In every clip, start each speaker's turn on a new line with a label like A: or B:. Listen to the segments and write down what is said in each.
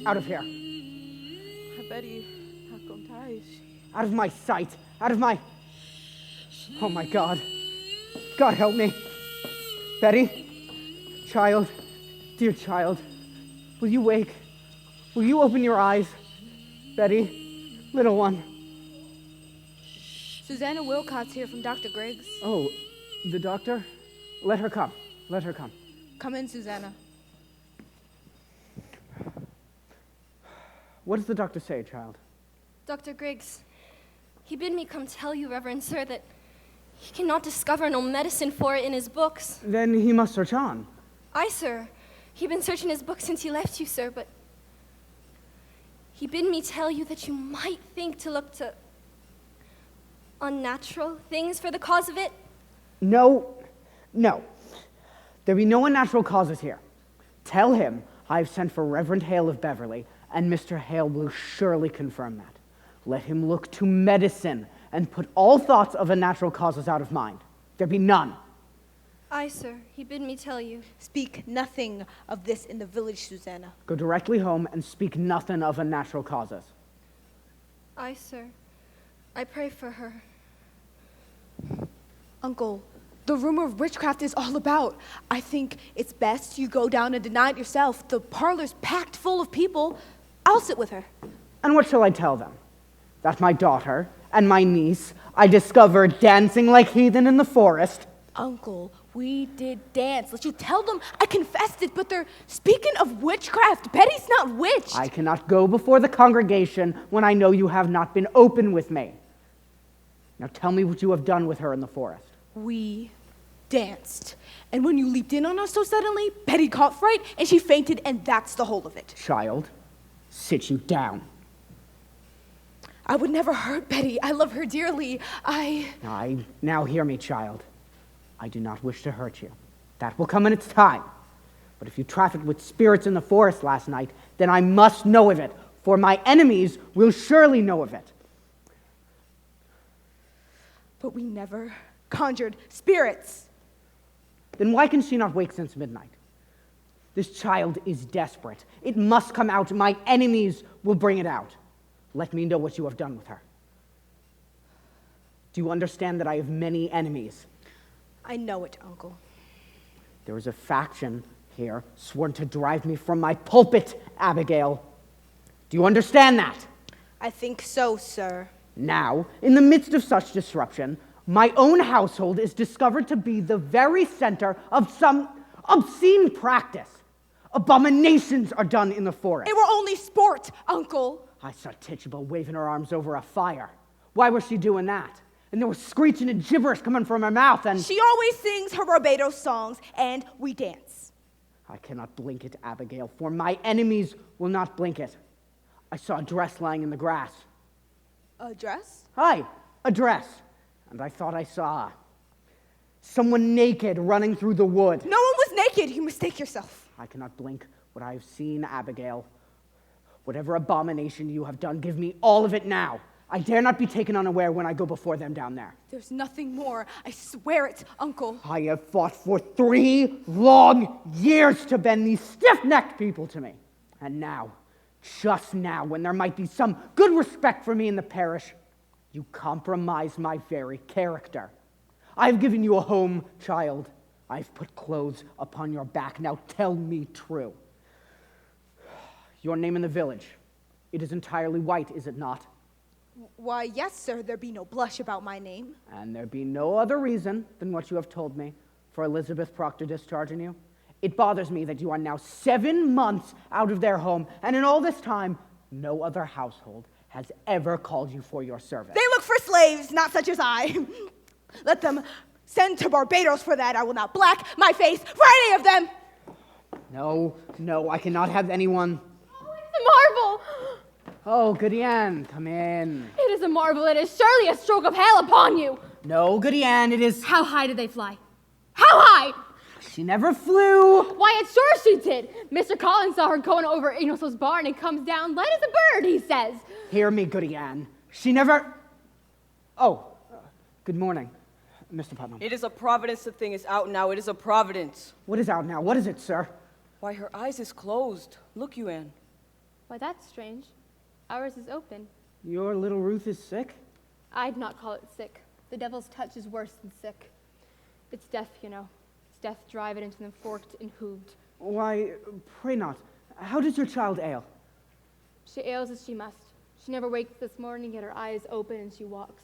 A: Out of here. Out of my sight. Out of my... Oh my God. God help me. Betty, child, dear child, will you wake? Will you open your eyes? Betty, little one.
B: Susanna Wilcott's here from Dr. Griggs.
A: Oh, the doctor? Let her come. Let her come.
B: Come in, Susanna.
A: What does the doctor say, child?
C: Dr. Griggs, he bid me come tell you, Reverend Sir, that he cannot discover no medicine for it in his books.
A: Then he must search on.
C: Aye, sir. He been searching his books since he left you, sir, but he bid me tell you that you might think to look to unnatural things for the cause of it.
A: No. There be no unnatural causes here. Tell him I've sent for Reverend Hale of Beverly, and Mr. Hale will surely confirm that. Let him look to medicine and put all thoughts of unnatural causes out of mind. There be none.
C: Aye, sir. He bid me tell you.
B: Speak nothing of this in the village, Susanna.
A: Go directly home and speak nothing of unnatural causes.
C: Aye, sir. I pray for her.
B: Uncle, the rumor of witchcraft is all about. I think it's best you go down and deny it yourself. The parlor's packed full of people. I'll sit with her.
A: And what shall I tell them? That my daughter and my niece I discovered dancing like heathen in the forest.
B: Uncle, we did dance. Let you tell them I confessed it, but they're speaking of witchcraft. Betty's not witched.
A: I cannot go before the congregation when I know you have not been open with me. Now tell me what you have done with her in the forest.
B: We danced. And when you leaped in on us so suddenly, Betty caught fright and she fainted, and that's the whole of it.
A: Child, sit you down.
B: I would never hurt Betty. I love her dearly.
A: Now hear me, child. I do not wish to hurt you. That will come in its time. But if you trafficked with spirits in the forest last night, then I must know of it, for my enemies will surely know of it.
B: But we never conjured spirits.
A: Then why can she not wake since midnight? This child is desperate. It must come out. My enemies will bring it out. Let me know what you have done with her. Do you understand that I have many enemies?
B: I know it, Uncle.
A: There is a faction here sworn to drive me from my pulpit, Abigail. Do you understand that?
B: I think so, sir.
A: Now, in the midst of such disruption, my own household is discovered to be the very center of some obscene practice. Abominations are done in the forest.
B: They were only sport, Uncle.
A: I saw Tituba waving her arms over a fire. Why was she doing that? And there was screeching and gibberish coming from her mouth, and...
B: She always sings her Barbados songs, and we dance.
A: I cannot blink it, Abigail, for my enemies will not blink it. I saw a dress lying in the grass.
B: A dress?
A: Aye, a dress. And I thought I saw someone naked running through the wood.
B: No one was naked. You mistake yourself.
A: I cannot blink what I have seen, Abigail. Whatever abomination you have done, give me all of it now. I dare not be taken unaware when I go before them down there.
B: There's nothing more. I swear it, Uncle.
A: I have fought for 3 long years to bend these stiff-necked people to me. And now, just now, when there might be some good respect for me in the parish, you compromise my very character. I've given you a home, child. I've put clothes upon your back. Now tell me true. Your name in the village, it is entirely white, is it not?
B: Why, yes, sir, there be no blush about my name.
A: And there be no other reason than what you have told me. for Elizabeth Proctor discharging you. It bothers me that you are now 7 months out of their home, and in all this time, no other household has ever called you for your service.
B: They look for slaves, not such as I. Let them send to Barbados for that. I will not black my face for any of them.
A: No, I cannot have anyone.
C: Oh, it's a marvel!
A: Oh, Goody Ann, come in.
C: It is a marvel. It is surely a stroke of Hale upon you.
A: No, Goody Ann, it is...
C: How high did they fly? How high?
A: She never flew.
C: Why, it's sure she did. Mr. Collins saw her going over Ignoso's barn and comes down light as a bird, he says.
A: Hear me, Goody Ann. She never... Oh, good morning, Mr. Putnam.
D: It is a providence the thing is out now. It is a providence.
A: What is out now? What is it, sir?
D: Why, her eyes is closed. Look you, Anne.
C: Why, that's strange. Ours is open.
A: Your little Ruth is sick?
C: I'd not call it sick. The devil's touch is worse than sick. It's death, you know. It's death drive it into them forked and hooved.
A: Why, pray not. How does your child ail?
C: She ails as she must. She never wakes this morning, yet her eye is open and she walks.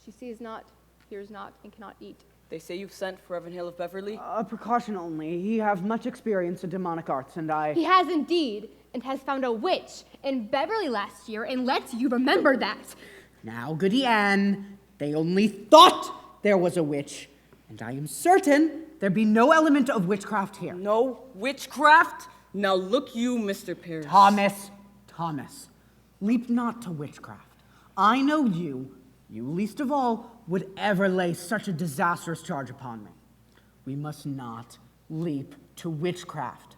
C: She sees not, hears not, and cannot eat.
D: They say you've sent for Reverend Hale of Beverly?
A: A precaution only. He has much experience in demonic arts, and I...
C: He has indeed, and has found a witch in Beverly last year, and lets you remember that.
A: Now, Goody Ann, they only thought there was a witch, and I am certain there be no element of witchcraft here.
D: No witchcraft? Now look you, Mr. Pierce.
A: Thomas, leap not to witchcraft. I know you least of all, would ever lay such a disastrous charge upon me. We must not leap to witchcraft.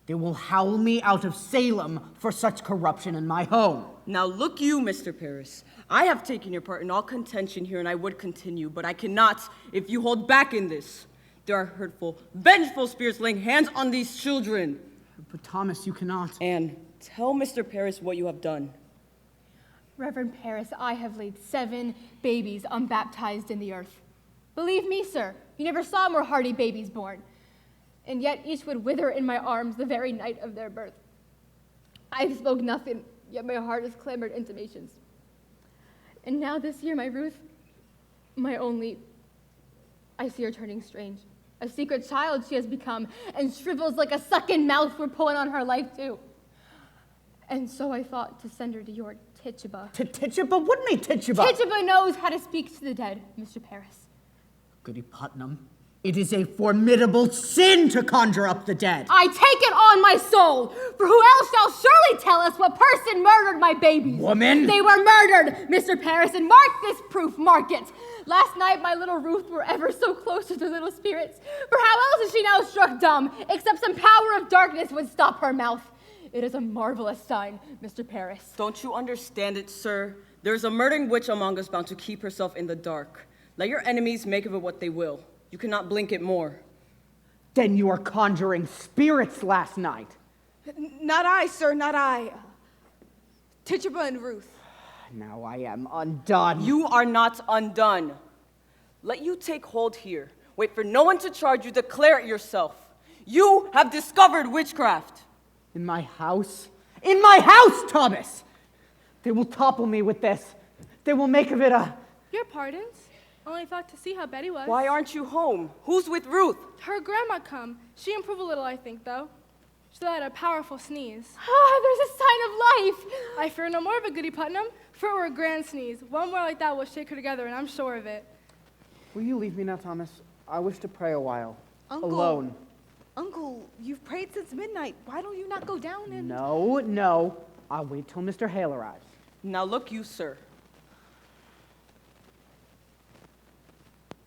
A: They will howl me out of Salem for such corruption in my home.
D: Now look you, Mr. Paris. I have taken your part in all contention here, and I would continue, but I cannot if you hold back in this. There are hurtful, vengeful spirits laying hands on these children.
A: But Thomas, you cannot.
D: And tell Mr. Paris what you have done.
C: Reverend Paris, I have laid 7 babies unbaptized in the earth. Believe me, sir, you never saw more hardy babies born. And yet each would wither in my arms the very night of their birth. I have spoke nothing, yet my heart has clamored intimations. And now this year, my Ruth, my only, I see her turning strange. A secret child she has become, and shrivels like a sucking mouth we're pulling on her life too. And so I thought to send her to your Tituba.
A: To Tituba? What made Tituba?
C: Tituba knows how to speak to the dead, Mr. Paris.
A: Goody Putnam, it is a formidable sin to conjure up the dead.
C: I take it on my soul, for who else shall surely tell us what person murdered my babies?
A: Woman!
C: They were murdered, Mr. Paris, and mark this proof, mark it. Last night my little Ruth were ever so close to the little spirits, for how else is she now struck dumb, except some power of darkness would stop her mouth? It is a marvelous sign, Mr. Paris.
D: Don't you understand it, sir? There is a murdering witch among us bound to keep herself in the dark. Let your enemies make of it what they will. You cannot blink it more.
A: Then you are conjuring spirits last night.
B: Not I, sir, not I. Tituba and Ruth.
A: Now I am undone.
D: You are not undone. Let you take hold here. Wait for no one to charge you. Declare it yourself. You have discovered witchcraft.
A: In my house? In my house, Thomas! They will topple me with this. They will make of it a...
E: Your pardons? Only thought to see how Betty was.
D: Why aren't you home? Who's with Ruth?
E: Her grandma come. She improved a little, I think, though. She had a powerful sneeze.
C: Ah, there's a sign of life.
E: I fear no more of it, Goody Putnam, for it were a grand sneeze. One more like that will shake her together, and I'm sure of it.
A: Will you leave me now, Thomas? I wish to pray a while.
B: Uncle.
A: Alone.
B: Uncle, you've prayed since midnight. Why don't you not go down and...
A: No. I'll wait till Mr. Hale arrives.
D: Now look you, sir.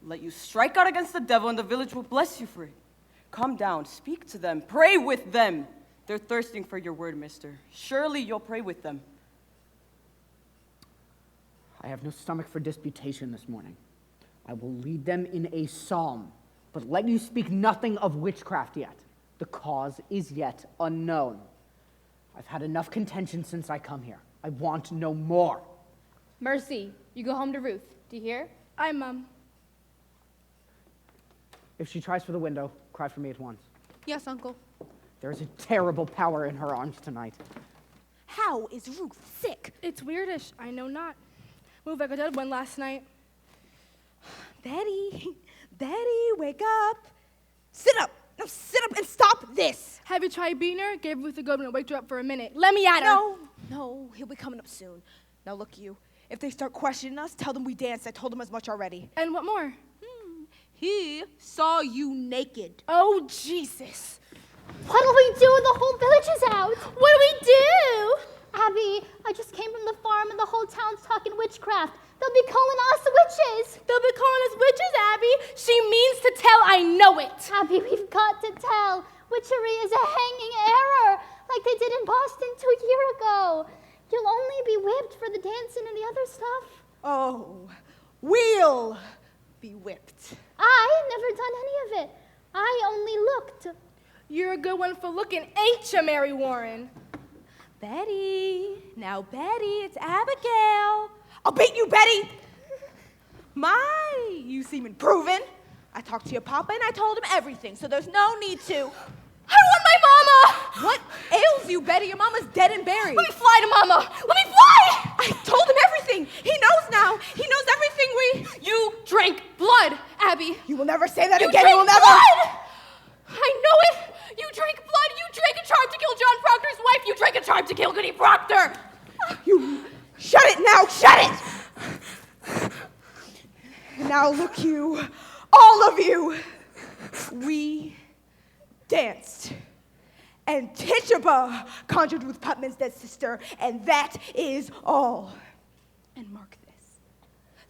D: Let you strike out against the devil, and the village will bless you for it. Come down, speak to them, pray with them. They're thirsting for your word, mister. Surely you'll pray with them.
A: I have no stomach for disputation this morning. I will lead them in a psalm, but let you speak nothing of witchcraft yet. The cause is yet unknown. I've had enough contention since I come here. I want no more.
C: Mercy, you go home to Ruth. Do you hear?
E: Aye, Mum.
A: If she tries for the window, cry for me at once.
B: Yes, Uncle.
A: There is a terrible power in her arms tonight.
B: How is Ruth sick?
E: It's weirdish. I know not. Moved like a dead one last night.
B: Betty, wake up. Sit up. Now sit up and stop this.
E: Have you tried beating her? Gave Ruth a good one and waked her up for a minute. Let me at her.
B: No, he'll be coming up soon. Now look, you. If they start questioning us, tell them we danced. I told them as much already.
E: And what more?
B: He saw you naked.
E: Oh, Jesus.
F: What'll we do when the whole village is out? What do we do? Abby, I just came from the farm and the whole town's talking witchcraft. They'll be calling us witches.
E: They'll be calling us witches, Abby. She means to tell, I know it.
F: Abby, we've got to tell. Witchery is a hanging error, like they did in Boston 2 years ago. You'll only be whipped for the dancing and the other stuff.
B: Oh, we'll be whipped.
F: I never done any of it. I only looked.
E: You're a good one for looking, ain't you, Mary Warren?
B: Betty. Now, Betty, it's Abigail. I'll beat you, Betty. You seem improving. I talked to your papa and I told him everything, so there's no need to.
E: I want my mama!
B: What ails you, Betty? Your mama's dead and buried.
E: Let me fly to mama! Let me fly!
B: I told him everything. He knows now. He knows everything
E: You drank blood, Abby.
B: You will never say that
E: You
B: again.
E: drank
B: You will never.
E: blood! I know it! You drank blood! You drank and tried to kill John Proctor's wife! You drank and tried to kill Goody Proctor!
B: You shut it now. Shut it. And now look, you, all of you. We danced. And Tituba conjured with Putman's dead sister, and that is all. And mark this.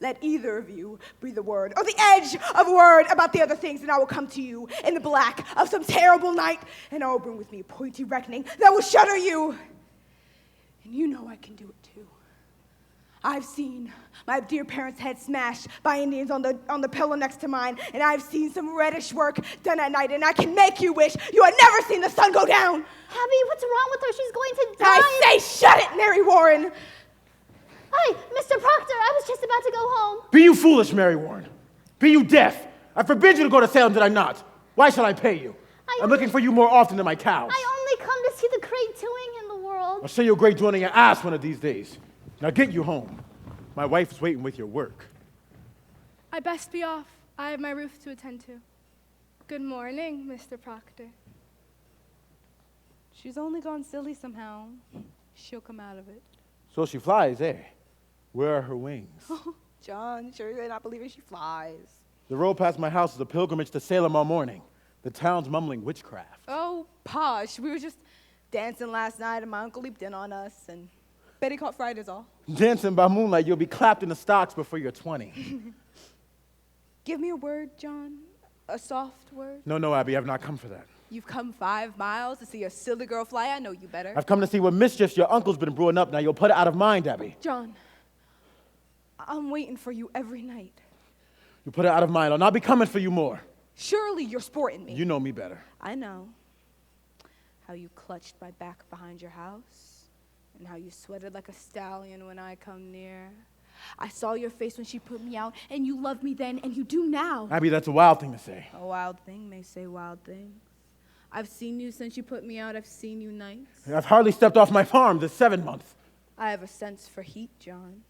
B: Let either of you breathe a word, or the edge of a word about the other things, and I will come to you in the black of some terrible night, and I will bring with me a pointy reckoning that will shudder you. And you know I can do it too. I've seen my dear parents' heads smashed by Indians on the pillow next to mine, and I've seen some reddish work done at night, and I can make you wish you had never seen the sun go down.
F: Abby, what's wrong with her? She's going to die.
B: I say shut it, Mary Warren.
F: Hey, Mr. Proctor, I was just about to go home.
G: Be you foolish, Mary Warren. Be you deaf. I forbid you to go to Salem, did I not? Why shall I pay you? I'm looking for you more often than my cows.
F: I only come to see the great doing in the world.
G: I'll show you a great doing in your ass one of these days. Now get you home. My wife's waiting with your work.
E: I best be off. I have my Ruth to attend to. Good morning, Mr. Proctor.
B: She's only gone silly somehow. She'll come out of it.
G: So she flies, eh? Where are her wings?
B: John, sure you're not believing she flies.
G: The road past my house is a pilgrimage to Salem all morning. The town's mumbling witchcraft.
B: Oh, posh. We were just dancing last night, and my uncle leaped in on us, and Betty caught fright is all.
G: Dancing by moonlight, you'll be clapped in the stocks before you're 20.
B: Give me a word, John. A soft word.
G: No, Abby, I've not come for that.
B: You've come 5 miles to see a silly girl fly. I know you better.
G: I've come to see what mischief your uncle's been brewing up. Now you'll put it out of mind, Abby.
B: John, I'm waiting for you every night.
G: You put it out of mind. I'll not be coming for you more.
B: Surely you're sporting me.
G: You know me better.
B: I know how you clutched my back behind your house and how you sweated like a stallion when I come near. I saw your face when she put me out, and you loved me then, and you do now.
G: Abby, that's a wild thing to say.
B: A wild thing may say wild things. I've seen you since you put me out. I've seen you nights.
G: I've hardly stepped off my farm this 7 months.
B: I have a sense for heat, John.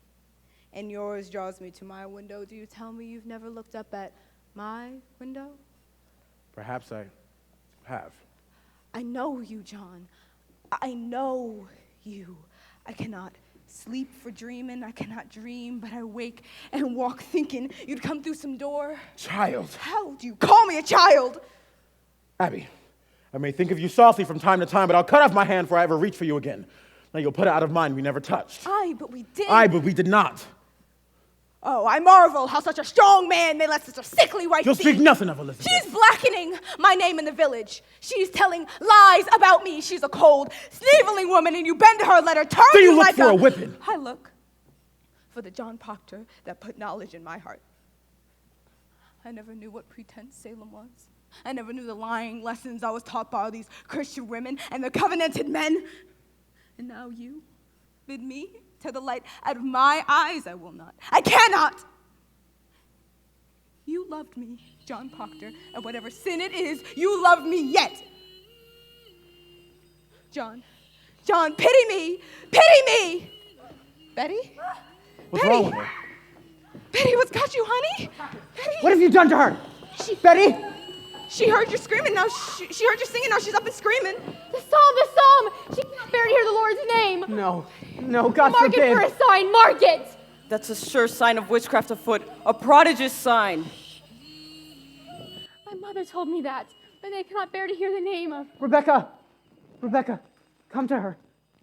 B: And yours draws me to my window. Do you tell me you've never looked up at my window?
G: Perhaps I have.
B: I know you, John. I know you. I cannot sleep for dreaming. I cannot dream, but I wake and walk thinking you'd come through some door.
G: Child.
B: How do you call me a child?
G: Abby, I may think of you softly from time to time, but I'll cut off my hand before I ever reach for you again. Now you'll put it out of mind we never touched.
B: Aye, but we did.
G: Aye, but we did not.
B: Oh, I marvel how such a strong man may let such a sickly wife
G: You'll
B: be.
G: speak nothing of Elizabeth.
B: She's blackening my name in the village. She's telling lies about me. She's a cold, sneering woman, and you bend to her, let her turn
G: Do you
B: you
G: look
B: like
G: for a whipping?
B: I look for the John Proctor that put knowledge in my heart. I never knew what pretense Salem was. I never knew the lying lessons I was taught by all these Christian women and the covenanted men. And now you bid me to the light out of my eyes. I will not. I cannot. You loved me, John Proctor, and whatever sin it is, you love me yet. John, pity me. Pity me. Betty?
G: What's
B: Betty.
G: wrong with her?
B: Betty, what's got you, honey? Betty?
A: What have you done to her? Betty?
B: She heard you screaming, now she heard you singing, now she's up and screaming.
C: The psalm! She cannot bear to hear the Lord's name.
A: No, God
C: Mark
A: forbid.
C: it for a sign, mark it!
D: That's a sure sign of witchcraft afoot, a prodigious sign.
C: My mother told me that they cannot bear to hear the name of...
A: Rebecca, come to her.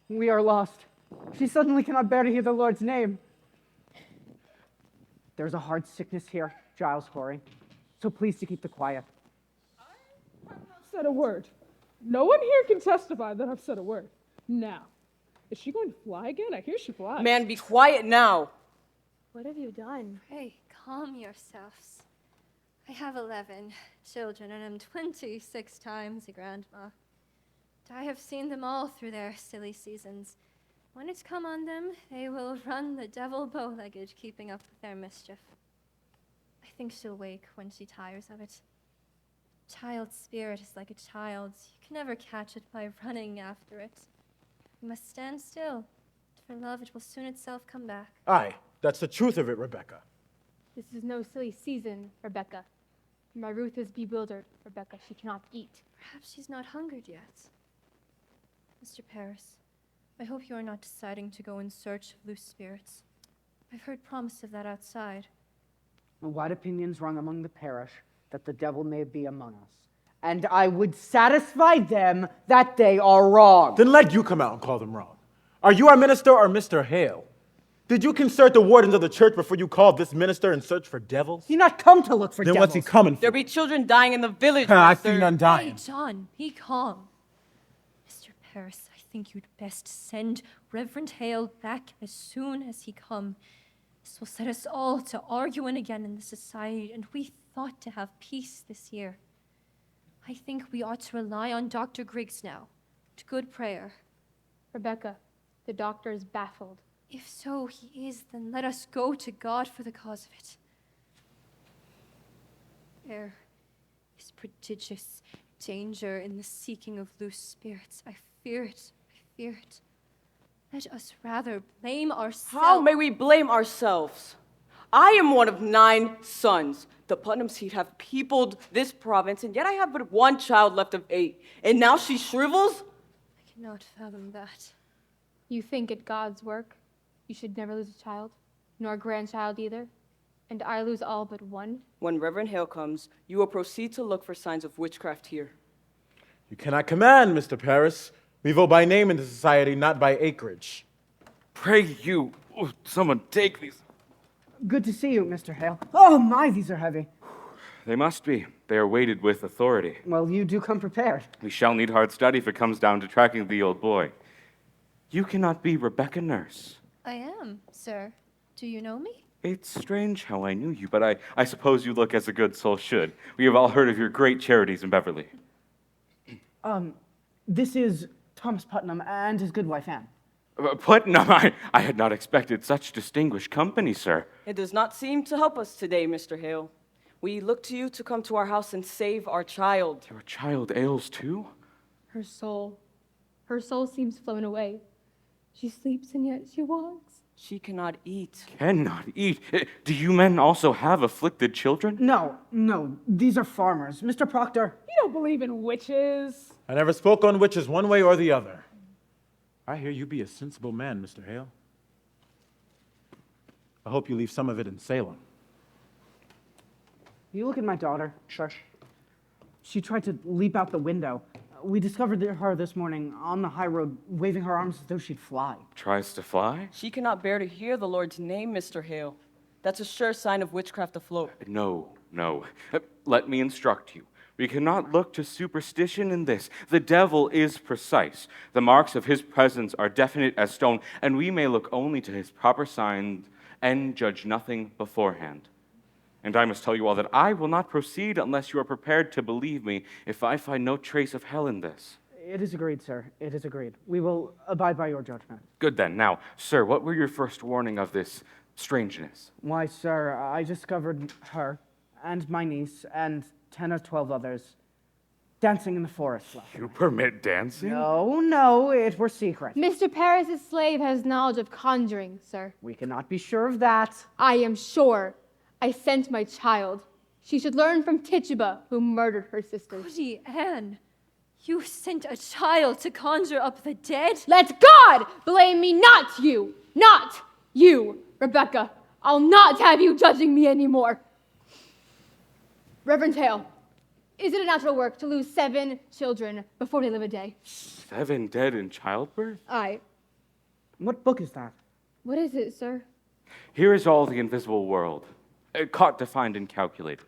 A: We are lost. She suddenly cannot bear to hear the Lord's name. There's a hard sickness here, Giles Corey. So please to keep the quiet.
H: I have not said a word. No one here can testify that I've said a word. Now, is she going to fly again? I hear she flies.
D: Man, be quiet now.
C: What have you done?
I: Pray, calm yourselves. I have 11 children, and am 26 times a grandma. And I have seen them all through their silly seasons. When it's come on them, they will run the devil bow-legged, keeping up with their mischief. I think she'll wake when she tires of it. Child's spirit is like a child's. You can never catch it by running after it. You must stand still. For love, it will soon itself come back.
G: Aye, that's the truth of it, Rebecca.
C: This is no silly season, Rebecca. My Ruth is bewildered, Rebecca. She cannot eat.
I: Perhaps she's not hungered yet. Mr. Paris, I hope you are not deciding to go in search of loose spirits. I've heard promise of that outside.
A: Wide opinions rung among the parish that the devil may be among us, and I would satisfy them that they are wrong.
G: Then let you come out and call them wrong. Are you our minister or Mr. Hale? Did you consult the wardens of the church before you called this minister in search for devils?
A: He not come to look for
G: Then
A: devils.
G: what's he coming for?
D: There be children dying in the village,
G: I
D: master.
G: see none
I: Hey,
G: dying.
I: John, be calm. Mr. Paris, I think you'd best send Reverend Hale back as soon as he come. This will set us all to arguing again in the society, and we thought to have peace this year. I think we ought to rely on Dr. Griggs now, to good prayer.
C: Rebecca, the doctor is baffled.
I: If so he is, then let us go to God for the cause of it. There is prodigious danger in the seeking of loose spirits. I fear it. Let us rather blame ourselves.
D: How may we blame ourselves? I am one of 9 sons. The Putnams he'd have peopled this province, and yet I have but 1 child left of 8. And now she shrivels?
I: I cannot fathom that.
C: You think it God's work? You should never lose a child, nor a grandchild either, and I lose all but 1?
D: When Reverend Hale comes, you will proceed to look for signs of witchcraft here.
G: You cannot command, Mr. Paris. We vote by name in the society, not by acreage.
J: Pray you, someone take these.
A: Good to see you, Mr. Hale. Oh my, these are heavy.
J: They must be. They are weighted with authority.
A: Well, you do come prepared.
J: We shall need hard study if it comes down to tracking the old boy. You cannot be Rebecca Nurse.
I: I am, sir. Do you know me?
J: It's strange how I knew you, but I suppose you look as a good soul should. We have all heard of your great charities in Beverly.
A: This is Thomas Putnam and his good wife, Anne.
J: Putnam, I had not expected such distinguished company, sir.
D: It does not seem to help us today, Mr. Hale. We look to you to come to our house and save our child.
J: Your child ails too?
C: Her soul seems flown away. She sleeps and yet she walks.
D: She cannot eat.
J: Cannot eat. Do you men also have afflicted children?
A: No, these are farmers. Mr. Proctor.
H: You don't believe in witches?
G: I never spoke on witches one way or the other. I hear you be a sensible man, Mr. Hale. I hope you leave some of it in Salem.
A: You look at my daughter, sir. She tried to leap out the window. We discovered her this morning on the high road, waving her arms as though she'd fly.
J: Tries to fly?
D: She cannot bear to hear the Lord's name, Mr. Hale. That's a sure sign of witchcraft afloat.
J: No. Let me instruct you. We cannot look to superstition in this. The devil is precise. The marks of his presence are definite as stone, and we may look only to his proper signs and judge nothing beforehand. And I must tell you all that I will not proceed unless you are prepared to believe me if I find no trace of hell in this.
A: It is agreed, sir. It is agreed. We will abide by your judgment.
J: Good then. Now, sir, what were your first warning of this strangeness?
A: Why, sir, I discovered her and my niece and 10 or 12 others dancing in the forest.
J: You permit dancing?
A: No, it were secret.
C: Mr. Paris's slave has knowledge of conjuring, sir.
A: We cannot be sure of that.
C: I am sure. I sent my child. She should learn from Tituba, who murdered her sisters.
I: Goody Anne, you sent a child to conjure up the dead?
C: Let God blame me, not you! Not you, Rebecca. I'll not have you judging me anymore. Reverend Hale, is it a natural work to lose 7 children before they live a day?
J: 7 dead in childbirth?
C: Aye.
A: What book is that?
C: What is it, sir?
J: Here is all the invisible world, caught, defined, and calculated.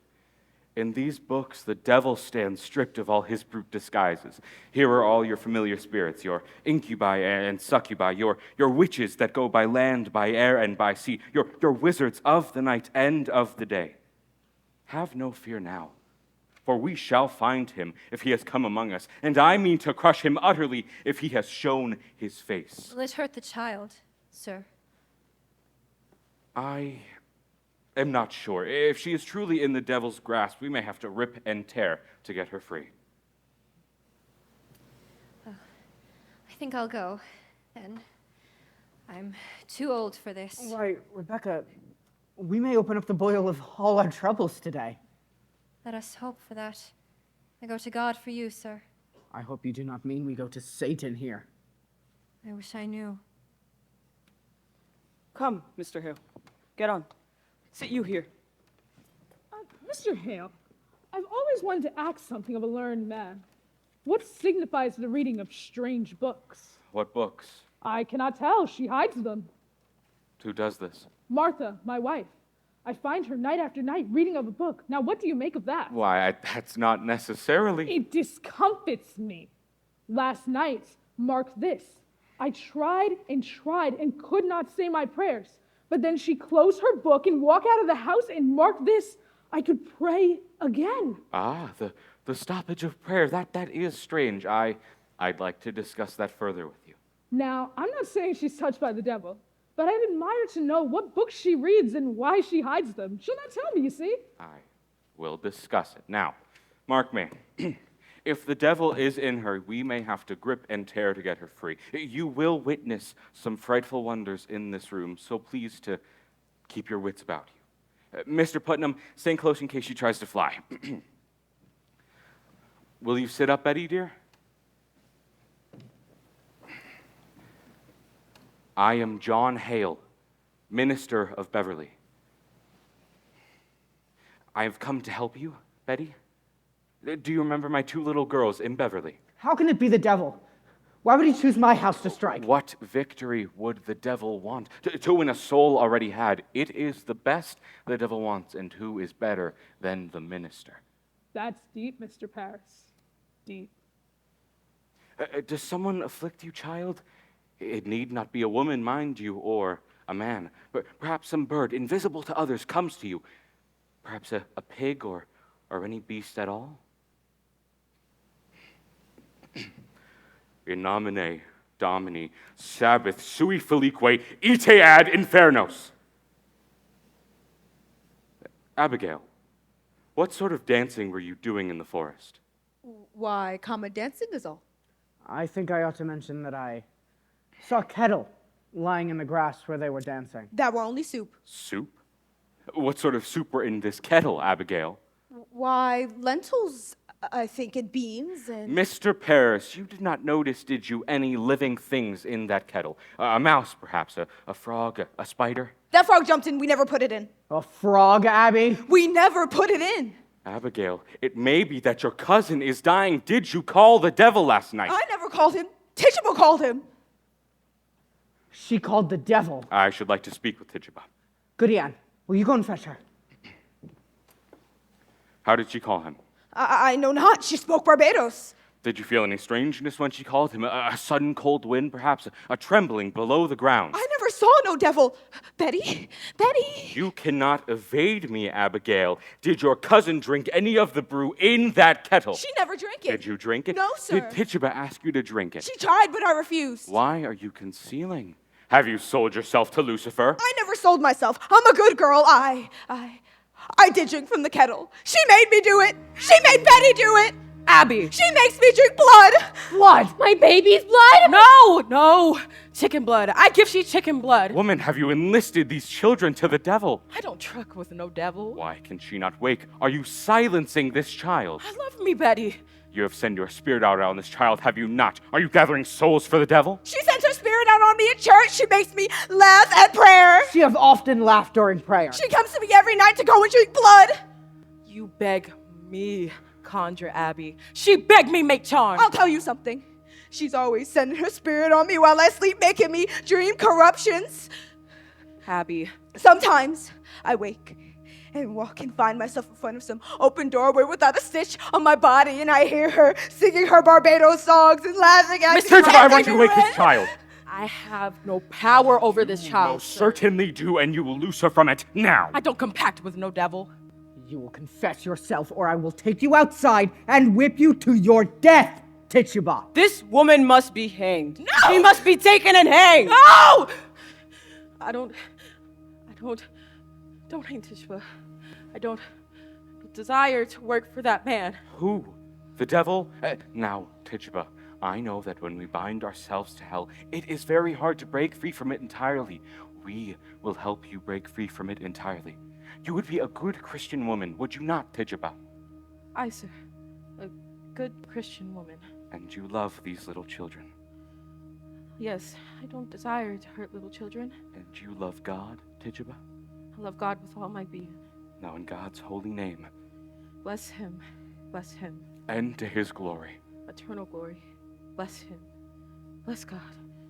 J: In these books, the devil stands stripped of all his brute disguises. Here are all your familiar spirits, your incubi and succubi, your witches that go by land, by air, and by sea, your wizards of the night and of the day. Have no fear now, for we shall find him if he has come among us, and I mean to crush him utterly if he has shown his face.
I: Will it hurt the child, sir?
J: I am not sure. If she is truly in the devil's grasp, we may have to rip and tear to get her free.
I: Oh, I think I'll go, then. I'm too old for this.
A: Why, Rebecca, we may open up the boil of all our troubles today.
I: Let us hope for that. I go to God for you, sir.
A: I hope you do not mean we go to Satan here.
I: I wish I knew.
D: Come, Mr. Hale. Get on. Sit you here.
H: Mr. Hale, I've always wanted to ask something of a learned man. What signifies the reading of strange books?
J: What books?
H: I cannot tell. She hides them.
J: Who does this?
H: Martha, my wife. I find her night after night reading of a book. Now, what do you make of that?
J: Why, that's not necessarily...
H: It discomfits me. Last night, mark this. I tried and could not say my prayers. But then she closed her book and walked out of the house and mark this. I could pray again.
J: Ah, the stoppage of prayer. That is strange. I'd like to discuss that further with you.
H: Now, I'm not saying she's touched by the devil, but I'd admire to know what books she reads and why she hides them. She'll not tell me, you see.
J: I will discuss it. Now, mark me. If the devil is in her, we may have to grip and tear to get her free. You will witness some frightful wonders in this room, so please to keep your wits about you. Mr. Putnam, stay close in case she tries to fly. Will you sit up, Betty, dear? I am John Hale, minister of Beverly. I have come to help you, Betty. Do you remember my 2 little girls in Beverly?
A: How can it be the devil? Why would he choose my house to strike?
J: What victory would the devil want? To win a soul already had. It is the best the devil wants, and who is better than the minister?
H: That's deep, Mr. Paris. Deep.
J: Does someone afflict you, child? It need not be a woman, mind you, or a man. But perhaps some bird, invisible to others, comes to you. Perhaps a pig or any beast at all? In nomine Domini, Sabbath, sui felique, ite ad infernos. Abigail, what sort of dancing were you doing in the forest?
B: Why, common dancing is all.
A: I think I ought to mention that I saw a kettle lying in the grass where they were dancing.
B: That were only soup.
J: Soup? What sort of soup were in this kettle, Abigail?
B: Why, lentils, I think, and beans, and...
J: Mr. Paris, you did not notice, did you, any living things in that kettle? A mouse, perhaps, a frog, a spider?
B: That frog jumped in, we never put it in.
A: A frog, Abby?
B: We never put it in.
J: Abigail, it may be that your cousin is dying. Did you call the devil last night?
B: I never called him. Tituba called him.
A: She called the devil.
J: I should like to speak with Tituba.
A: Goody Anne, will you go and fetch her?
J: How did she call him?
B: I know not. She spoke Barbados.
J: Did you feel any strangeness when she called him? A sudden cold wind, perhaps? A trembling below the ground?
B: I never saw no devil. Betty? Betty?
J: You cannot evade me, Abigail. Did your cousin drink any of the brew in that kettle?
B: She never drank it.
J: Did you drink it?
B: No, sir.
J: Did Tituba ask you to drink it?
B: She tried, but I refused.
J: Why are you concealing? Have you sold yourself to Lucifer?
B: I never sold myself. I'm a good girl. I did drink from the kettle. She made me do it. She made Betty do it. Abby. She makes me drink blood.
A: Blood!
E: My baby's blood?
B: No. Chicken blood. I give she chicken blood.
J: Woman, have you enlisted these children to the devil?
B: I don't truck with no devil.
J: Why can she not wake? Are you silencing this child?
B: I love me, Betty.
J: You have sent your spirit out on this child, have you not? Are you gathering souls for the devil?
B: She sends her spirit out on me at church. She makes me laugh at prayer.
A: She has often laughed during prayer.
B: She comes to me every night to go and drink blood. You beg me, conjure Abby. She begged me make charm. I'll tell you something. She's always sending her spirit on me while I sleep, making me dream corruptions. Abby, sometimes I wake and walk and find myself in front of some open doorway without a stitch on my body, and I hear her singing her Barbados songs and laughing at me.
J: Mr. Tituba, I want you to wake this child.
B: I have no power over this child.
J: Most certainly do, and you will loose her from it now.
B: I don't compact with no devil.
A: You will confess yourself, or I will take you outside and whip you to your death, Tituba.
D: This woman must be hanged.
B: No!
D: She must be taken and hanged.
B: No! I don't hang Tituba. I don't desire to work for that man.
J: Who? The devil? Now, Tituba, I know that when we bind ourselves to hell, it is very hard to break free from it entirely. We will help you break free from it entirely. You would be a good Christian woman, would you not, Tituba?
B: Aye, sir. A good Christian woman.
J: And you love these little children.
B: Yes, I don't desire to hurt little children.
J: And you love God, Tituba?
B: I love God with all my being.
J: Now in God's holy name.
B: Bless him. Bless him.
J: And to his glory.
B: Eternal glory. Bless him. Bless God.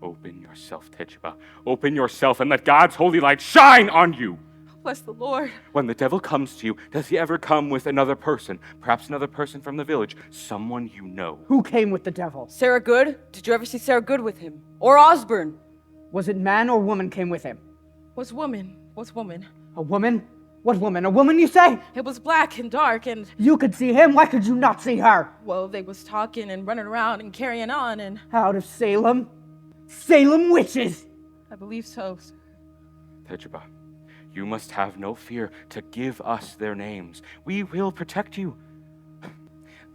J: Open yourself, Tituba. Open yourself and let God's holy light shine on you.
B: Bless the Lord.
J: When the devil comes to you, does he ever come with another person? Perhaps another person from the village, someone you know.
A: Who came with the devil?
D: Sarah Good? Did you ever see Sarah Good with him? Or Osborne?
A: Was it man or woman came with him?
B: Was woman.
A: A woman? What woman? A woman, you say?
B: It was black and dark and...
A: You could see him. Why could you not see her?
B: Well, they was talking and running around and carrying on and...
A: Out of Salem? Salem witches!
B: I believe so, sir.
J: Tituba, you must have no fear to give us their names. We will protect you.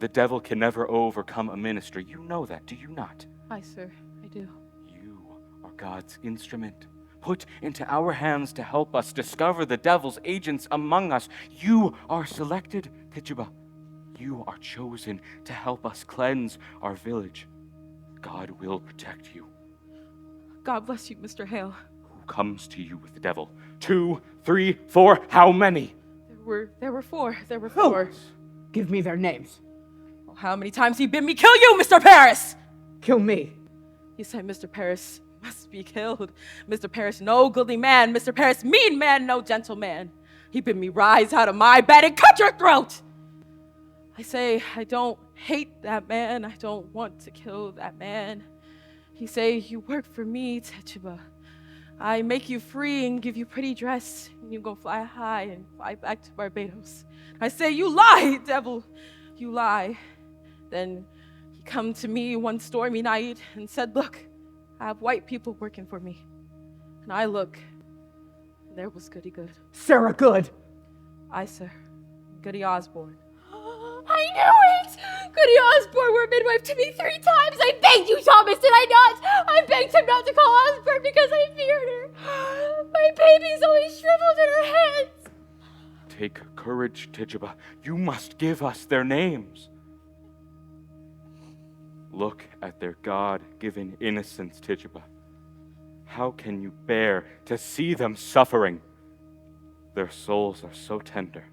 J: The devil can never overcome a ministry. You know that, do you not?
B: Aye, sir, I do.
J: You are God's instrument, put into our hands to help us discover the devil's agents among us. You are selected, Tituba. You are chosen to help us cleanse our village. God will protect you.
B: God bless you, Mr. Hale.
J: Who comes to you with the devil? 2, 3, 4, how many?
B: There were four.
A: Who? Give me their names.
B: Oh, how many times he bid me kill you, Mr. Paris?
A: Kill me.
B: You say Mr. Paris must be killed. Mr. Paris, no goodly man. Mr. Paris, mean man, no gentleman. He bid me rise out of my bed and cut your throat. I say, I don't hate that man. I don't want to kill that man. He say, you work for me, Tituba. I make you free and give you pretty dress, and you go fly high and fly back to Barbados. I say, you lie, devil, you lie. Then he come to me one stormy night and said, look, I have white people working for me. And I look, and there was Goody Good.
A: Sarah Good.
B: Aye, sir, Goody Osborne.
E: I knew it! Goody Osborne were midwife to me 3 times. I begged you, Thomas, did I not? I begged him not to call Osborne because I feared her. My baby's always shriveled in her hands.
J: Take courage, Tituba. You must give us their names. Look at their God-given innocence, Tituba. How can you bear to see them suffering? Their souls are so tender.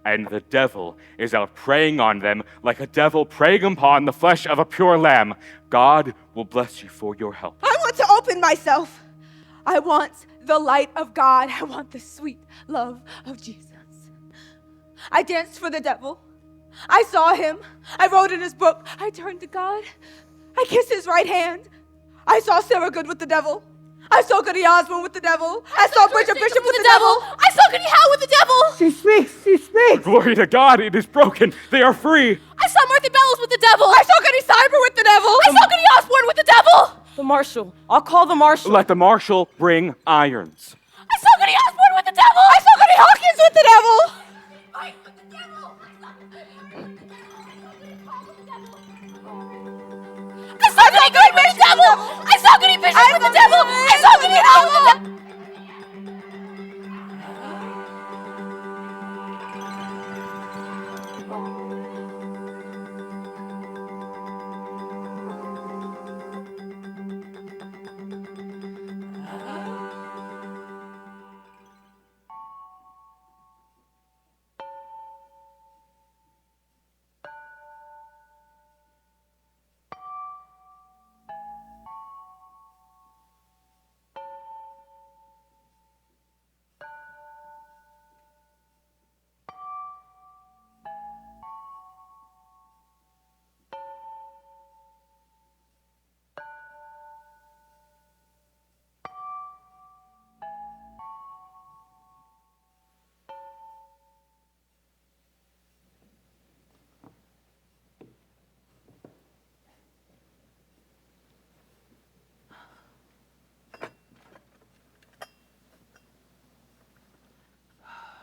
J: And the devil is out preying on them like a devil preying upon the flesh of a pure lamb. God will bless you for your help.
B: I want to open myself. I want the light of God. I want the sweet love of Jesus. I danced for the devil. I saw him. I wrote in his book. I turned to God. I kissed his right hand. I saw Sarah Good with the devil. I saw Goody Osborne with the devil. I saw Bridget Bishop with the devil.
E: I saw Goody Hale with the devil.
A: She speaks, she speaks.
J: Glory to God, it is broken. They are free.
E: I saw Martha Bellows with the devil.
B: I saw Goody Cyber with the devil.
E: I saw Goody Osborne with the devil.
D: The marshal. I'll call the marshal.
J: Let the marshal bring irons.
E: I saw Goody Osborne with the devil.
B: I saw Goody Hawkins with the devil.
E: Fight with the devil. I saw the devil. I saw Goody Goody with the devil! I saw Goody Bishop with the devil! I saw Goody Hall with the devil!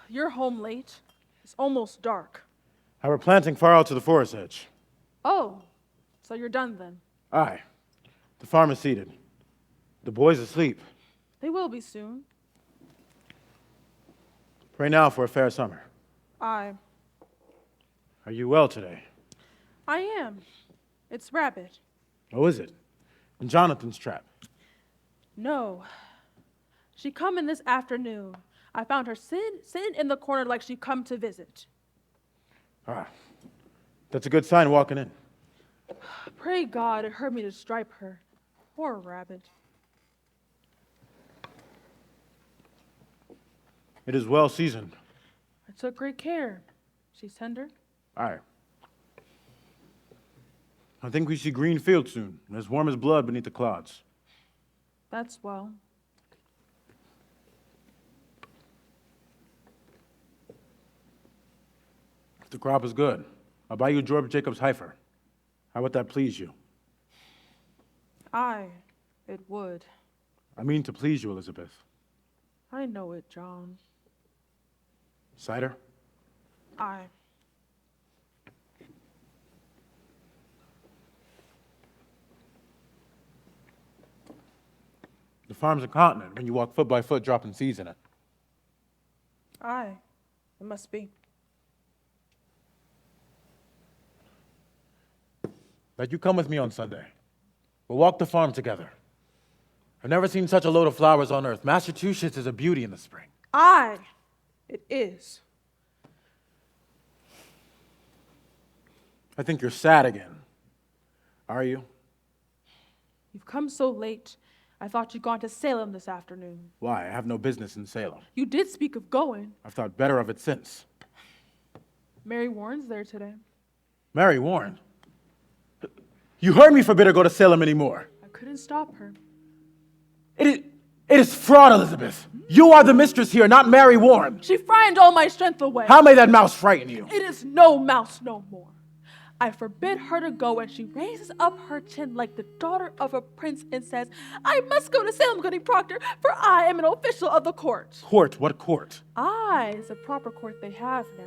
H: You're home late. It's almost dark.
G: I were planting far out to the forest edge.
H: Oh, so you're done then.
G: Aye. The farm is seated. The boys asleep.
H: They will be soon.
G: Pray now for a fair summer.
H: Aye.
G: Are you well today?
H: I am. It's Rabbit.
G: Oh, is it? In Jonathan's trap.
H: No. She come in this afternoon. I found her sitting in the corner like she come to visit.
G: Ah, that's a good sign walking in.
H: Pray God it hurt me to stripe her. Poor Rabbit.
G: It is well seasoned.
H: I took great care. She's tender.
G: Aye. I think we see green fields soon, as warm as blood beneath the clods.
H: That's well.
G: If the crop is good, I'll buy you George Jacob's heifer. How would that please you?
H: Aye, it would.
G: I mean to please you, Elizabeth.
H: I know it, John.
G: Cider?
H: Aye.
G: The farm's a continent when you walk foot by foot dropping seeds in it.
H: Aye, it must be.
G: Let you come with me on Sunday. We'll walk the farm together. I've never seen such a load of flowers on earth. Massachusetts is a beauty in the spring.
H: Aye, it is.
G: I think you're sad again. Are you?
H: You've come so late. I thought you'd gone to Salem this afternoon.
G: Why? I have no business in Salem.
H: You did speak of going.
G: I've thought better of it since.
H: Mary Warren's there today.
G: Mary Warren? You heard me forbid her go to Salem anymore.
H: I couldn't stop her.
G: It is fraud, Elizabeth. You are the mistress here, not Mary Warren.
H: She frightened all my strength away.
G: How may that mouse frighten you?
H: It is no mouse no more. I forbid her to go, and she raises up her chin like the daughter of a prince and says, I must go to Salem, Goody Proctor, for I am an official of the court.
G: Court? What court?
H: I is the proper court they have now.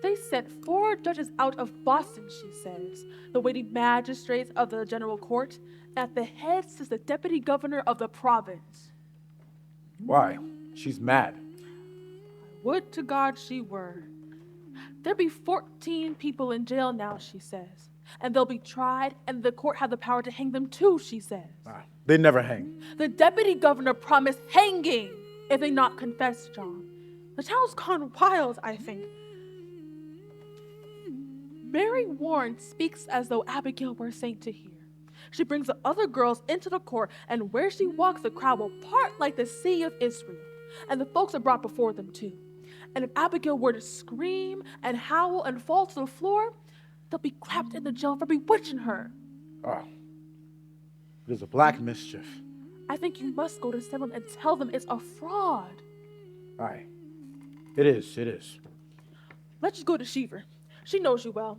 H: They sent 4 judges out of Boston, she says, the waiting magistrates of the general court. At the head sits the deputy governor of the province.
G: Why? She's mad.
H: Would to God she were. There be 14 people in jail now, she says, and they'll be tried, and the court have the power to hang them too, she says.
G: They never hang.
H: The deputy governor promised hanging if they not confess, John. The town's gone wild, I think. Mary Warren speaks as though Abigail were a saint to hear. She brings the other girls into the court, and where she walks, the crowd will part like the sea of Israel, and the folks are brought before them too. And if Abigail were to scream and howl and fall to the floor, they'll be clapped in the jail for bewitching her.
G: Oh, it is a black mischief.
H: I think you must go to Salem and tell them it's a fraud.
G: Aye, it is.
H: Let's just go to Cheever. She knows you well.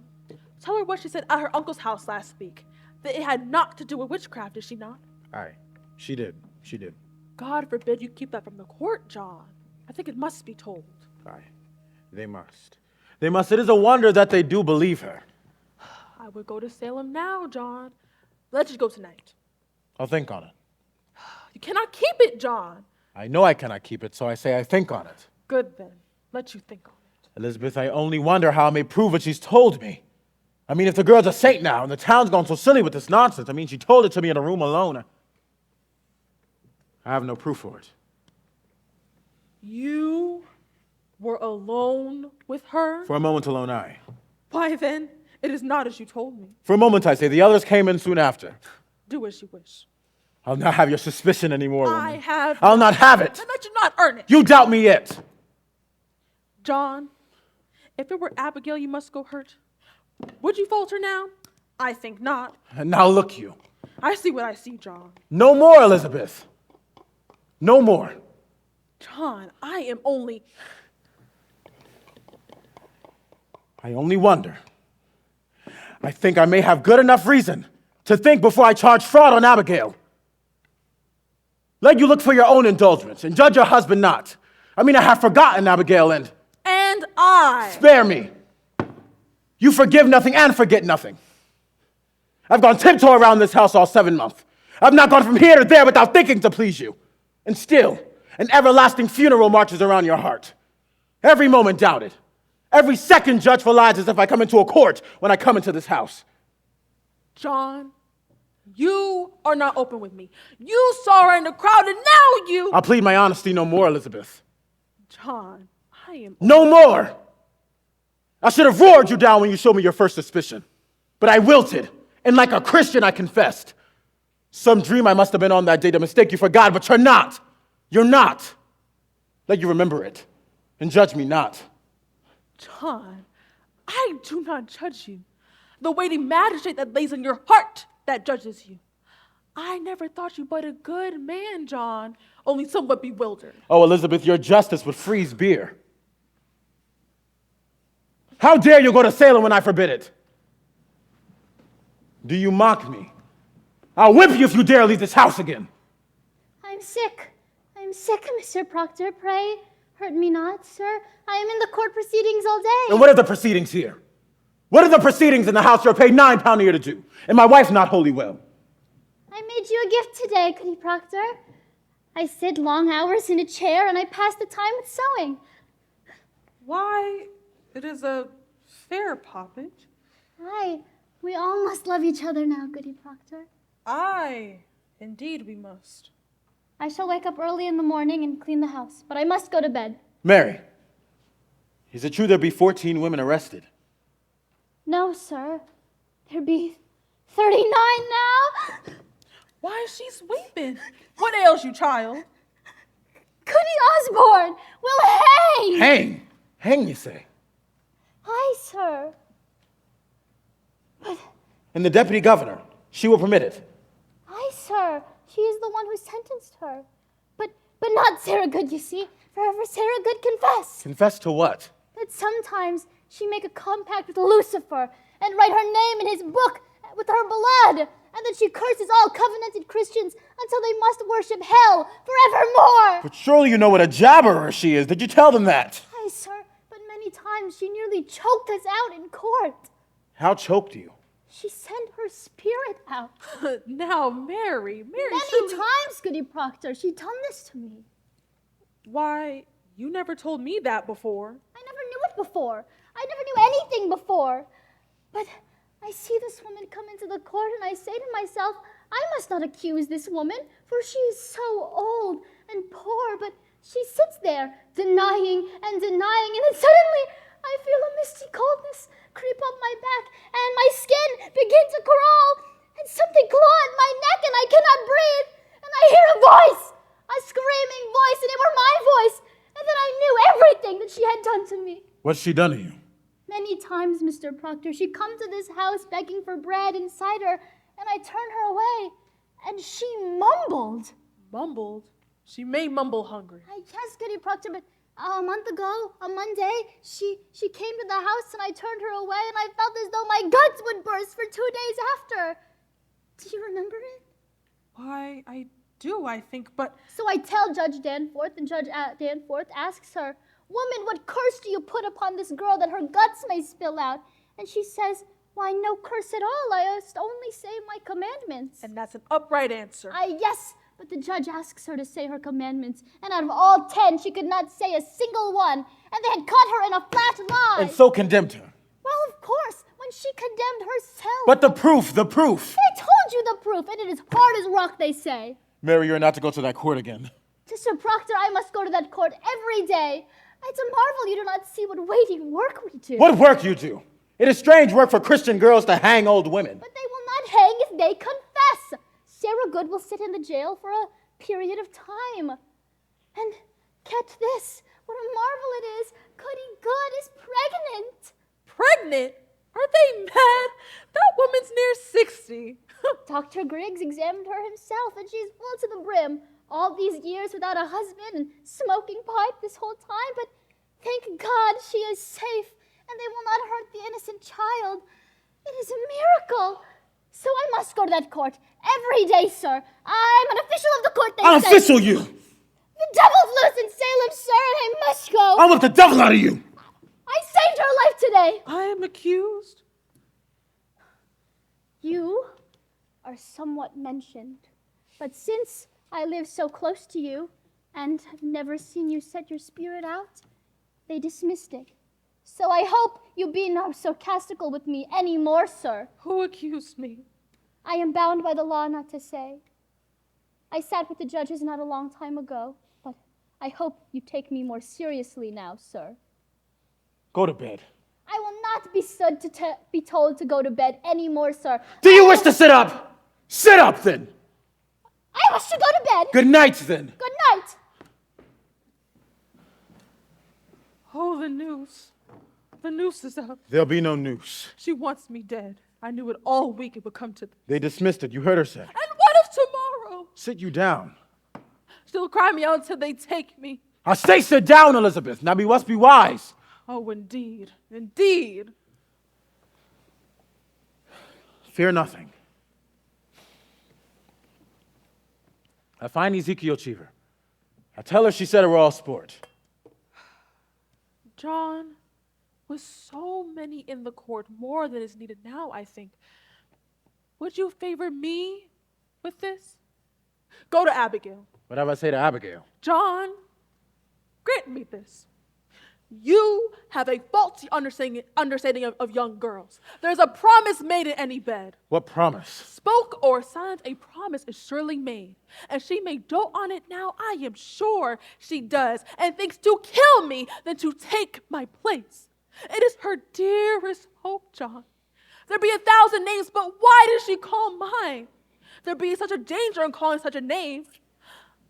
H: Tell her what she said at her uncle's house last week. That it had naught to do with witchcraft, did she not?
G: Aye, she did.
H: God forbid you keep that from the court, John. I think it must be told.
G: Aye, they must. It is a wonder that they do believe her.
H: I I would go to Salem now, John. Let's just go tonight.
G: I'll think on it.
H: You cannot keep it, John.
G: I know I cannot keep it, so I say I think on it.
H: Good then. Let you think on it.
G: Elizabeth, I only wonder how I may prove what she's told me. I mean, if the girl's a saint now, and the town's gone so silly with this nonsense, I mean, she told it to me in a room alone. I have no proof for it.
H: You were alone with her?
G: For a moment alone, I.
H: Why then, it is not as you told me.
G: For a moment, I say. The others came in soon after.
H: Do as you wish.
G: I'll not have your suspicion anymore, woman.
H: have...
G: I'll not have it.
H: Then let you not earn it.
G: You doubt me yet.
H: John, if it were Abigail you must go hurt, would you falter now? I think not.
G: And now look you.
H: I see what I see, John.
G: No more, Elizabeth. No more.
H: John, I am only...
G: I only wonder. I think I may have good enough reason to think before I charge fraud on Abigail. Let you look for your own indulgence and judge your husband not. I mean, I have forgotten, Abigail, and
H: I...
G: Spare me. You forgive nothing and forget nothing. I've gone tiptoe around this house all 7 months. I've not gone from here to there without thinking to please you. And still, an everlasting funeral marches around your heart. Every moment doubted. Every second judged for lies as if I come into a court when I come into this house.
H: John, you are not open with me. You saw her in the crowd and now you...
G: I'll plead my honesty no more, Elizabeth.
H: John, I am...
G: No more! I should have roared you down when you showed me your first suspicion. But I wilted, and like a Christian I confessed. Some dream I must have been on that day to mistake you for God, but you're not. You're not. Let you remember it, and judge me not.
H: John, I do not judge you. The weighty magistrate that lays in your heart that judges you. I never thought you but a good man, John, only somewhat bewildered.
G: Oh, Elizabeth, your justice would freeze beer. How dare you go to Salem when I forbid it? Do you mock me? I'll whip you if you dare leave this house again.
F: I'm sick, Mr. Proctor. Pray, hurt me not, sir. I am in the court proceedings all day.
G: And what are the proceedings here? What are the proceedings in the house you're paid £9 a year to do? And my wife's not wholly well.
F: I made you a gift today, Goody Proctor. I sit long hours in a chair and I pass the time with sewing.
H: Why, it is a fair poppage.
F: Aye, we all must love each other now, Goody Proctor.
H: Aye, indeed we must.
F: I shall wake up early in the morning and clean the house, but I must go to bed.
G: Mary, is it true there be 14 women arrested?
F: No, sir. There be 39 now.
H: Why is she weeping? What ails you, child?
F: Goody Osborne will hang.
G: Hang? Hang, you say?
F: Aye, sir. But...
G: And the deputy governor, she will permit it?
F: Aye, sir. She is the one who sentenced her. But not Sarah Good, you see. For Sarah Good confessed.
G: Confess to what?
F: That sometimes she make a compact with Lucifer and write her name in his book with her blood, and that she curses all covenanted Christians until they must worship hell forevermore.
G: But surely you know what a jabberer she is. Did you tell them that?
F: Aye, sir, but many times she nearly choked us out in court.
G: How choked you?
F: She sent her spirit out.
H: Now, Mary,
F: Many times, Goody Proctor, she done this to me.
H: Why, you never told me that before.
F: I never knew it before. I never knew anything before. But I see this woman come into the court and I say to myself, I must not accuse this woman, for she is so old and poor, but she sits there denying and denying, and then suddenly I feel a misty coldness creep up my back, and my skin begin to crawl, and something claw at my neck, and I cannot breathe, and I hear a voice, a screaming voice, and it were my voice, and then I knew everything that she had done to me.
G: What's she done to you?
F: Many times, Mr. Proctor, she come to this house begging for bread and cider, and I turned her away, and she mumbled.
H: Mumbled? She may mumble hungry.
F: Yes, Goody Proctor, but a month ago, on Monday, she came to the house and I turned her away and I felt as though my guts would burst for 2 days after. Do you remember it?
H: Why, I do, I think, but...
F: So I tell Judge Danforth, and Judge Danforth asks her, Woman, what curse do you put upon this girl that her guts may spill out? And she says, Why, no curse at all. I must only say my commandments.
H: And that's an upright answer.
F: Yes, but the judge asks her to say her commandments, and out of all 10, she could not say a single one, and they had caught her in a flat lie.
G: And so condemned her.
F: Well, of course, when she condemned herself.
G: But the proof, the proof.
F: I told you the proof, and it is hard as rock, they say.
G: Mary, you're not to go to that court again.
F: To Sir Proctor, I must go to that court every day. It's a marvel you do not see what weighty work we do.
G: What work you do? It is strange work for Christian girls to hang old women.
F: But they will not hang if they confess. Sarah Good will sit in the jail for a period of time. And catch this, what a marvel it is, Goody Good is pregnant.
H: Pregnant? Are they mad? That woman's near 60.
F: Dr. Griggs examined her himself, and she's full to the brim. All these years without a husband and smoking pipe this whole time, but thank God she is safe, and they will not hurt the innocent child. It is a miracle. So I must go to that court every day, sir. I'm an official of the court, they
G: I'll
F: say.
G: official you.
F: The devil's loose in Salem, sir, and I must go.
G: I'll whip the devil out of you.
F: I saved her life today.
H: I am accused.
F: You are somewhat mentioned, but since I live so close to you and have never seen you set your spirit out, they dismissed it. So I hope you be not sarcastical with me any more, sir.
H: Who accused me?
F: I am bound by the law not to say. I sat with the judges not a long time ago, but I hope you take me more seriously now, sir.
G: Go to bed.
F: I will not be told to go to bed any more, sir.
G: Do you wish to sit up? Sit up, then.
F: I wish to go to bed.
G: Good night, then.
F: Good night.
H: Oh, the noose. The noose is up.
G: There'll be no noose.
H: She wants me dead. I knew it all week it would come to this.
G: They dismissed it. You heard her say.
H: And what if tomorrow?
G: Sit you down.
H: She'll cry me out until they take me.
G: I say sit down, Elizabeth. Now we must be wise.
H: Oh, indeed. Indeed.
G: Fear nothing. I find Ezekiel Cheever. I tell her she said it were all sport.
H: John, with so many in the court, more than is needed now, I think, would you favor me with this? Go to Abigail.
G: What have I say to Abigail?
H: John, grant me this. You have a faulty understanding of young girls. There's a promise made in any bed.
G: What promise?
H: Spoke or signed, a promise is surely made. And she may dote on it now, I am sure she does, and thinks to kill me than to take my place. It is her dearest hope, John. There be 1,000 names, but why does she call mine? There be such a danger in calling such a name.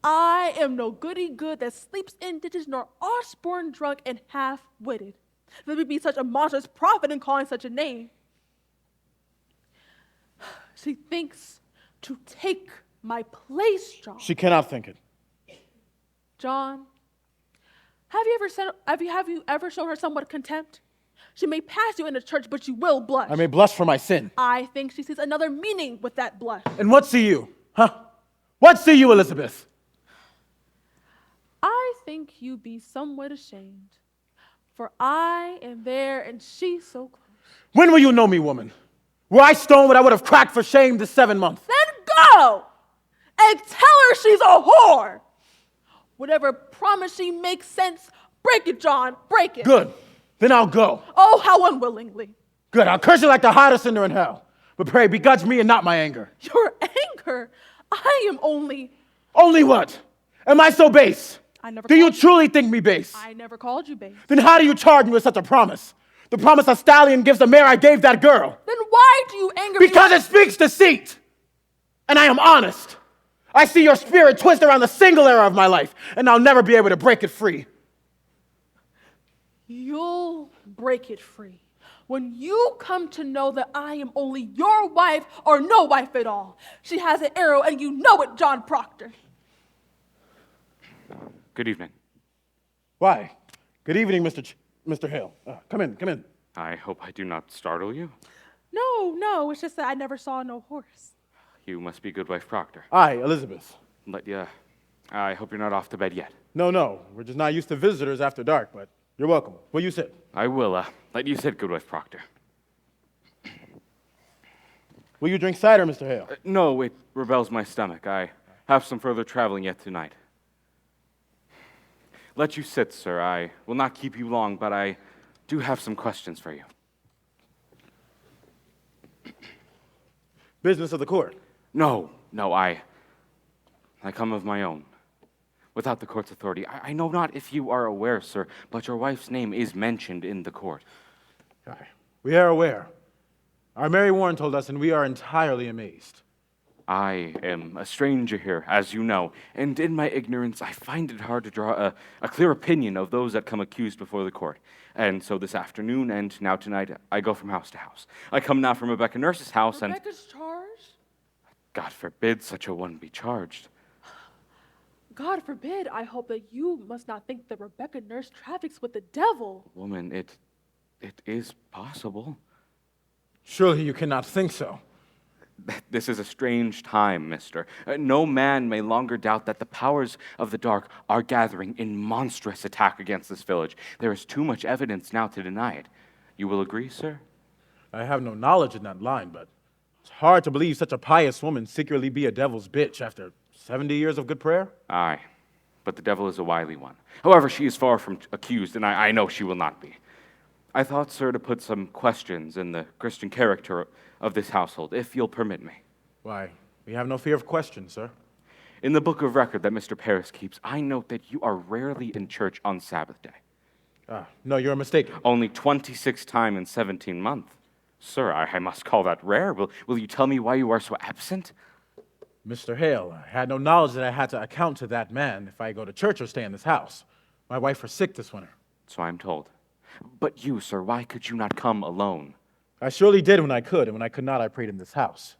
H: I am no goody good that sleeps in ditches, nor offspring drunk and half-witted. There would be such a monstrous profit in calling such a name. She thinks to take my place, John.
G: She cannot think it.
H: John, have you ever shown her somewhat contempt? She may pass you in the church, but you will blush.
G: I may blush for my sin.
H: I think she sees another meaning with that blush.
G: And what see you? Huh? What see you, Elizabeth?
H: I think you be somewhat ashamed, for I am there and she so close.
G: When will you know me, woman? Were I stoned what I would have cracked for shame this 7 months?
H: Then go and tell her she's a whore. Whatever promise she makes sense, break it, John, break it.
G: Good. Then I'll go.
H: Oh, how unwillingly.
G: Good. I'll curse you like the hottest sinner in hell. But pray, begrudge me and not my anger.
H: Your anger? I am only...
G: Only what? Am I so base? Do you truly think me base?
H: I never called you base.
G: Then how do you charge me with such a promise? The promise a stallion gives the mare I gave that girl.
H: Then why do you anger me?
G: Because it speaks deceit. And I am honest. I see your spirit twist around the single error of my life, and I'll never be able to break it free.
H: You'll break it free when you come to know that I am only your wife or no wife at all. She has an arrow, and you know it, John Proctor.
J: Good evening.
G: Why? Good evening, Mr. Hale. Come in.
J: I hope I do not startle you.
H: No, it's just that I never saw no horse.
J: You must be Goodwife Proctor.
G: Aye, Elizabeth.
J: I hope you're not off to bed yet.
G: No, we're just not used to visitors after dark, but you're welcome. Will you sit?
J: I will let you sit, Goodwife Proctor.
G: Will you drink cider, Mr. Hale?
J: No, it rebels my stomach. I have some further traveling yet tonight. Let you sit, sir. I will not keep you long, but I do have some questions for you.
G: Business of the court.
J: No, I come of my own. Without the court's authority. I know not if you are aware, sir, but your wife's name is mentioned in the court.
G: Aye. We are aware. Our Mary Warren told us, and we are entirely amazed.
J: I am a stranger here, as you know, and in my ignorance, I find it hard to draw a clear opinion of those that come accused before the court. And so this afternoon and now tonight, I go from house to house. I come now from Rebecca Nurse's house, and
H: Rebecca's charged?
J: God forbid such a one be charged.
H: God forbid, I hope that you must not think that Rebecca Nurse traffics with the devil.
J: Woman, it is possible.
G: Surely you cannot think so.
J: This is a strange time, mister. No man may longer doubt that the powers of the dark are gathering in monstrous attack against this village. There is too much evidence now to deny it. You will agree, sir?
G: I have no knowledge in that line, but it's hard to believe such a pious woman secretly be a devil's bitch after 70 years of good prayer.
J: Aye, but the devil is a wily one. However, she is far from accused, and I know she will not be. I thought, sir, to put some questions in the Christian character of this household, if you'll permit me.
G: Why, we have no fear of questions, sir.
J: In the book of record that Mr. Paris keeps, I note that you are rarely in church on Sabbath day.
G: No, you're mistaken.
J: Only 26 times in 17 months. Sir, I must call that rare. Will you tell me why you are so absent?
G: Mr. Hale, I had no knowledge that I had to account to that man if I go to church or stay in this house. My wife was sick this winter.
J: So I'm told. But you, sir, why could you not come alone?
G: I surely did when I could, and when I could not, I prayed in this house.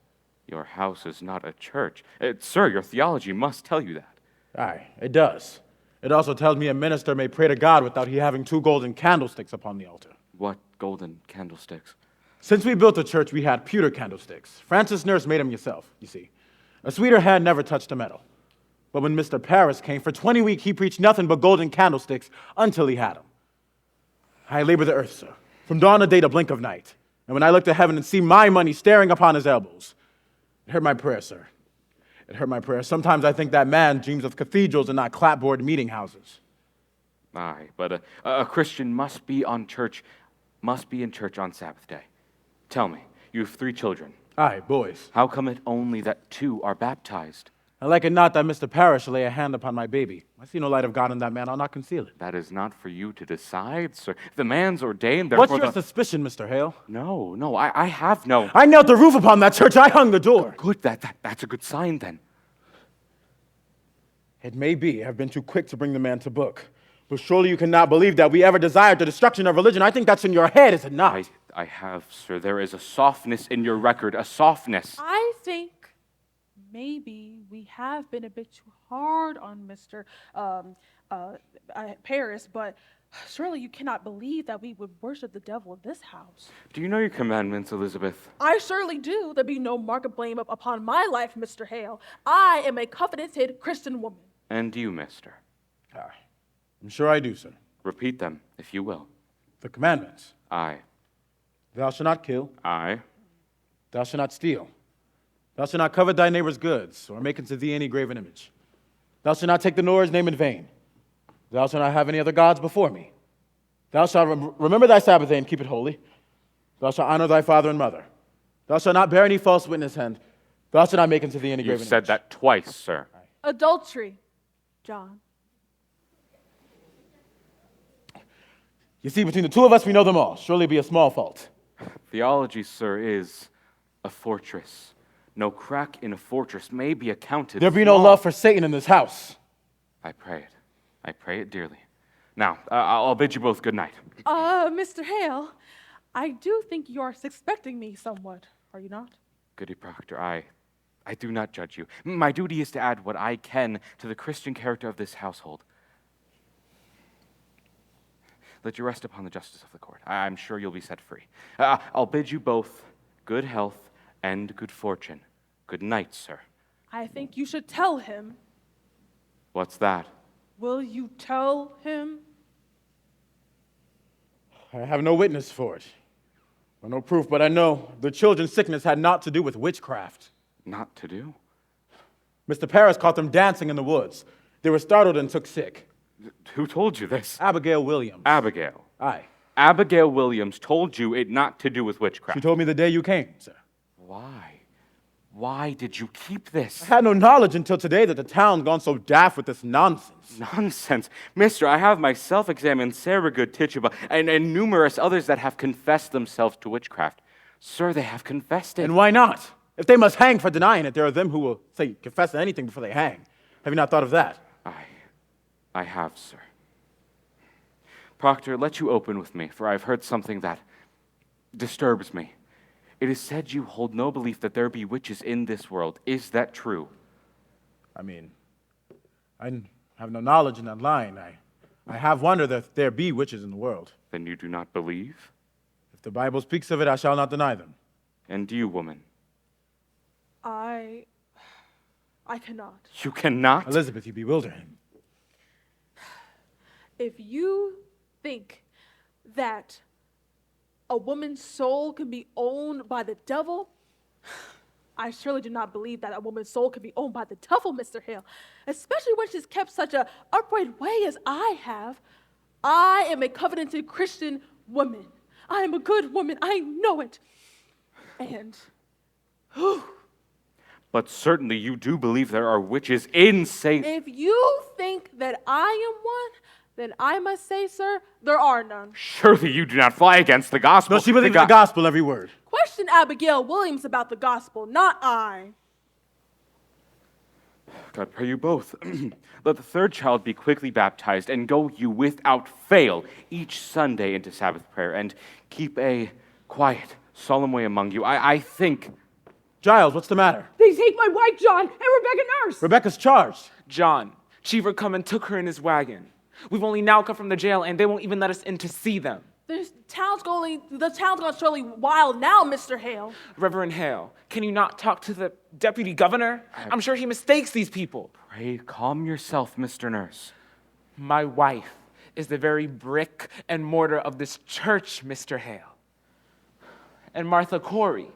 J: Your house is not a church. Sir, your theology must tell you that.
G: Aye, it does. It also tells me a minister may pray to God without he having 2 golden candlesticks upon the altar.
J: What golden candlesticks?
G: Since we built the church, we had pewter candlesticks. Francis Nurse made them yourself, you see. A sweeter hand never touched a metal. But when Mr. Paris came, for 20 weeks he preached nothing but golden candlesticks until he had them. I labor the earth, sir, from dawn of day to blink of night. And when I look to heaven and see my money staring upon his elbows, it hurt my prayer, sir. It hurt my prayer. Sometimes I think that man dreams of cathedrals and not clapboard meeting houses.
J: Aye, but a Christian must be in church on Sabbath day. Tell me, you have 3 children.
G: Aye, boys.
J: How come it only that 2 are baptized?
G: I like it not that Mr. Parrish shall lay a hand upon my baby. I see no light of God in that man. I'll not conceal it.
J: That is not for you to decide, sir. The man's ordained, therefore...
G: What's your suspicion, Mr. Hale?
J: No, I have no...
G: I nailed the roof upon that church. I hung the door.
J: Good, that's a good sign, then.
G: It may be I've been too quick to bring the man to book. But surely you cannot believe that we ever desired the destruction of religion. I think that's in your head, is it not?
J: I have, sir. There is a softness in your record, a softness.
H: I think maybe we have been a bit too hard on Mr. Paris, but surely you cannot believe that we would worship the devil in this house.
J: Do you know your commandments, Elizabeth?
H: I surely do. There be no mark of blame upon my life, Mr. Hale. I am a covenanted Christian woman.
J: And you, mister?
G: I'm sure I do, sir.
J: Repeat them, if you will.
G: The commandments.
J: Aye.
G: Thou shalt not kill.
J: Aye.
G: Thou shalt not steal. Thou shalt not covet thy neighbor's goods, or make unto thee any graven image. Thou shalt not take the Lord's name in vain. Thou shalt not have any other gods before me. Thou shalt remember thy Sabbath day and keep it holy. Thou shalt honor thy father and mother. Thou shalt not bear any false witness, and thou shalt not make unto thee any graven image.
J: You've said that twice, sir.
H: Adultery, John.
G: You see, between the 2 of us, we know them all. Surely it be a small fault.
J: Theology, sir, is a fortress. No crack in a fortress may be accounted
G: There be no
J: small.
G: love for Satan in this house.
J: I pray it. I pray it dearly. Now, I'll bid you both good night.
H: Mr. Hale, I do think you are suspecting me somewhat, are you not?
J: Goody Proctor, I do not judge you. My duty is to add what I can to the Christian character of this household. Let you rest upon the justice of the court. I'm sure you'll be set free. I'll bid you both good health and good fortune. Good night, sir.
H: I think you should tell him.
J: What's that?
H: Will you tell him?
G: I have no witness for it. No proof, but I know the children's sickness had naught to do with witchcraft.
J: Not to do?
G: Mr. Parris caught them dancing in the woods. They were startled and took sick.
J: Who told you this?
G: Abigail Williams.
J: Abigail.
G: Aye.
J: Abigail Williams told you it not to do with witchcraft.
G: She told me the day you came, sir.
J: Why? Why did you keep this?
G: I had no knowledge until today that the town's gone so daft with this nonsense.
J: Nonsense. Mister, I have myself examined Sarah Good Tituba and numerous others that have confessed themselves to witchcraft. Sir, they have confessed it.
G: And why not? If they must hang for denying it, there are them who will say confess to anything before they hang. Have you not thought of that?
J: I have, sir. Proctor, let you open with me, for I have heard something that disturbs me. It is said you hold no belief that there be witches in this world. Is that true?
G: I mean, I have no knowledge in that line. I have wondered if there be witches in the world.
J: Then you do not believe?
G: If the Bible speaks of it, I shall not deny them.
J: And you, woman?
B: I cannot.
J: You cannot?
G: Elizabeth, you bewilder him.
B: If you think that a woman's soul can be owned by the devil, I surely do not believe that a woman's soul can be owned by the devil, Mr. Hale, especially when she's kept such an upright way as I have. I am a covenanted Christian woman. I am a good woman. I know it. And,
J: But certainly you do believe there are witches in Salem.
B: if you think that I am one, then I must say, sir, there are none.
J: Surely you do not fly against the gospel.
G: No, she believes the gospel, every word.
B: Question Abigail Williams about the gospel, not I.
J: God pray you both. Let the third child be quickly baptized, and go you without fail each Sunday into Sabbath prayer, and keep a quiet, solemn way among you. I think...
G: Giles, what's the matter?
H: They take my wife, John, and Rebecca Nurse.
G: Rebecca's charged.
K: John, Cheever come and took her in his wagon. We've only now come from the jail, and they won't even let us in to see them.
B: The town's going surely wild now, Mr. Hale.
K: Reverend Hale, can you not talk to the deputy governor? I'm sure he mistakes these people.
J: Pray calm yourself, Mr. Nurse.
K: My wife is the very brick and mortar of this church, Mr. Hale. And Martha Corey.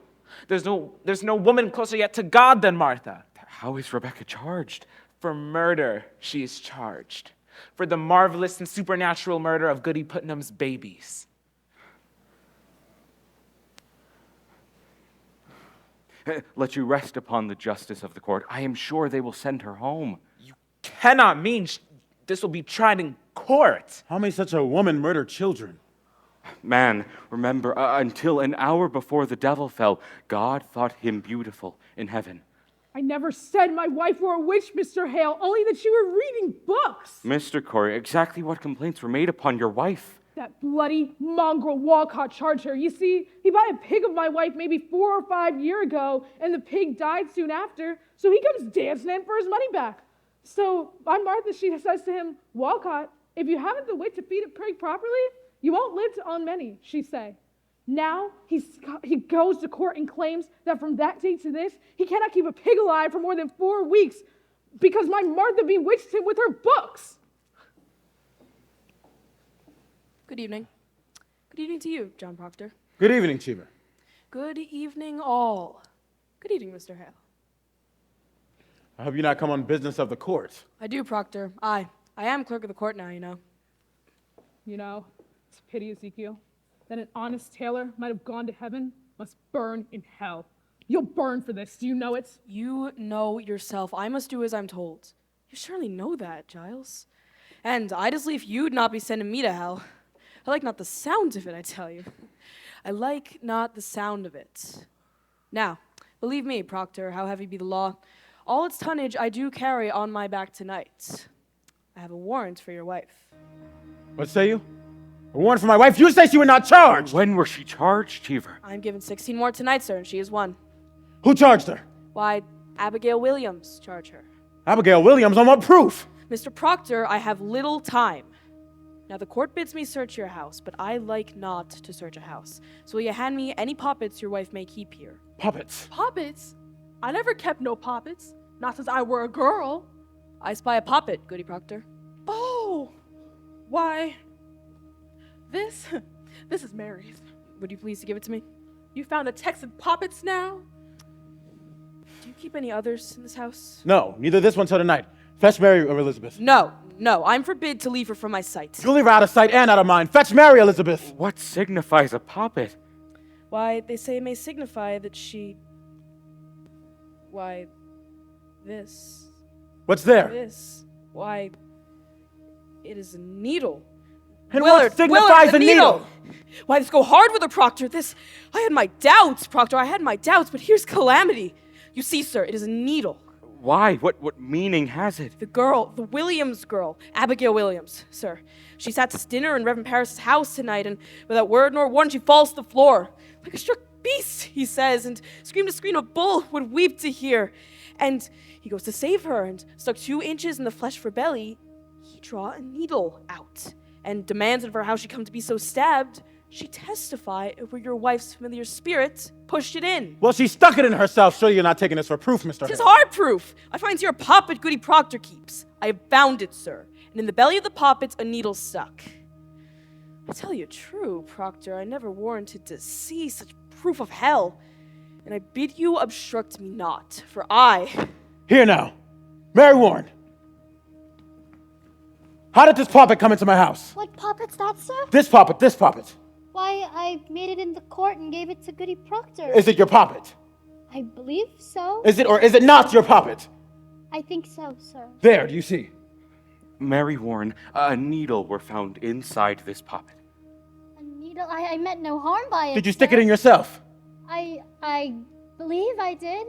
K: There's no woman closer yet to God than Martha.
J: How is Rebecca charged?
K: For murder, she is charged. For the marvelous and supernatural murder of Goody Putnam's babies.
J: Let you rest upon the justice of the court. I am sure they will send her home.
K: You cannot mean this will be tried in court.
G: How may such a woman murder children?
J: Man, remember, until an hour before the devil fell, God thought him beautiful in heaven.
H: I never said my wife were a witch, Mr. Hale, only that you were reading books.
J: Mr. Corey, exactly what complaints were made upon your wife?
H: That bloody mongrel Walcott charged her. You see, he bought a pig of my wife maybe 4 or 5 years ago, and the pig died soon after, so he comes dancing in for his money back. So on Martha, she says to him, Walcott, if you haven't the wit to feed a pig properly, you won't live to own many, she say. Now he goes to court and claims that from that date to this, he cannot keep a pig alive for more than 4 weeks because my Martha bewitched him with her books.
B: Good evening. Good evening to you, John Proctor.
G: Good evening, Cheever.
B: Good evening, all. Good evening, Mr. Hale.
G: I hope you not come on business of the court.
B: I do, Proctor. I am clerk of the court now, you know.
H: You know, it's a pity, Ezekiel, that an honest tailor might have gone to heaven must burn in hell. You'll burn for this. Do you know it?
B: You know yourself. I must do as I'm told. You surely know that, Giles. And I'd as lief you'd not be sending me to hell. I like not the sound of it, I tell you. I like not the sound of it. Now, believe me, Proctor, how heavy be the law, all its tonnage I do carry on my back tonight. I have a warrant for your wife.
G: What say you? A warrant for my wife? You say she were not charged!
J: When were she charged, Cheever?
B: I'm given 16 more tonight, sir, and she is one.
G: Who charged her?
B: Why, Abigail Williams charge her.
G: Abigail Williams, on what proof?
B: Mr. Proctor, I have little time. Now, the court bids me search your house, but I like not to search a house. So will you hand me any poppets your wife may keep here?
G: Puppets.
B: Poppets? I never kept no poppets. Not since I were a girl. I spy a poppet, Goody Proctor. Oh! Why, this is Mary's. Would you please to give it to me? You found a text and puppets now? Do you keep any others in this house?
G: No, neither this one till tonight. Fetch Mary or Elizabeth.
B: No, I'm forbid to leave her from my sight.
G: You leave her out of sight and out of mind. Fetch Mary, Elizabeth.
J: What signifies a puppet?
B: Why, they say it may signify that she... Why, this...
G: What's there?
B: This... Why, it is a needle.
G: And what signifies a needle?
B: Why, this go hard with her, Proctor. I had my doubts, Proctor. I had my doubts, but here's calamity. You see, sir, it is a needle.
J: Why? What meaning has it?
B: The girl, the Williams girl, Abigail Williams, sir. She sat to dinner in Reverend Paris's house tonight, and without word nor warning, she falls to the floor. Like a struck beast, he says, and screamed a scream a bull would weep to hear. And he goes to save her, and stuck 2 inches in the flesh for belly, he draw a needle out, and demands of her how she come to be so stabbed. She testify it were your wife's familiar spirit pushed it in.
G: Well, she stuck it in herself. Surely you're not taking this for proof, Mr.
B: 'Tis
G: Hale.
B: hard proof. I find here a poppet Goody Proctor keeps. I have found it, sir, and in the belly of the poppet's a needle stuck. I tell you true, Proctor, I never warranted to see such proof of hell, and I bid you obstruct me not, for I...
G: Here now. Mary Warren. How did this poppet come into my house?
F: What puppet's that, sir?
G: This poppet.
F: Why, I made it in the court and gave it to Goody Proctor.
G: Is it your poppet?
F: I believe so.
G: Is it or is it not your poppet?
F: I think so, sir.
G: There, do you see?
J: Mary Warren, a needle were found inside this poppet.
F: A needle? I meant no harm by it.
G: Did you stick it in yourself?
F: I believe I did.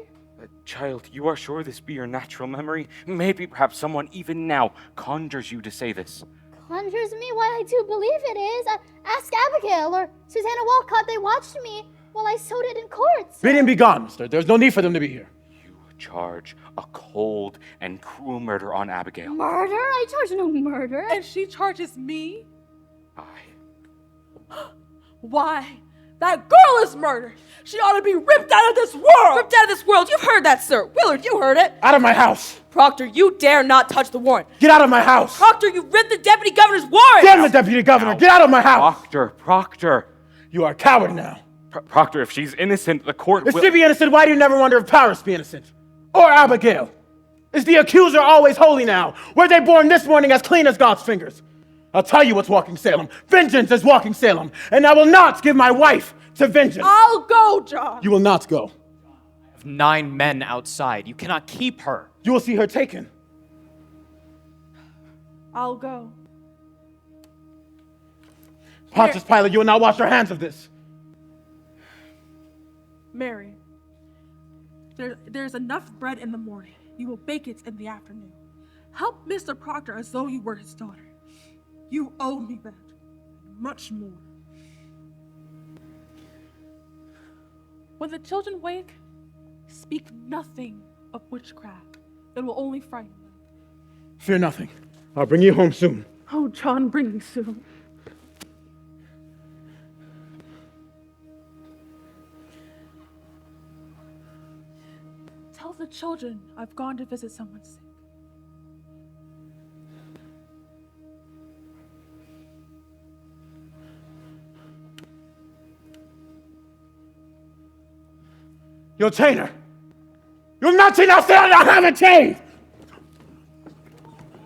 J: Child, you are sure this be your natural memory? Maybe perhaps someone even now conjures you to say this.
F: Conjures me? Why, I do believe it is. Ask Abigail or Susanna Walcott. They watched me while I sewed it in court.
G: Bid him be gone, mister. There's no need for them to be here.
J: You charge a cold and cruel murder on Abigail.
F: Murder? I charge no murder.
B: And she charges me?
J: Aye.
B: Why? That girl is murdered. She ought to be ripped out of this world. Ripped out of this world? You've heard that, sir. Willard, you heard it.
G: Out of my house.
B: Proctor, you dare not touch the warrant.
G: Get out of my house.
B: Proctor, you ripped the deputy governor's warrant.
G: Damn the deputy governor. Get out of my house.
J: Proctor.
G: You are a coward now.
J: Proctor, if she's innocent, the court
G: If
J: will...
G: she be innocent, why do you never wonder if Paris be innocent? Or Abigail? Is the accuser always holy now? Were they born this morning as clean as God's fingers? I'll tell you what's walking Salem. Vengeance is walking Salem. And I will not give my wife to vengeance.
B: I'll go, John.
G: You will not go.
L: I have 9 men outside. You cannot keep her.
G: You will see her taken.
B: I'll go.
G: Pontius Pilate, you will not wash your hands of this.
M: Mary, there's enough bread in the morning. You will bake it in the afternoon. Help Mr. Proctor as though you were his daughter. You owe me that, much more. When the children wake, speak nothing of witchcraft. It will only frighten them.
G: Fear nothing. I'll bring you home soon.
M: Oh, John, bring me soon. Tell the children I've gone to visit someone sick.
G: You'll chain her. You'll not chain her. I'll have a chain.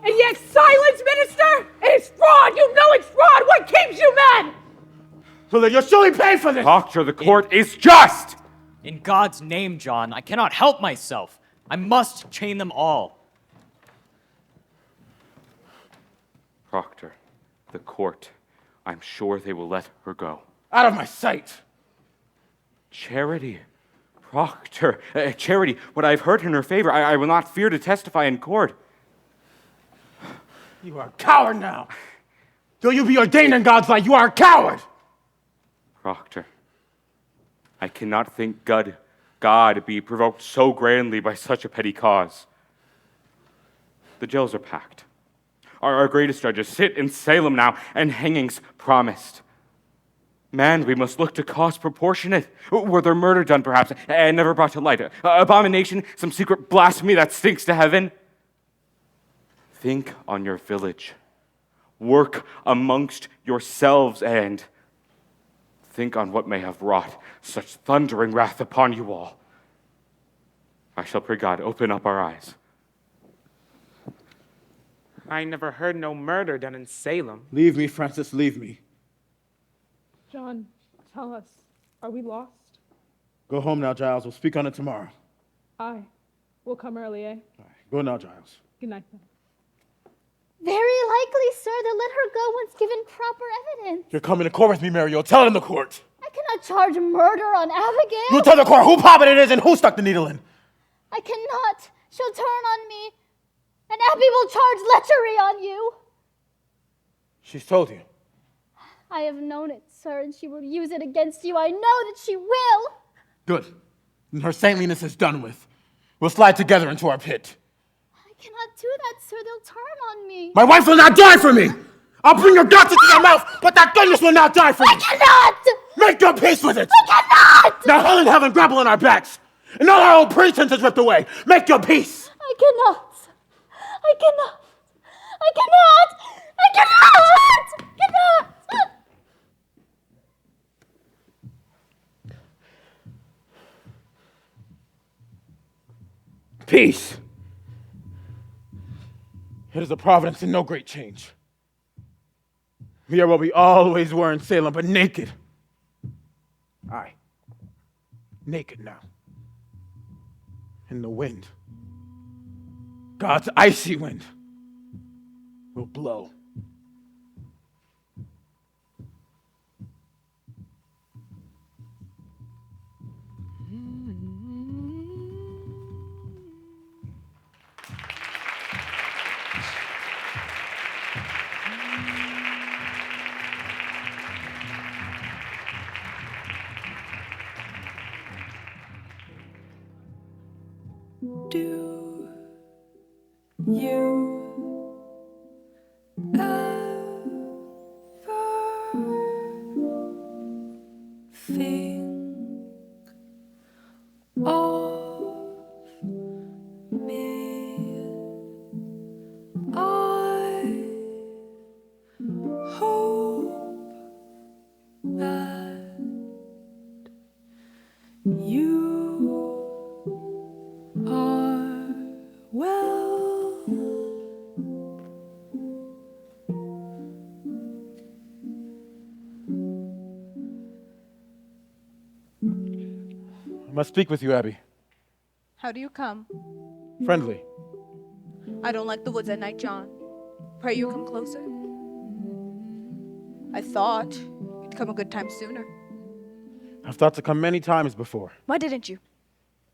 H: And yet silence, minister! It's fraud! You know it's fraud! What keeps you men?
G: So that you'll surely pay for this.
J: Proctor, the court is just!
L: In God's name, John, I cannot help myself. I must chain them all.
J: Proctor, the court, I'm sure they will let her go.
G: Out of my sight.
J: Charity. Proctor, Charity, what I've heard in her favor, I will not fear to testify in court.
G: You are a coward now. Though you be ordained in God's light, you are a coward.
J: Proctor, I cannot think God be provoked so grandly by such a petty cause. The jails are packed. Our greatest judges sit in Salem now, and hangings promised. Man, we must look to cause proportionate. Were there murder done, perhaps, and never brought to light? Abomination, some secret blasphemy that stinks to heaven? Think on your village. Work amongst yourselves and think on what may have wrought such thundering wrath upon you all. I shall pray God open up our eyes.
K: I never heard no murder done in Salem.
G: Leave me, Francis, leave me.
H: John, tell us, are we lost?
G: Go home now, Giles. We'll speak on it tomorrow.
H: Aye. We'll come early, eh?
G: All right. Go now, Giles.
H: Good night, then.
F: Very likely, sir, they'll let her go once given proper evidence.
G: You're coming to court with me, Mary. You'll tell it in the court.
F: I cannot charge murder on Abigail.
G: You tell the court who popped it is and who stuck the needle in.
F: I cannot. She'll turn on me. And Abby will charge lechery on you.
G: She's told you.
F: I have known it, sir, and she will use it against you. I know that she will.
G: Good. Then her saintliness is done with. We'll slide together into our pit.
F: I cannot do that, sir. They'll turn on me.
G: My wife will not die for me. I'll bring your guts into your mouth, but that goodness will not die for me.
F: I cannot.
G: Make your peace with it.
F: I cannot.
G: Now hell and heaven grapple on our backs, and all our old pretense is ripped away. Make your peace.
F: I cannot. I cannot. I cannot. I cannot. Cannot.
G: Peace. It is a providence and no great change. We are what we always were in Salem, but naked. Aye, naked now. In the wind. God's icy wind will blow.
N: Do you ever think of me? I hope that you are well.
G: I must speak with you, Abby.
B: How do you come?
G: Friendly.
B: I don't like the woods at night, John. Pray you come closer. I thought you'd come a good time sooner.
G: I've thought to come many times before.
B: Why didn't you?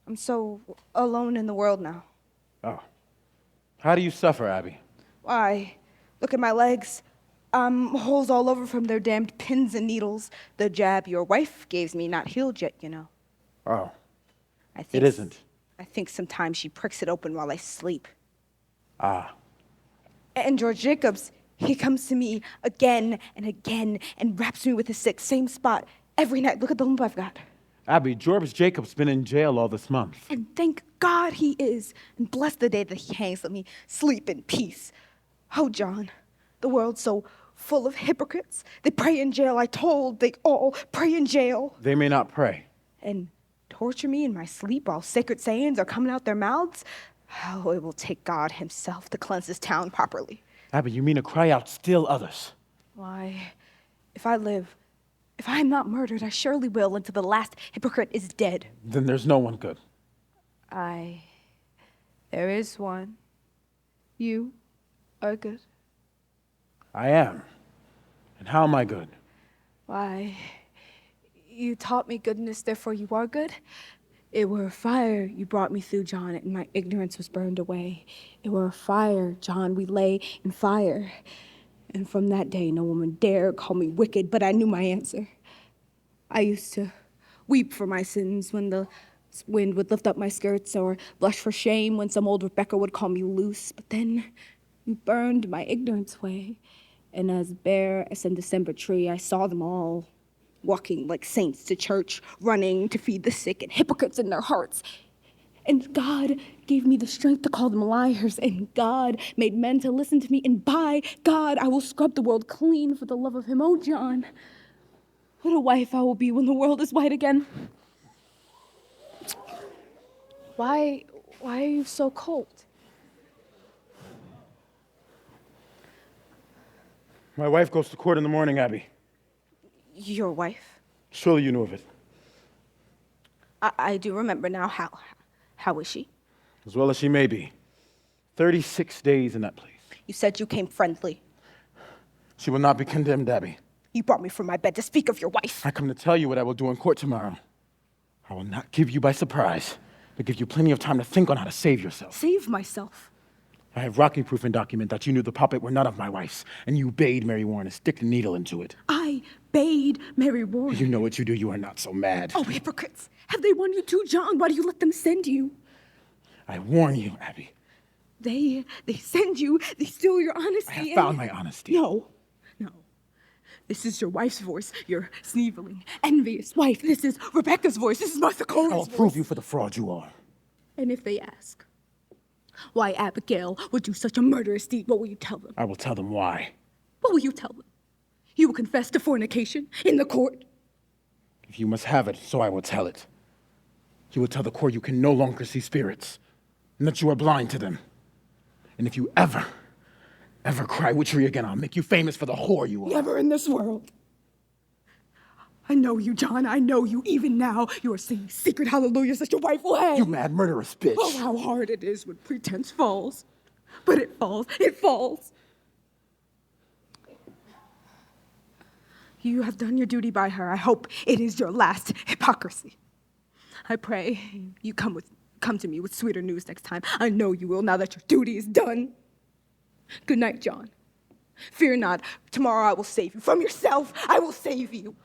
B: I'm so alone in the world now.
G: Oh. How do you suffer, Abby?
B: Why? Look at my legs. Holes all over from their damned pins and needles. The jab your wife gave me not healed yet, you know.
G: Oh.
B: I think
G: It isn't.
B: I think sometimes she pricks it open while I sleep.
G: Ah.
B: And George Jacobs, he comes to me again and again and raps me with his stick, same spot, every night. Look at the lump I've got.
G: Abby, George Jacob's been in jail all this month.
B: And thank God he is. And bless the day that he hangs. Let me sleep in peace. Oh, John, the world's so full of hypocrites. They pray in jail. I told they all pray in jail.
G: They may not pray.
B: And torture me in my sleep while sacred sayings are coming out their mouths. Oh, it will take God himself to cleanse this town properly.
G: Abby, you mean to cry out still others?
B: Why, if I live, if I am not murdered, I surely will until the last hypocrite is dead.
G: Then there's no one good.
B: There is one. You are good.
G: I am. And how am I good?
B: Why, you taught me goodness, therefore you are good. It were a fire you brought me through, John, and my ignorance was burned away. It were a fire, John, we lay in fire. And from that day, no woman dare call me wicked, but I knew my answer. I used to weep for my sins when the wind would lift up my skirts, or blush for shame when some old Rebecca would call me loose. But then you burned my ignorance away, and as bare as a December tree, I saw them all, walking like saints to church, running to feed the sick, and hypocrites in their hearts. And God gave me the strength to call them liars, and God made men to listen to me, and by God, I will scrub the world clean for the love of him. Oh, John, What a wife I will be when the world is white again. Why are you so cold?
G: My wife goes to court in the morning, Abby.
B: Your wife?
G: Surely you knew of it.
B: I do remember now. How is she?
G: As well as she may be. 36 days in that place.
B: You said you came friendly.
G: She will not be condemned, Abby.
B: You brought me from my bed to speak of your wife.
G: I come to tell you what I will do in court tomorrow. I will not give you by surprise, but give you plenty of time to think on how to save yourself.
B: Save myself?
G: I have rocky proof and document that you knew the puppet were none of my wife's, and you bade Mary Warren to stick the needle into it.
B: I bade Mary Warren?
G: You know what you do, you are not so mad.
B: Oh, hypocrites! Have they won you too, John? Why do you let them send you?
G: I warn you, Abby.
B: They send you, they steal your honesty.
G: I have found my honesty.
B: No. This is your wife's voice, your sneveling, envious wife. This is Rebecca's voice. This is Martha Corey's voice.
G: I will prove you for the fraud you are.
B: And if they ask why Abigail would do such a murderous deed, what will you tell them?
G: I will tell them why.
B: What will you tell them? You will confess to fornication in the court?
G: If you must have it, so I will tell it. You will tell the court you can no longer see spirits, and that you are blind to them. And if you ever cry witchery again, I'll make you famous for the whore you are.
B: Never in this world. I know you, John. I know you. Even now, you are singing secret hallelujahs that your wife will hang.
G: You mad murderous bitch.
B: Oh, how hard it is when pretense falls. But it falls. It falls. You have done your duty by her. I hope it is your last hypocrisy. I pray you come to me with sweeter news next time. I know you will, now that your duty is done. Good night, John. Fear not. Tomorrow I will save you. From yourself, I will save you.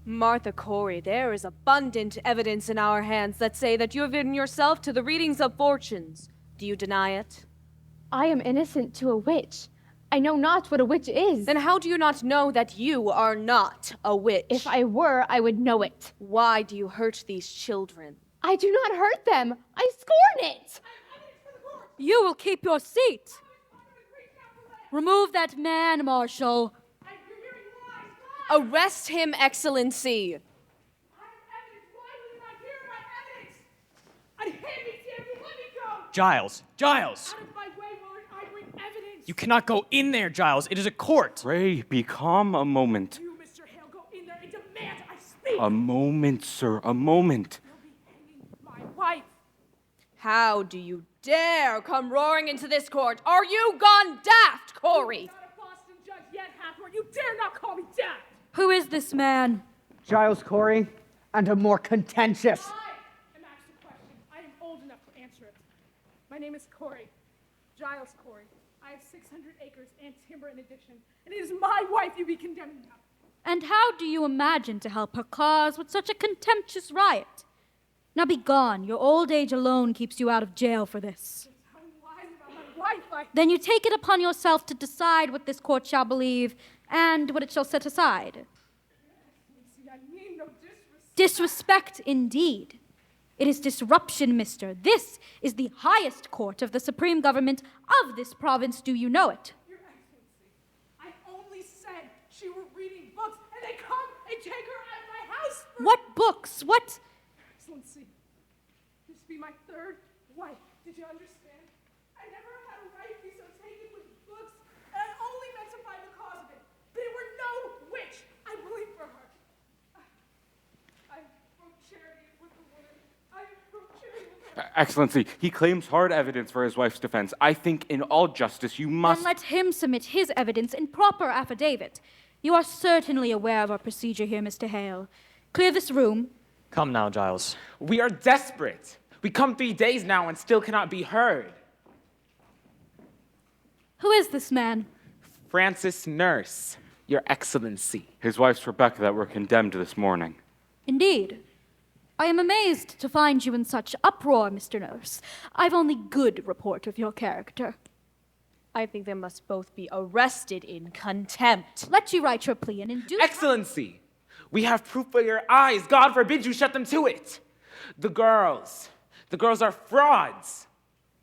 O: Martha Corey, there is abundant evidence in our hands that say that you have given yourself to the readings of fortunes. Do you deny it?
C: I am innocent to a witch. I know not what a witch is.
O: Then how do you not know that you are not a witch?
C: If I were, I would know it.
O: Why do you hurt these children?
C: I do not hurt them. I scorn it.
E: You will keep your seat. Remove that man, Marshal.
O: Arrest him, Excellency.
L: Giles! You cannot go in there, Giles. It is a court.
J: Ray, be calm a moment.
H: You, Mr. Hale, go in there and demand I speak.
J: A moment, sir, a moment.
H: You'll be hanging my wife.
O: How do you dare come roaring into this court? Are you gone daft, Corey?
H: You're not a Boston judge yet, Hathaway. You dare not call me daft.
E: Who is this man?
A: Giles Corey, and a more contentious.
H: I am asked a question. I am old enough to answer it. My name is Corey, Giles Corey. I have 600 acres and timber in addition, and it is my wife you be condemning now.
E: And how do you imagine to help her cause with such a contemptuous riot? Now be gone. Your old age alone keeps you out of jail for this.
H: I'm lying about my wife.
E: Then you take it upon yourself to decide what this court shall believe and what it shall set aside.
H: I mean no disrespect.
E: Disrespect indeed. It is disruption, mister. This is the highest court of the supreme government of this province. Do you know it?
H: Your Excellency, I only said she were reading books, and they come and take her out of my house.
E: What books? What?
H: Your Excellency, this be my third wife. Did you understand? I never had a wife be so taken with books, and I only meant to find the cause of it. They were no witch. I believe for her.
J: Excellency, he claims hard evidence for his wife's defense. I think in all justice you must...
E: Then let him submit his evidence in proper affidavit. You are certainly aware of our procedure here, Mr. Hale. Clear this room.
L: Come now, Giles.
K: We are desperate. We come 3 days now and still cannot be heard.
E: Who is this man?
K: Francis Nurse, Your Excellency.
J: His wife's Rebecca that were condemned this morning.
E: Indeed. I am amazed to find you in such uproar, Mr. Nurse. I've only good report of your character.
O: I think they must both be arrested in contempt.
E: Let you write your plea and induce...
K: Excellency, we have proof for your eyes. God forbid you shut them to it. The girls are frauds.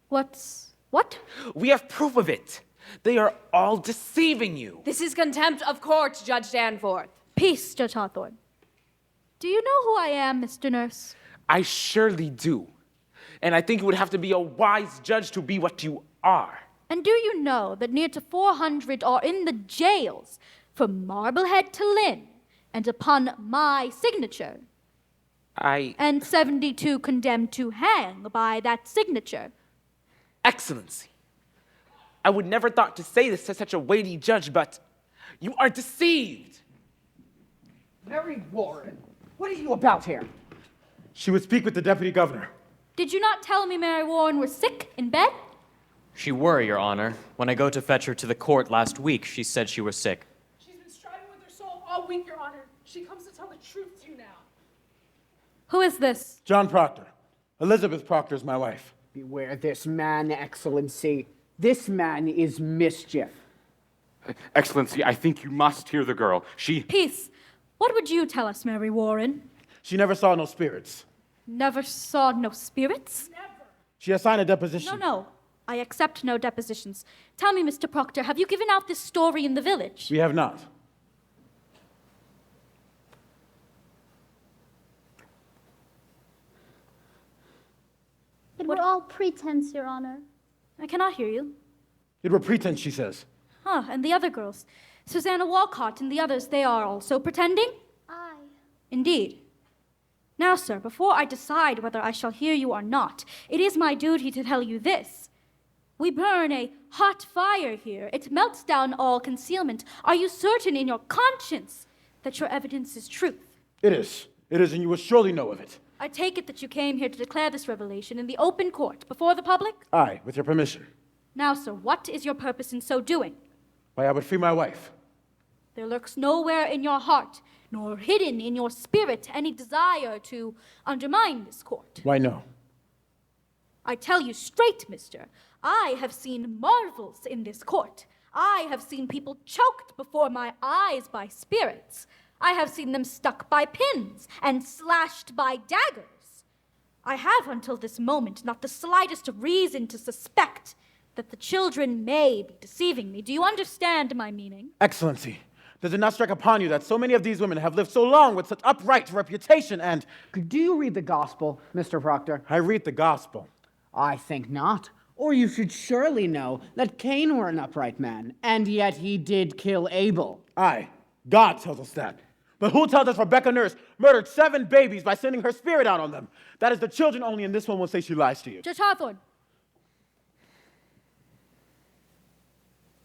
E: What?
K: We have proof of it. They are all deceiving you.
O: This is contempt of court, Judge Danforth.
E: Peace, Judge Hawthorne. Do you know who I am, Mr. Nurse?
K: I surely do. And I think you would have to be a wise judge to be what you are.
E: And do you know that near to 400 are in the jails from Marblehead to Lynn, and upon my signature? And 72 condemned to hang by that signature.
K: Excellency, I would never thought to say this to such a weighty judge, but you are deceived.
A: Mary Warren, what are you about here?
G: She would speak with the deputy governor.
E: Did you not tell me Mary Warren was sick in bed?
L: She were, Your Honor. When I go to fetch her to the court last week, she said she was sick.
H: She's been striving with her soul all week, Your Honor. She comes to tell the truth to you now.
E: Who is this?
G: John Proctor. Elizabeth Proctor is my wife.
A: Beware this man, Excellency. This man is mischief.
J: Excellency, I think you must hear the girl.
E: Peace. What would you tell us, Mary Warren?
G: She never saw no spirits.
E: Never saw no spirits?
H: Never.
G: She has signed a deposition.
E: No. I accept no depositions. Tell me, Mr. Proctor, have you given out this story in the village?
G: We have not.
F: It were all pretense, Your Honor.
E: I cannot hear you.
G: It were pretense, she says.
E: And the other girls? Susanna Walcott and the others, they are also pretending?
F: Aye.
E: Indeed. Now, sir, before I decide whether I shall hear you or not, it is my duty to tell you this. We burn a hot fire here. It melts down all concealment. Are you certain in your conscience that your evidence is truth?
G: It is. It is, and you will surely know of it.
E: I take it that you came here to declare this revelation in the open court, before the public?
G: Aye, with your permission.
E: Now, sir, what is your purpose in so doing?
G: Why, I would free my wife.
E: There lurks nowhere in your heart, nor hidden in your spirit, any desire to undermine this court.
G: Why, no.
E: I tell you straight, mister, I have seen marvels in this court. I have seen people choked before my eyes by spirits. I have seen them stuck by pins and slashed by daggers. I have until this moment not the slightest reason to suspect that the children may be deceiving me. Do you understand my meaning?
G: Excellency, does it not strike upon you that so many of these women have lived so long with such upright reputation and...
A: Do you read the gospel, Mr. Proctor?
G: I read the gospel.
A: I think not. Or you should surely know that Cain were an upright man, and yet he did kill Abel.
G: Aye, God tells us that. But who tells us Rebecca Nurse murdered 7 babies by sending her spirit out on them? That is the children only, and this one will say she lies to you.
E: Judge Hawthorne.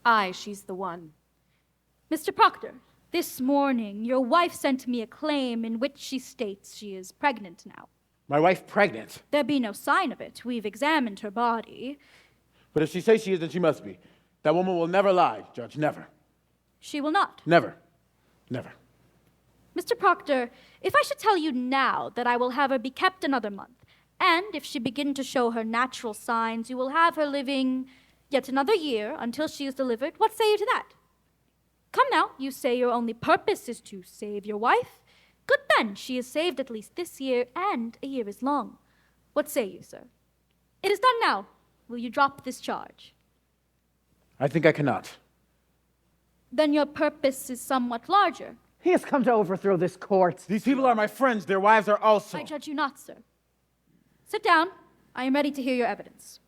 O: Aye, she's the one.
E: Mr. Proctor, this morning your wife sent me a claim in which she states she is pregnant now.
G: My wife pregnant?
E: There be no sign of it. We've examined her body.
G: But if she says she is, then she must be. That woman will never lie, Judge, never.
E: She will not.
G: Never. Never.
E: Mr. Proctor, if I should tell you now that I will have her be kept another month, and if she begin to show her natural signs, you will have her living yet another year until she is delivered, what say you to that? Come now, you say your only purpose is to save your wife. Good then, she is saved at least this year, and a year is long. What say you, sir? It is done now. Will you drop this charge?
G: I think I cannot.
E: Then your purpose is somewhat larger.
A: He has come to overthrow this court.
G: These people are my friends. Their wives are also.
E: I judge you not, sir. Sit down. I am ready to hear your evidence.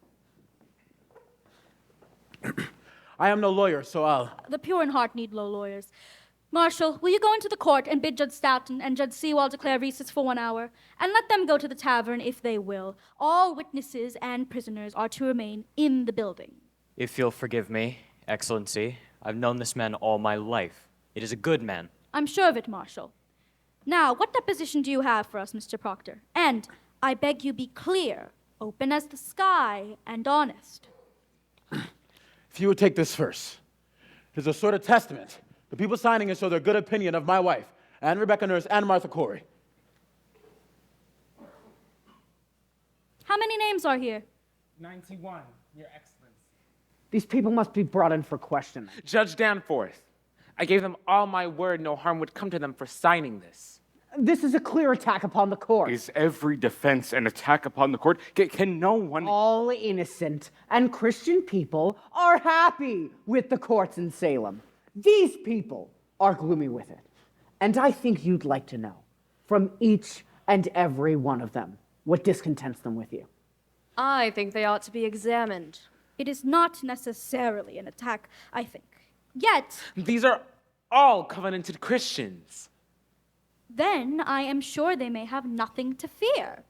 G: I am no lawyer, so I'll...
E: The pure in heart need no lawyers.
F: Marshal, will you go into the court and bid Judge Stoughton and Judge Sewall declare recess for 1 hour, and let them go to the tavern if they will. All witnesses and prisoners are to remain in the building.
L: If you'll forgive me, Excellency, I've known this man all my life. It is a good man.
F: I'm sure of it, Marshal. Now, what deposition do you have for us, Mr. Proctor? And I beg you be clear, open as the sky, and honest.
G: If you would take this first. It's a sort of testament. The people signing it show their good opinion of my wife, and Rebecca Nurse, and Martha Corey.
F: How many names are here?
K: 91, Your Excellency.
A: These people must be brought in for questioning.
K: Judge Danforth, I gave them all my word no harm would come to them for signing this.
A: This is a clear attack upon the court.
J: Is every defense an attack upon the court? Can no one...
A: All innocent and Christian people are happy with the courts in Salem. These people are gloomy with it. And I think you'd like to know from each and every one of them what discontents them with you.
O: I think they ought to be examined.
F: It is not necessarily an attack, I think. Yet...
K: These are all covenanted Christians.
F: Then I am sure they may have nothing to fear.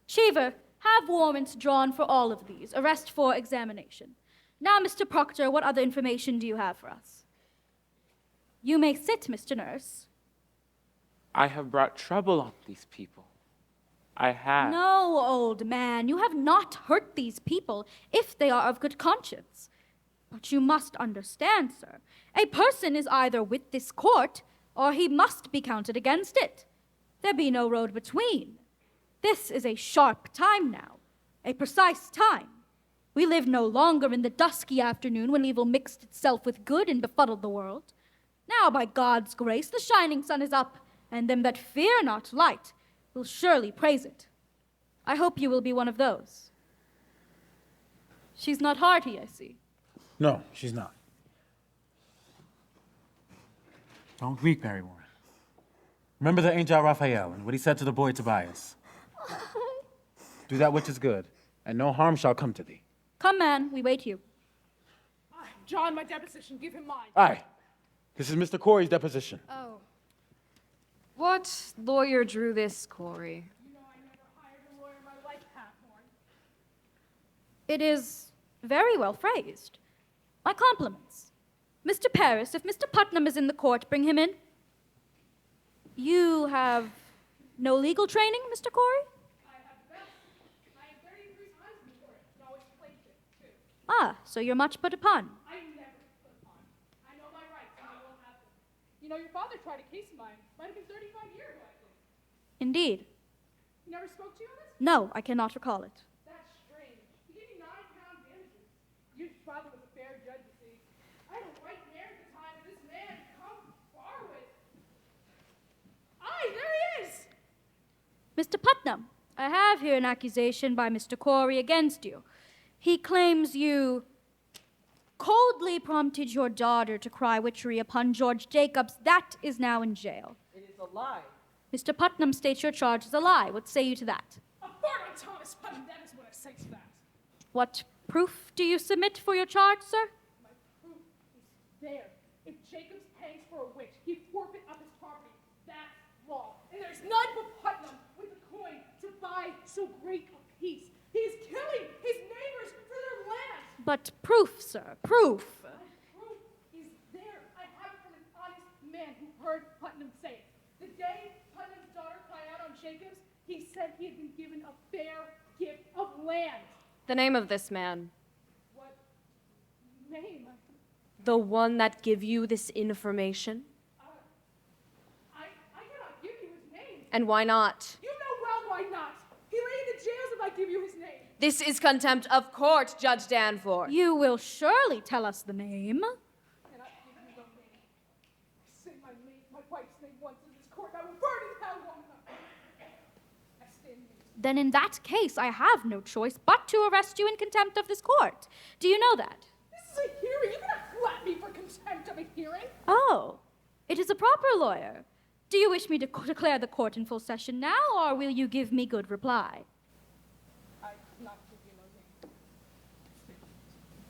F: Cheever, have warrants drawn for all of these. Arrest for examination. Now, Mr. Proctor, what other information do you have for us? You may sit, Mr. Nurse.
K: I have brought trouble on these people. I have.
F: No, old man, you have not hurt these people if they are of good conscience. But you must understand, sir, a person is either with this court or he must be counted against it. There be no road between. This is a sharp time now, a precise time. We live no longer in the dusky afternoon when evil mixed itself with good and befuddled the world. Now, by God's grace, the shining sun is up, and them that fear not light will surely praise it. I hope you will be one of those. She's not hearty, I see.
G: No, she's not. Don't weep, Barrymore. Remember the angel Raphael and what he said to the boy Tobias. Do that which is good, and no harm shall come to thee.
F: Come, man, we wait you.
H: John, my deposition, give him mine.
G: Aye. This is Mr. Corey's deposition.
O: Oh. What lawyer drew this, Corey?
H: You know I never hired a lawyer in my life, Halfhorn.
F: It is very well phrased. My compliments. Mr. Paris, if Mr. Putnam is in the court, bring him in. You have no legal training, Mr. Corey?
H: I have the best. I have 33 times in the court, and always played it, too.
F: Ah, so you're much put upon.
H: I never put upon. I know my rights, and I will have them. You know, your father tried a case of mine. Might have been 35 years ago, I think.
F: Indeed.
H: He never spoke to you on this?
F: No, I cannot recall it.
H: That's strange. He gave me 9 pounds damages. Your father was a fair judge, you see. I had a white mare at the time, and this man come far with. Aye, there he is!
F: Mr. Putnam, I have here an accusation by Mr. Corey against you. He claims you coldly prompted your daughter to cry witchery upon George Jacobs. That is now in jail.
D: It is a lie.
F: Mr. Putnam states your charge is a lie. What say you to that?
H: A farmer, Thomas Putnam, that is what I say to that.
F: What proof do you submit for your charge, sir?
H: My proof is there. If Jacobs pays for a witch, he forfeit up his property. That's law. And there's none but Putnam with the coin to buy so great a peace. He is killing his neighbors for their land.
F: But proof, sir, proof.
H: My proof is there. I have it from an honest man who heard Putnam say it. The day Putnam's daughter cried out on Jacobs, he said he had been given a fair gift of land.
O: The name of this man.
H: What name?
O: The one that give you this information?
H: I cannot give you his name.
O: And why not?
H: You know well why not. He lay in the jails if I give you his name.
O: This is contempt of court, Judge Danforth.
F: You will surely tell us the name.
H: I cannot give you no name. Say my wife's name once in this court, and I will burn in hell long enough. I stand mute.
F: Then in that case, I have no choice but to arrest you in contempt of this court. Do you know that?
H: This is a hearing. You cannot slap me for contempt of a hearing.
F: Oh, it is a proper lawyer. Do you wish me to declare the court in full session now, or will you give me good reply?
H: I cannot give you no name.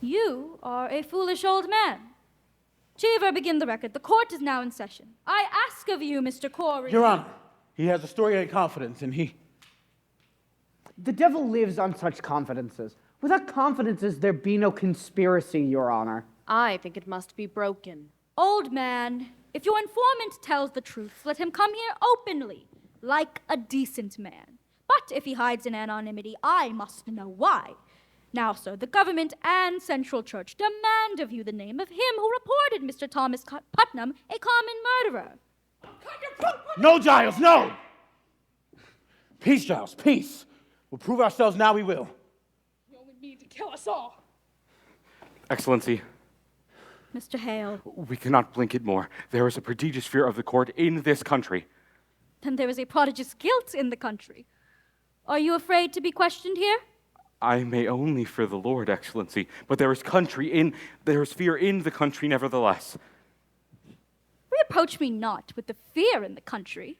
F: You are a foolish old man.
P: Cheever, begin the record. The court is now in session. I ask of you, Mr. Corey.
G: Your Honor, he has a story in confidence, and he...
A: The devil lives on such confidences. Without confidences, there be no conspiracy, Your Honor.
O: I think it must be broken.
P: Old man, if your informant tells the truth, let him come here openly, like a decent man. But if he hides in anonymity, I must know why. Now, sir, the government and Central Church demand of you the name of him who reported Mr. Thomas Putnam a common murderer.
G: No, Giles, no! Peace, Giles, peace. We'll prove ourselves now, we will.
H: You only mean to kill us all.
J: Excellency,
P: Mr. Hale,
J: we cannot blink it more. There is a prodigious fear of the court in this country.
P: then there is a prodigious guilt in the country. Are you afraid to be questioned here?
J: I may only fear the Lord, Excellency, but there is fear in the country nevertheless.
P: Reproach me not with the fear in the country.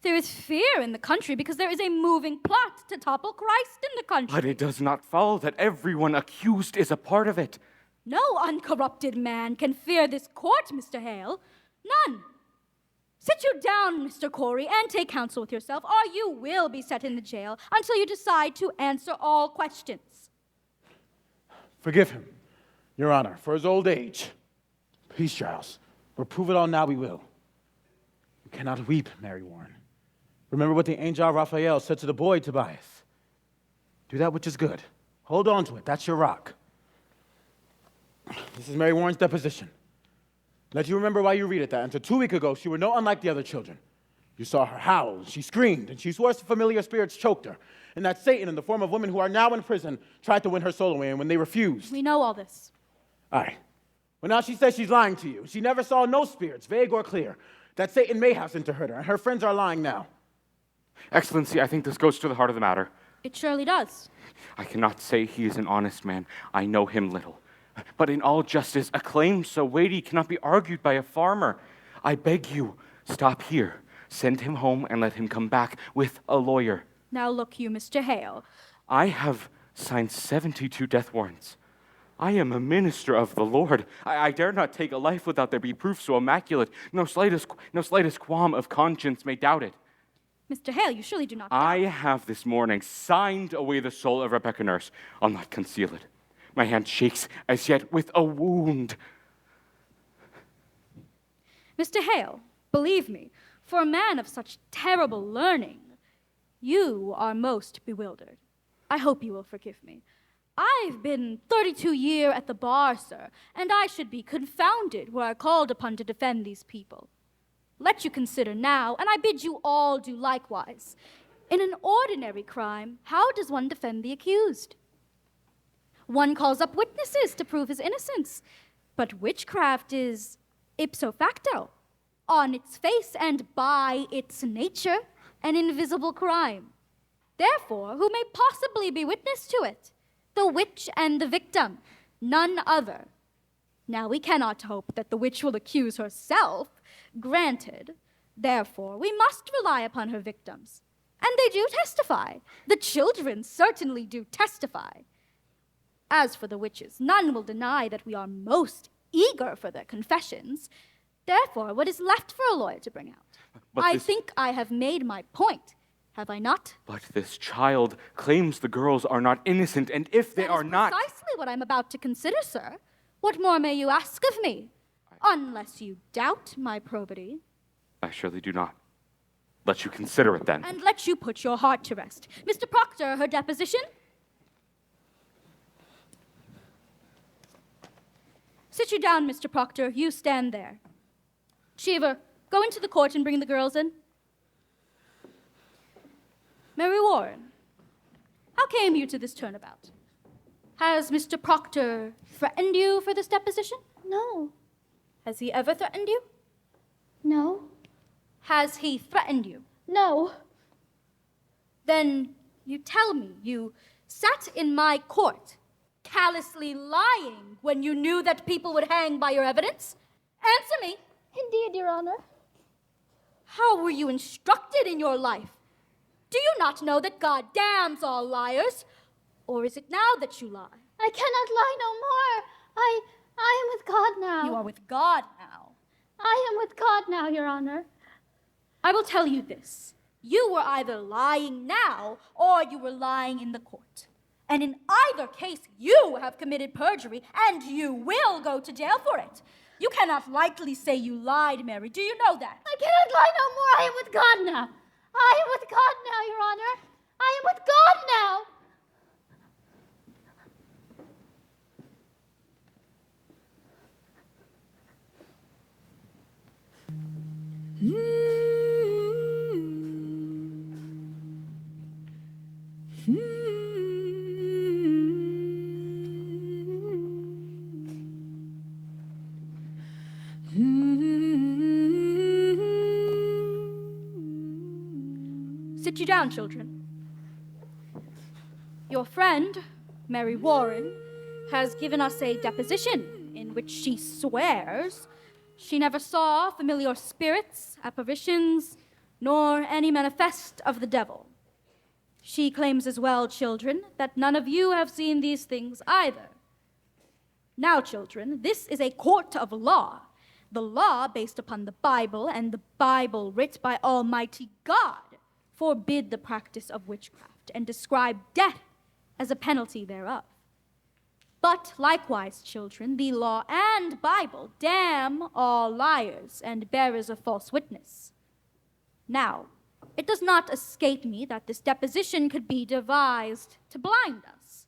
P: There is fear in the country because there is a moving plot to topple Christ in the country.
J: But it does not follow that everyone accused is a part of it.
P: No uncorrupted man can fear this court, Mr. Hale. None. Sit you down, Mr. Corey, and take counsel with yourself, or you will be set in the jail until you decide to answer all questions.
G: Forgive him, Your Honor, for his old age. Peace, Giles. We'll prove it all now, we will. You cannot weep, Mary Warren. Remember what the angel Raphael said to the boy Tobias. Do that which is good. Hold on to it. That's your rock. This is Mary Warren's deposition. Let you remember why you read it that until 2 weeks ago, she were no unlike the other children. You saw her howl, she screamed, and she swore familiar spirits choked her, and that Satan, in the form of women who are now in prison, tried to win her soul away, and when they refused...
P: We know all this.
G: Aye. Well, now she says she's lying to you. She never saw no spirits, vague or clear, that Satan may have sent to hurt her, and her friends are lying now.
J: Excellency, I think this goes to the heart of the matter.
P: It surely does.
J: I cannot say he is an honest man. I know him little. But in all justice, a claim so weighty cannot be argued by a farmer. I beg you, stop here. Send him home and let him come back with a lawyer.
P: Now look you, Mr. Hale.
J: I have signed 72 death warrants. I am a minister of the Lord. I dare not take a life without there be proof so immaculate. No slightest qualm of conscience may doubt it.
P: Mr. Hale, you surely do not doubt.
J: I have this morning signed away the soul of Rebecca Nurse. I'll not conceal it. My hand shakes as yet with a wound.
P: Mr. Hale, believe me, for a man of such terrible learning, you are most bewildered. I hope you will forgive me. I've been 32 years at the bar, sir, and I should be confounded were I called upon to defend these people. Let you consider now, and I bid you all do likewise. In an ordinary crime, how does one defend the accused? One calls up witnesses to prove his innocence, but witchcraft is ipso facto, on its face and by its nature, an invisible crime. Therefore, who may possibly be witness to it? The witch and the victim, none other. Now we cannot hope that the witch will accuse herself, granted. Therefore, we must rely upon her victims. And they do testify. The children certainly do testify. As for the witches, none will deny that we are most eager for their confessions. Therefore, what is left for a lawyer to bring out? I think I have made my point. Have I not?
J: But this child claims the girls are not innocent, and if they are not...
P: Precisely what I'm about to consider, sir. What more may you ask of me? Unless you doubt my probity.
J: I surely do not. Let you consider it then.
P: And let you put your heart to rest. Mr. Proctor, her deposition? Sit you down, Mr. Proctor. You stand there. Cheever, go into the court and bring the girls in. Mary Warren, how came you to this turnabout? Has Mr. Proctor threatened you for this deposition?
F: No.
P: Has he ever threatened you?
F: No.
P: Has he threatened you?
F: No.
P: Then you tell me you sat in my court, callously lying when you knew that people would hang by your evidence? Answer me.
F: Indeed, Your Honor.
P: How were you instructed in your life? Do you not know that God damns all liars? Or is it now that you lie?
F: I cannot lie no more. I I am with God now.
P: You are with God now.
F: I am with God now, Your Honor.
P: I will tell you this. You were either lying now or you were lying in the court. And in either case, you have committed perjury and you will go to jail for it. You cannot lightly say you lied, Mary. Do you know that?
F: I cannot lie no more. I am with God now. I am with God now, Your Honor. I am with God now.
P: Sit you down, children. Your friend, Mary Warren, has given us a deposition in which she swears she never saw familiar spirits, apparitions, nor any manifest of the devil. She claims as well, children, that none of you have seen these things either. Now, children, this is a court of law, the law based upon the Bible, and the Bible writ by Almighty God forbid the practice of witchcraft and describe death as a penalty thereof. But likewise, children, the law and Bible damn all liars and bearers of false witness. Now, it does not escape me that this deposition could be devised to blind us.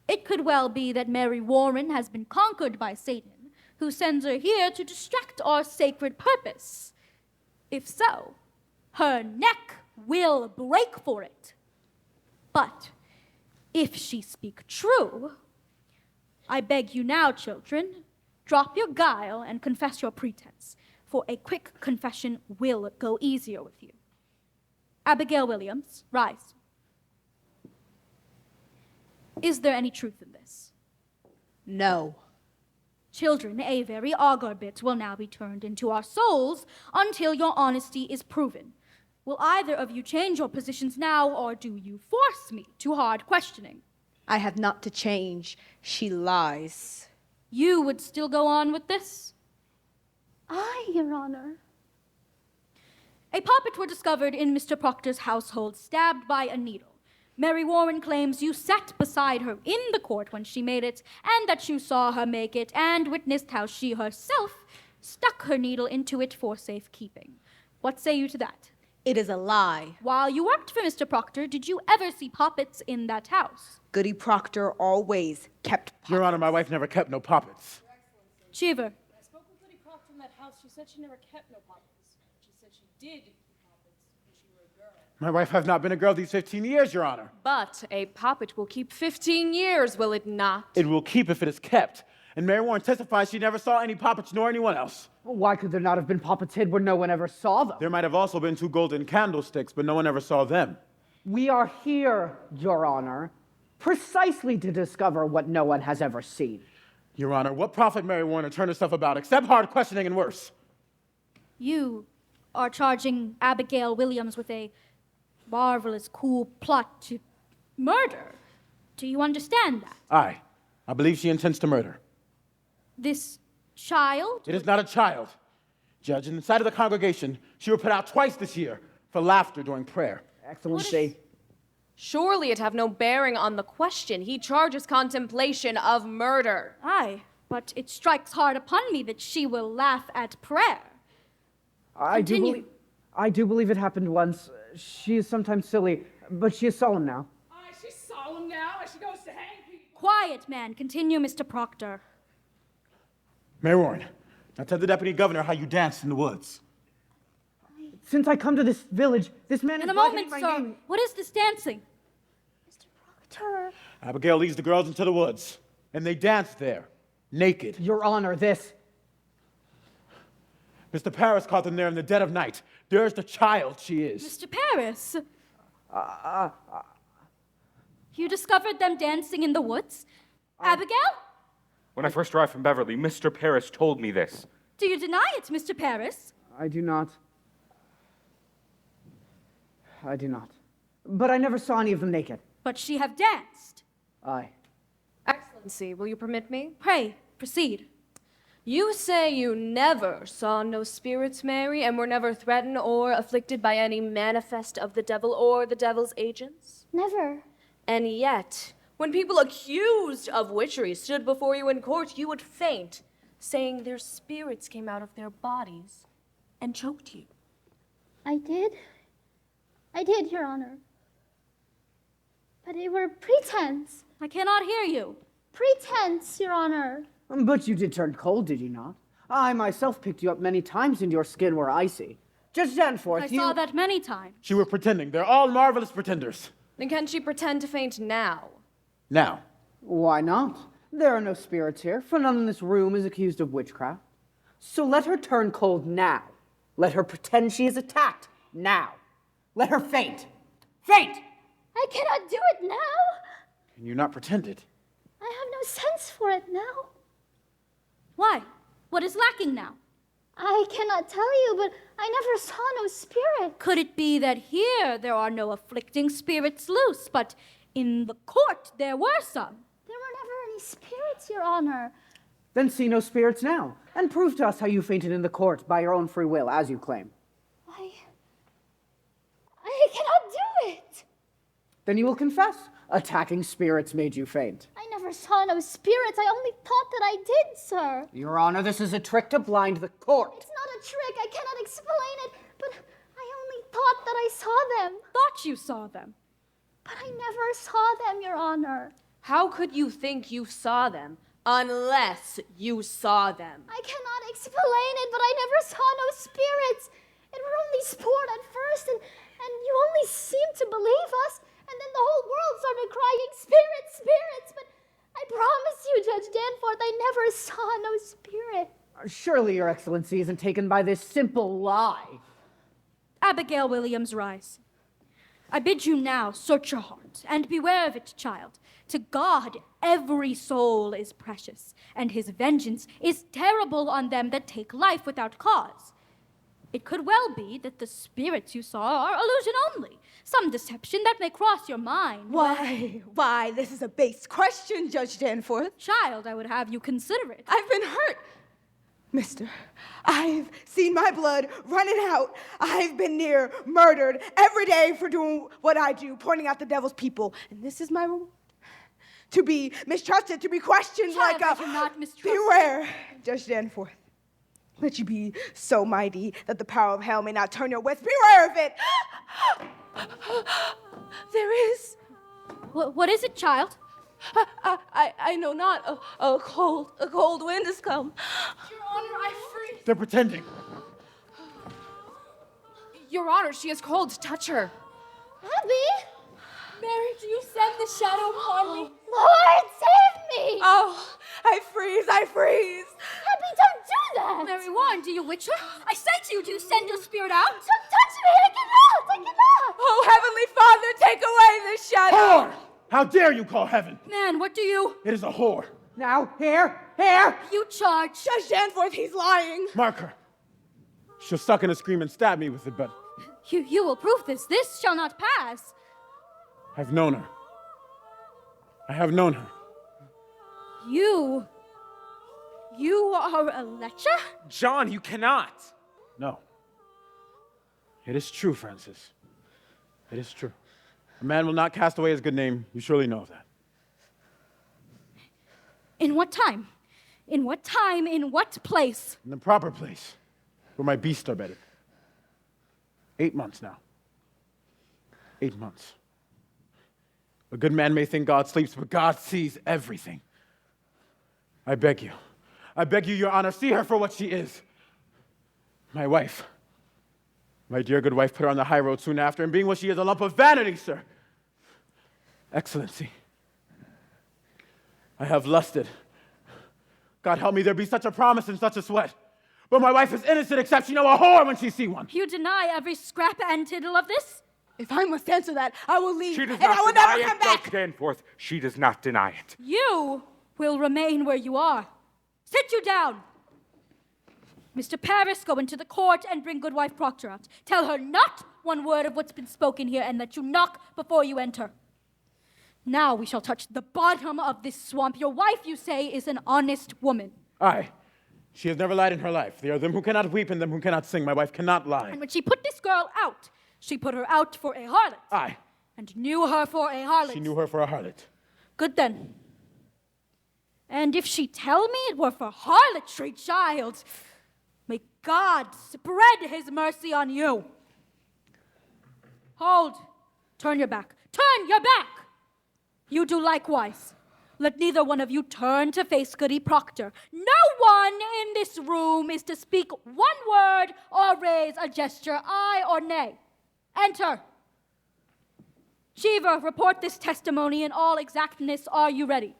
P: It could well be that Mary Warren has been conquered by Satan, who sends her here to distract our sacred purpose. If so, her neck will break for it. But if she speak true, I beg you now, children, drop your guile and confess your pretense, for a quick confession will go easier with you. Abigail Williams, rise. Is there any truth in this?
B: No.
P: Children, a very augur bit will now be turned into our souls until your honesty is proven. Will either of you change your positions now, or do you force me to hard questioning?
B: I have not to change. She lies.
P: You would still go on with this?
F: Aye, Your Honor.
P: A puppet were discovered in Mr. Proctor's household, stabbed by a needle. Mary Warren claims you sat beside her in the court when she made it, and that you saw her make it, and witnessed how she herself stuck her needle into it for safekeeping. What say you to that?
B: It is a lie.
P: While you worked for Mr. Proctor, did you ever see puppets in that house?
B: Goody Proctor always kept puppets.
G: Your Honor, my wife never kept no puppets.
P: Cheever.
Q: I spoke with Goody Proctor in that house. She said she never kept no puppets. She said she did keep puppets when she were a girl.
G: My wife has not been a girl these 15 years, Your Honor.
O: But a puppet will keep 15 years, will it not?
G: It will keep if it is kept. And Mary Warren testifies she never saw any puppets nor anyone else.
A: Why could there not have been puppets hid where no one ever saw them?
G: There might have also been 2 golden candlesticks, but no one ever saw them.
A: We are here, Your Honor, precisely to discover what no one has ever seen.
G: Your Honor, what profit Mary Warren turned herself about, except hard questioning and worse?
P: You are charging Abigail Williams with a marvelous, cool plot to murder. Do you understand that?
G: Aye. I believe she intends to murder.
P: This child?
G: It is not a child. Judge, in the sight of the congregation, she was put out twice this year for laughter during prayer.
A: Excellency.
O: Surely it have no bearing on the question. He charges contemplation of murder.
P: Aye, but it strikes hard upon me that she will laugh at prayer.
A: I do believe it happened once. She is sometimes silly, but she is solemn now.
H: Aye, she's solemn now as she goes to hang people.
P: Quiet, man. Continue, Mr. Proctor.
G: Mary Warren, now tell the deputy governor how you danced in the woods.
A: Since I come to this village, this man
P: In
A: is
P: a moment,
A: my
P: sir.
A: name.
P: What is this dancing?
F: Mr. Proctor.
G: Abigail leads the girls into the woods, and they dance there, naked.
A: Your Honor, this.
G: Mr. Paris caught them there in the dead of night. There's the child she is.
P: Mr. Paris. You discovered them dancing in the woods? Abigail?
J: When I first arrived from Beverly, Mr. Paris told me this.
P: Do you deny it, Mr. Paris?
A: I do not. I do not. But I never saw any of them naked.
P: But she have danced.
A: Aye.
O: Excellency, will you permit me?
P: Pray, Proceed.
O: You say you never saw no spirits, Mary, and were never threatened or afflicted by any manifest of the devil or the devil's agents?
F: Never.
O: And yet, when people accused of witchery stood before you in court, you would faint, saying their spirits came out of their bodies and choked you.
F: I did, Your Honor. But they were pretense.
P: I cannot hear you.
F: Pretense, Your Honor.
A: But you did turn cold, did you not? I myself picked you up many times and your skin were icy. Judge Danforth,
P: I saw that many times.
G: She were pretending. They're all marvelous pretenders.
O: Then can she pretend to faint now?
G: Now.
A: Why not? There are no spirits here, for none in this room is accused of witchcraft. So let her turn cold now. Let her pretend she is attacked now. Let her faint. Faint!
F: I cannot do it now.
G: Can you not pretend it?
F: I have no sense for it now.
P: Why? What is lacking now?
F: I cannot tell you, but I never saw no spirit.
P: Could it be that here there are no afflicting spirits loose, but in the court there were some?
F: There were never any spirits, Your Honor.
A: Then see no spirits now, and prove to us how you fainted in the court by your own free will, as you claim.
F: I cannot do it.
A: Then you will confess. Attacking spirits made you faint.
F: I never saw no spirits. I only thought that I did, sir.
A: Your Honor, this is a trick to blind the court.
F: It's not a trick. I cannot explain it. But I only thought that I saw them.
P: Thought you saw them.
F: But I never saw them, Your Honor.
O: How could you think you saw them unless you saw them?
F: I cannot explain it, but I never saw no spirits. It were only sport at first, and you only seemed to believe us. And then the whole world started crying, spirits, spirits. But I promise you, Judge Danforth, I never saw no spirit.
A: Surely your excellency isn't taken by this simple lie.
P: Abigail Williams, rise. I bid you now search your heart, and beware of it, child. To God, every soul is precious, and his vengeance is terrible on them that take life without cause. It could well be that the spirits you saw are illusion only, some deception that may cross your mind.
B: Why, this is a base question, Judge Danforth.
P: Child, I would have you consider it.
B: I've been hurt. Mister, I've seen my blood running out. I've been near murdered every day for doing what I do, pointing out the devil's people. And this is my reward. To be mistrusted, to be questioned
P: Child,
B: like
P: I do not mistrust.
B: Beware, Judge Danforth. Let you be so mighty that the power of hell may not turn your wits. Beware of it. There is.
P: What is it, child?
O: I know not. A cold wind has come.
Q: Your Honor, I freeze.
G: They're pretending.
O: Your Honor, she is cold. Touch her.
F: Abby?
Q: Mary, do you send the shadow upon me?
F: Lord, save me!
B: Oh, I freeze.
F: Abby, don't do that!
P: Mary Warren, do you witch her? I say to you, do you send your spirit out?
F: Don't touch me! I cannot!
B: Oh, Heavenly Father, take away this shadow!
G: Whore! How dare you call heaven?
P: Man, what do you?
G: It is a whore.
A: Now, here!
P: You charge.
B: Judge Danforth, he's lying.
G: Mark her. She'll suck and scream and stab me with it, but
P: You will prove this. This shall not pass.
G: I've known her. I have known her.
P: You are a lecher?
K: John, you cannot.
G: No. It is true, Francis. It is true. A man will not cast away his good name. You surely know of that.
P: In what time? In what time? In what place?
G: In the proper place, where my beasts are bedded. 8 months now. 8 months. A good man may think God sleeps, but God sees everything. I beg you, Your Honor, see her for what she is. My wife. My dear good wife put her on the high road soon after, and being what she is, a lump of vanity, sir. Excellency, I have lusted. God help me, there be such a promise and such a sweat. But my wife is innocent, except she know a whore when she see one.
P: You deny every scrap and tittle of this?
B: If I must answer that, I will leave,
J: She does
B: and
J: not
B: I will
J: deny
B: never come
J: it,
B: back.
J: Judge Danforth. She does not deny it.
P: You will remain where you are. Sit you down. Mr. Paris, go into the court and bring Goodwife Proctor out. Tell her not one word of what's been spoken here, and that you knock before you enter. Now we shall touch the bottom of this swamp. Your wife, you say, is an honest woman.
G: Aye. She has never lied in her life. There are them who cannot weep and them who cannot sing. My wife cannot lie.
P: And when she put this girl out, she put her out for a harlot.
G: Aye.
P: And knew her for a harlot.
G: She knew her for a harlot.
P: Good then. And if she tell me it were for harlotry, child, may God spread his mercy on you. Hold. Turn your back. Turn your back! You do likewise. Let neither one of you turn to face Goody Proctor. No one in this room is to speak one word or raise a gesture, aye or nay. Enter. Shiva, report this testimony in all exactness. Are you ready?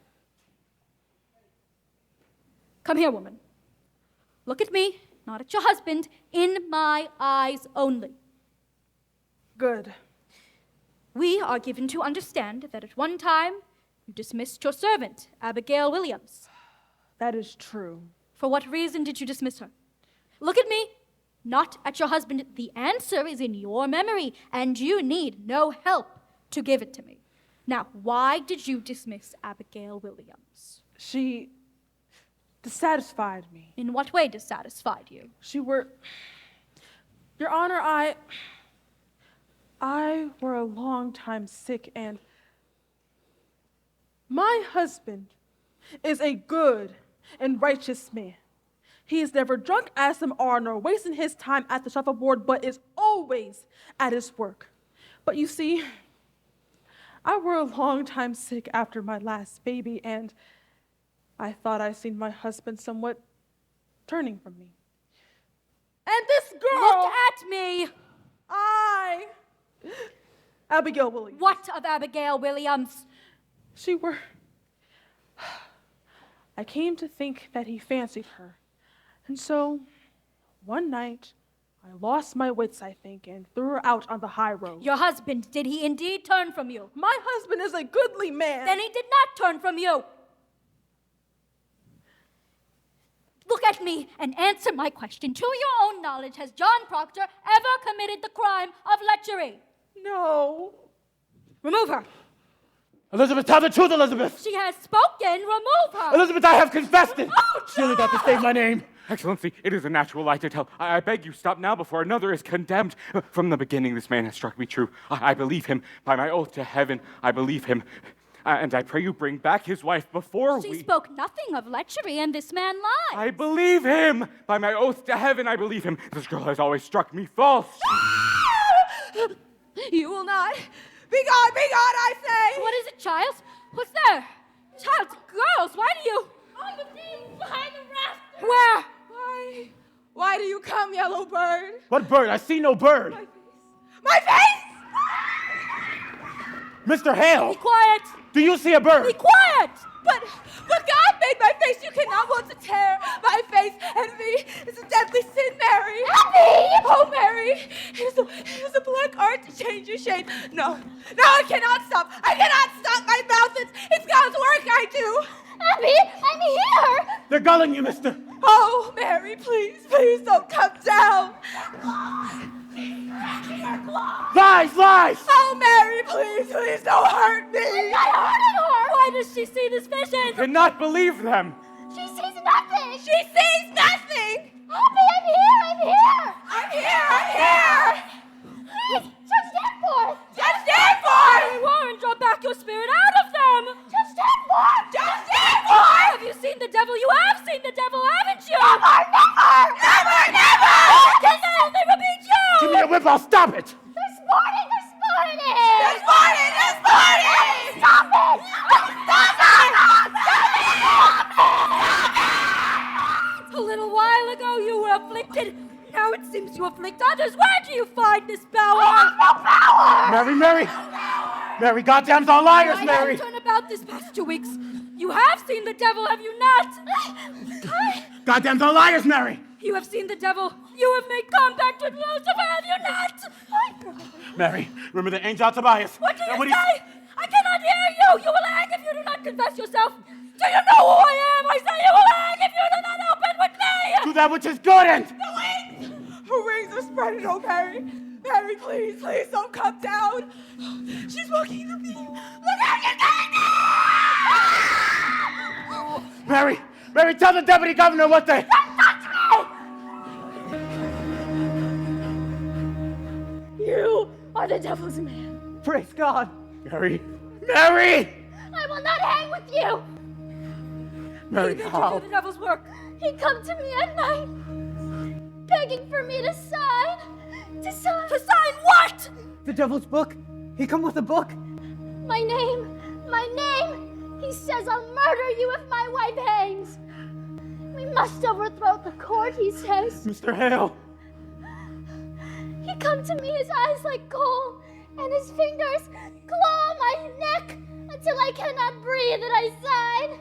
P: Come here, woman. Look at me, not at your husband, in my eyes only.
M: Good.
P: We are given to understand that at one time you dismissed your servant, Abigail Williams.
M: That is true.
P: For what reason did you dismiss her? Look at me, not at your husband. The answer is in your memory, and you need no help to give it to me. Now, why did you dismiss Abigail Williams?
M: She dissatisfied me.
P: In what way dissatisfied you?
M: Your Honor, I were a long time sick, and my husband is a good and righteous man. He is never drunk as some are, nor wasting his time at the shuffleboard, but is always at his work. But you see, I were a long time sick after my last baby, and I thought I seen my husband somewhat turning from me. And this girl...
P: Look at me!
M: Abigail Williams.
P: What of Abigail Williams?
M: I came to think that he fancied her. And so, one night, I lost my wits, I think, and threw her out on the high road.
P: Your husband, did he indeed turn from you?
M: My husband is a goodly man.
P: Then he did not turn from you. Look at me and answer my question. To your own knowledge, has John Proctor ever committed the crime of lechery?
M: No.
P: Remove her.
G: Elizabeth, tell the truth, Elizabeth.
P: She has spoken. Remove her.
G: Elizabeth, I have confessed it.
P: Oh,
G: she only got to state my name.
J: Excellency, it is a natural lie to tell. I beg you, stop now before another is condemned. From the beginning, this man has struck me true. I believe him. By my oath to heaven, I believe him. And I pray you bring back his wife before
P: She spoke nothing of lechery, and this man lied.
J: I believe him. By my oath to heaven, I believe him. This girl has always struck me false.
B: You will not. Be gone, I say.
P: What is it, child? What's there? Child, girls, why do you...
E: On the beam, behind the rafters.
P: Where?
B: Why do you come, yellow bird?
G: What bird? I see no bird.
B: My face!
G: Mr. Hale!
P: Be quiet!
G: Do you see a bird?
P: Be quiet!
B: But God made my face. You cannot want to tear my face. Envy is a deadly sin, Mary.
F: Envy!
B: Oh, Mary. It is a black art to change your shape. No, I cannot stop. I cannot stop my mouth. It's God's work I do.
F: Abby, I'm here!
G: They're gulling you, mister.
B: Oh, Mary, please don't come down.
G: Lies!
B: Oh, Mary, please don't hurt me.
F: I'm not hurting her!
P: Why does she see this vision?
J: Cannot believe them.
F: She sees nothing!
B: She sees nothing!
F: Abby, I'm here!
B: I'm here!
F: Please, Judge Danforth!
B: Judge Danforth!
P: Warren, draw back your spirit out of them!
F: Judge Danforth!
B: Judge Danforth!
P: Have you seen the devil? You have seen the devil, haven't you?
F: Never!
P: Can they only repeat you?
G: Give me a whip, I'll stop it.
F: This morning!
B: Stop it!
F: Stop it!
P: A little while ago you were afflicted. Now it seems you afflict others. Where do you find this power?
F: I have no power!
G: Mary, goddamn's all liars,
P: I
G: Mary.
P: have turned about this past 2 weeks. You have seen the devil, have you not?
G: Goddamn's all liars, Mary.
P: You have seen the devil. You have made compact with Lucifer, have you not?
G: Mary, remember the angel Tobias.
P: What do you say? I cannot hear you. You will hang if you do not confess yourself. Do you know who I am? I say you will hang if you do not open with me.
G: Do that which is good and...
B: The wings are spreading, oh, Mary. Mary, please, please don't come down. She's walking the beam. Look out, she's coming down!
G: Mary! Mary, tell the deputy governor what they...
B: Don't touch me! You are the devil's man.
A: Praise God.
G: Mary! Mary!
F: I will not hang with you.
G: Mary, how?
F: The devil's work. He come to me at night, begging for me to sign. To sign what?
A: The devil's book. He come with a book.
F: My name. He says I'll murder you if my wife hangs. We must overthrow the court, he says.
G: Mr. Hale.
F: He come to me, his eyes like coal, and his fingers claw my neck until I cannot breathe, and I sign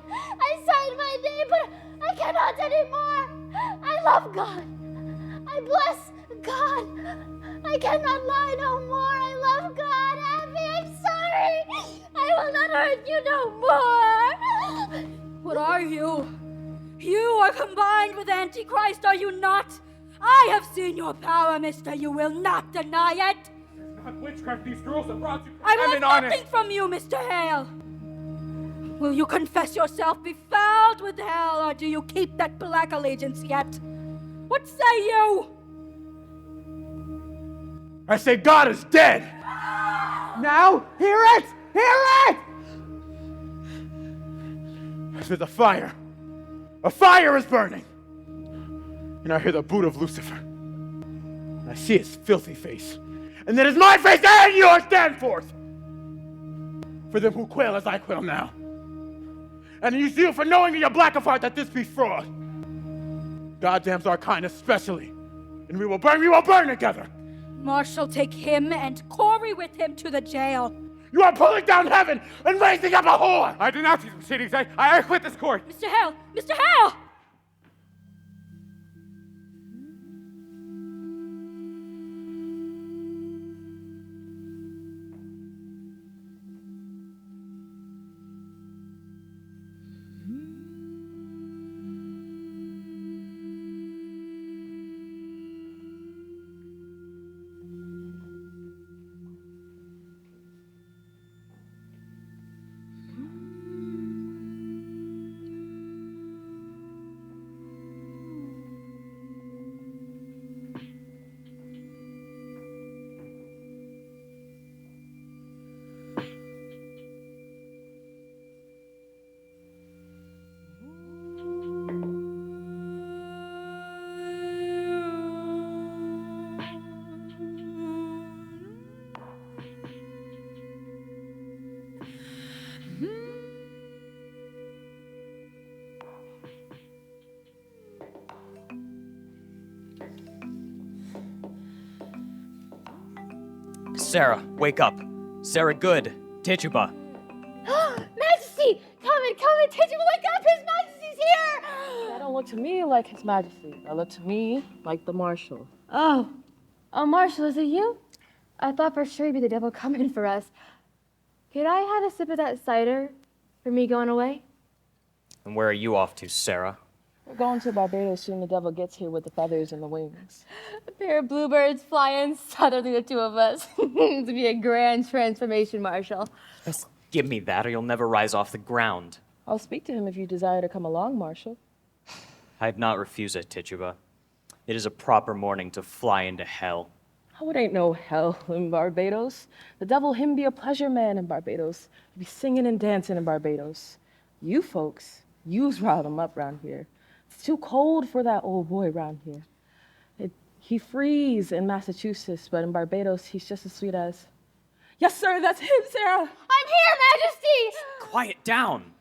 F: my name, but I cannot anymore. I love God. I bless God. I cannot lie no more. I love God. Abby, I'm sorry. I will not hurt you no more.
P: What are you? You are combined with Antichrist, are you not? I have seen your power, mister. You will not deny it.
J: Not witchcraft these girls have brought you.
P: I want nothing from you, Mr. Hale. Will you confess yourself befouled with hell, or do you keep that black allegiance yet? What say you?
G: I say God is dead.
A: Now, hear it! Hear it!
G: There's a fire. A fire is burning. And I hear the boot of Lucifer. And I see his filthy face. And it is my face and yours stand forth. For them who quail as I quail now. And use you for knowing in your black of heart that this be fraud. God damns our kind especially. And we will burn together.
P: Marshal, take him and Corey with him to the jail.
G: You are pulling down heaven and raising up a whore!
J: I denounce these proceedings. I quit this court.
P: Mr. Hale! Mr. Hale!
L: Sarah, wake up. Sarah Good, Tituba.
F: Majesty! Come in, Tituba, wake up! His Majesty's here!
R: That don't look to me like His Majesty. That look to me like the Marshal.
E: Oh, Marshal, is it you? I thought for sure you'd be the devil coming for us. Could I have a sip of that cider for me going away?
L: And where are you off to, Sarah?
R: We're going to Barbados soon. The devil gets here with the feathers and the wings.
E: A pair of bluebirds flying southerly, the two of us. It's to be a grand transformation, Marshal.
L: Just give me that, or you'll never rise off the ground.
R: I'll speak to him if you desire to come along, Marshal.
L: I'd not refuse it, Tituba. It is a proper morning to fly into hell.
R: Oh, it ain't no hell in Barbados. The devil, him be a pleasure man in Barbados. He be singing and dancing in Barbados. You folks, you's riled him up round here. It's too cold for that old boy round here. He freeze in Massachusetts, but in Barbados, he's just as sweet as... Yes, sir, that's him, Sarah.
F: I'm here, Majesty!
L: Quiet down.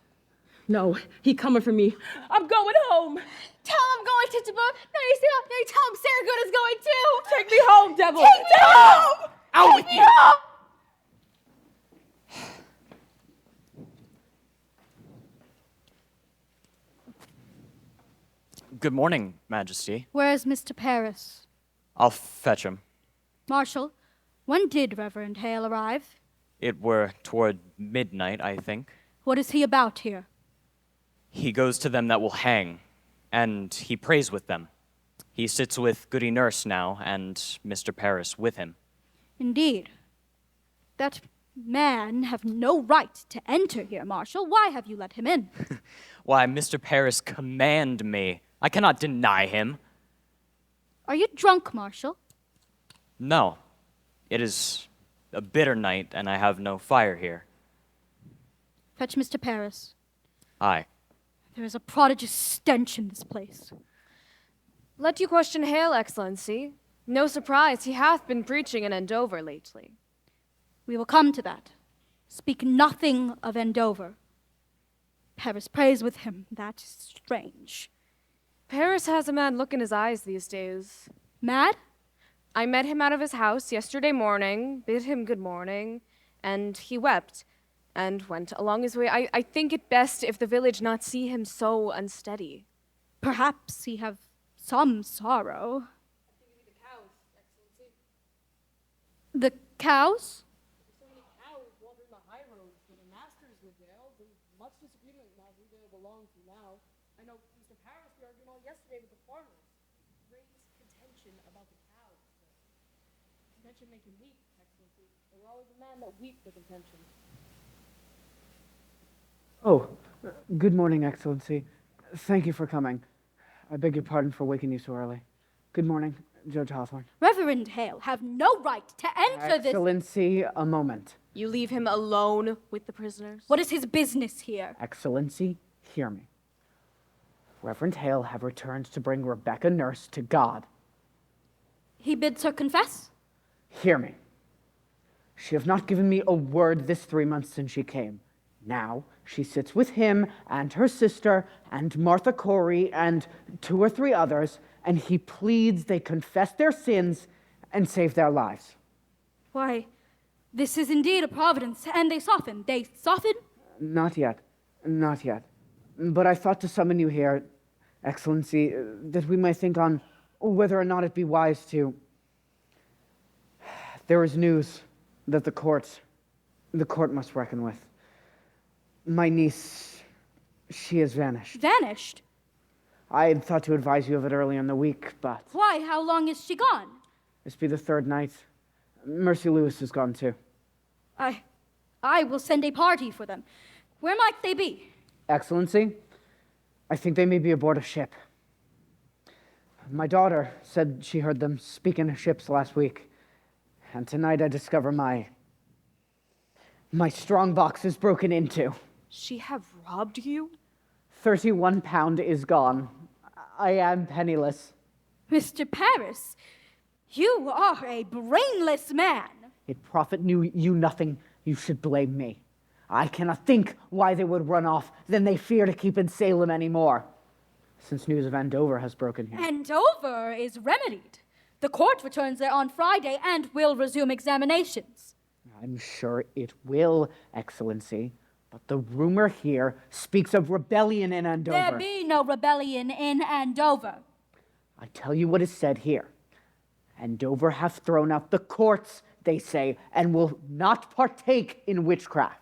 R: No, he coming for me. I'm going home.
E: Tell him I'm going, Tituba. No, you sit up. No, you tell him Sarah Good is going too.
R: Take me home, devil.
E: Take me home.
L: Out with you.
E: Home.
L: Good morning, Majesty.
P: Where's Mr. Paris?
L: I'll fetch him.
P: Marshal, when did Reverend Hale arrive?
L: It were toward midnight, I think.
P: What is he about here?
L: He goes to them that will hang, and he prays with them. He sits with Goody Nurse now, and Mr. Paris with him.
P: Indeed. That man have no right to enter here, Marshal. Why have you let him in?
L: Why, Mr. Paris command me. I cannot deny him.
P: Are you drunk, Marshal?
L: No. It is a bitter night, and I have no fire here.
P: Fetch Mr. Paris.
L: Aye.
P: There is a prodigious stench in this place.
O: Let you question Hale, Excellency. No surprise, he hath been preaching in Andover lately.
P: We will come to that. Speak nothing of Andover. Paris prays with him. That is strange.
O: Paris has a mad look in his eyes these days.
P: Mad?
O: I met him out of his house yesterday morning, bid him good morning, and he wept, and went along his way. I think it best if the village not see him so unsteady.
P: Perhaps he have some sorrow. The cows?
Q: So many cows wandering the high roads where the masters live there. There's much disagreement now who they belong to now. I know Mr. Paris, we argued all yesterday with the farmers. Raised contention about the cows. Contention make him weep, Excellency. There were always a man that weep for contention.
A: Oh, good morning, Excellency. Thank you for coming. I beg your pardon for waking you so early. Good morning, Judge Hawthorne.
P: Reverend Hale have no right to enter this...
A: Excellency, a moment.
O: You leave him alone with the prisoners?
P: What is his business here?
A: Excellency, hear me. Reverend Hale have returned to bring Rebecca Nurse to God.
P: He bids her confess?
A: Hear me. She have not given me a word this 3 months since she came. Now she sits with him and her sister and Martha Corey and 2 or 3 others, and he pleads they confess their sins and save their lives.
P: Why, this is indeed a providence, and they soften. They soften?
A: Not yet. Not yet. But I thought to summon you here, Excellency, that we might think on whether or not it be wise to... There is news that the court must reckon with. My niece, she has vanished.
P: Vanished?
A: I had thought to advise you of it earlier in the week, but...
P: Why, how long is she gone?
A: This be the 3rd night. Mercy Lewis is gone too.
P: I will send a party for them. Where might they be?
A: Excellency, I think they may be aboard a ship. My daughter said she heard them speak in ships last week, and tonight I discover my strong box is broken into.
O: She have robbed you?
A: 31 pound is gone. I am penniless.
P: Mr. Paris, you are a brainless man.
A: It profit you nothing. You should blame me. I cannot think why they would run off, then they fear to keep in Salem anymore, since news of Andover has broken here.
P: Andover is remedied. The court returns there on Friday and will resume examinations.
A: I'm sure it will, Excellency, but the rumor here speaks of rebellion in Andover.
P: There be no rebellion in Andover.
A: I tell you what is said here. Andover hath thrown out the courts, they say, and will not partake in witchcraft.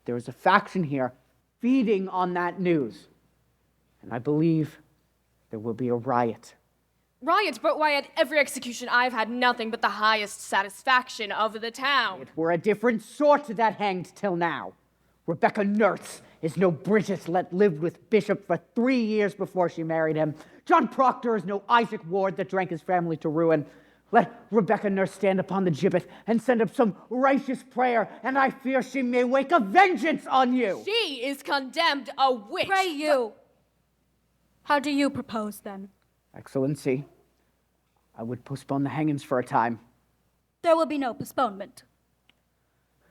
A: There is a faction here feeding on that news, and I believe there will be a riot.
O: Riot, but why at every execution I've had nothing but the highest satisfaction of the town.
A: It were a different sort that hanged till now. Rebecca Nurse is no Bridget let lived with Bishop for 3 years before she married him. John Proctor is no Isaac Ward that drank his family to ruin. Let Rebecca Nurse stand upon the gibbet and send up some righteous prayer, and I fear she may wake a vengeance on you.
O: She is condemned a witch.
P: Pray you. How do you propose, then?
A: Excellency, I would postpone the hangings for a time.
P: There will be no postponement.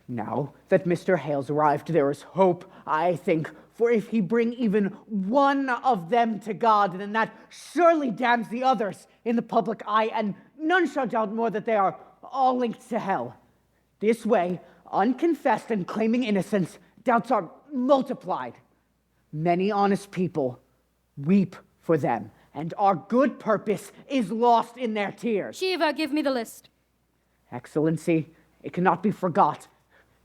A: Now that Mr. Hale's arrived, there is hope, I think, for if he bring even one of them to God, then that surely damns the others in the public eye, and none shall doubt more that they are all linked to hell. This way, unconfessed and claiming innocence, doubts are multiplied. Many honest people weep for them, and our good purpose is lost in their tears.
P: Shiva, give me the list.
A: Excellency, it cannot be forgot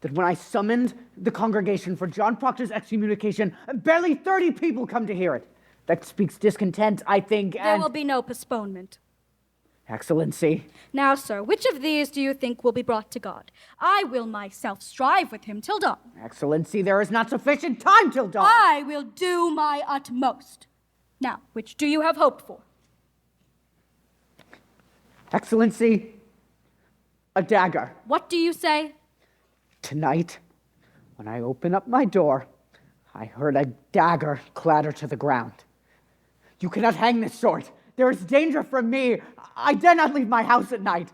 A: that when I summoned the congregation for John Proctor's excommunication, barely 30 people come to hear it. That speaks discontent, I think, and...
P: There will be no postponement.
A: Excellency.
P: Now, sir, which of these do you think will be brought to God? I will myself strive with him till dawn.
A: Excellency, there is not sufficient time till dawn.
P: I will do my utmost. Now, which do you have hope for?
A: Excellency, a dagger.
P: What do you say?
A: Tonight, when I open up my door, I heard a dagger clatter to the ground. You cannot hang this sword. There is danger from me. I dare not leave my house at night.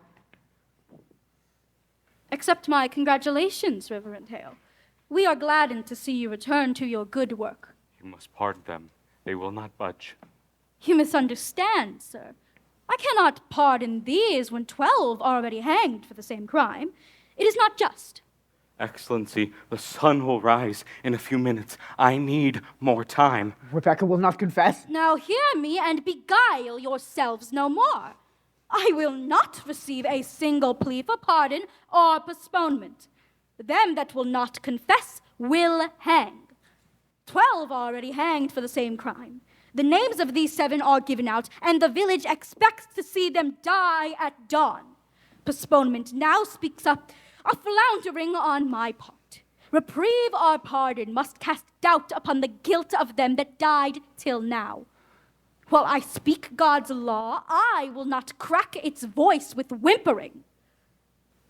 P: Accept my congratulations, Reverend Hale. We are gladdened to see you return to your good work.
J: You must pardon them. They will not budge.
P: You misunderstand, sir. I cannot pardon these when 12 are already hanged for the same crime. It is not just.
J: Excellency, the sun will rise in a few minutes. I need more time.
A: Rebecca will not confess.
P: Now hear me and beguile yourselves no more. I will not receive a single plea for pardon or postponement. Them that will not confess will hang. 12 are already hanged for the same crime. The names of these 7 are given out, and the village expects to see them die at dawn. Postponement now speaks up a floundering on my part. Reprieve or pardon must cast doubt upon the guilt of them that died till now. While I speak God's law, I will not crack its voice with whimpering.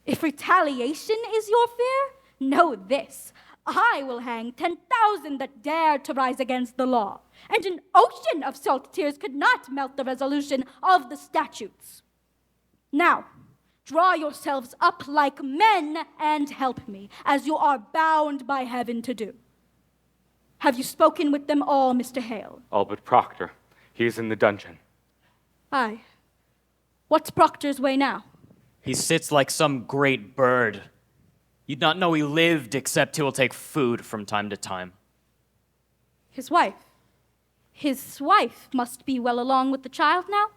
P: If retaliation is your fear, know this. I will hang 10,000 that dare to rise against the law, and an ocean of salt tears could not melt the resolution of the statutes. Now, draw yourselves up like men and help me, as you are bound by heaven to do. Have you spoken with them all, Mr. Hale?
J: All but Proctor. He is in the dungeon.
P: Aye. What's Proctor's way now?
L: He sits like some great bird. You'd not know he lived, except he will take food from time to time.
P: His wife. His wife must be well along with the child now?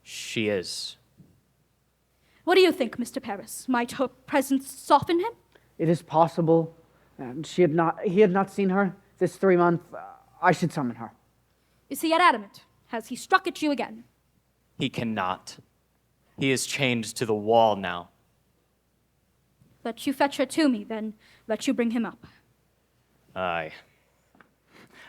L: She is.
P: What do you think, Mr. Paris? Might her presence soften him?
A: It is possible. He had not seen her this 3 months. I should summon her.
P: Is he yet adamant? Has he struck at you again?
L: He cannot. He is chained to the wall now.
P: Let you fetch her to me, then let you bring him up.
L: Aye.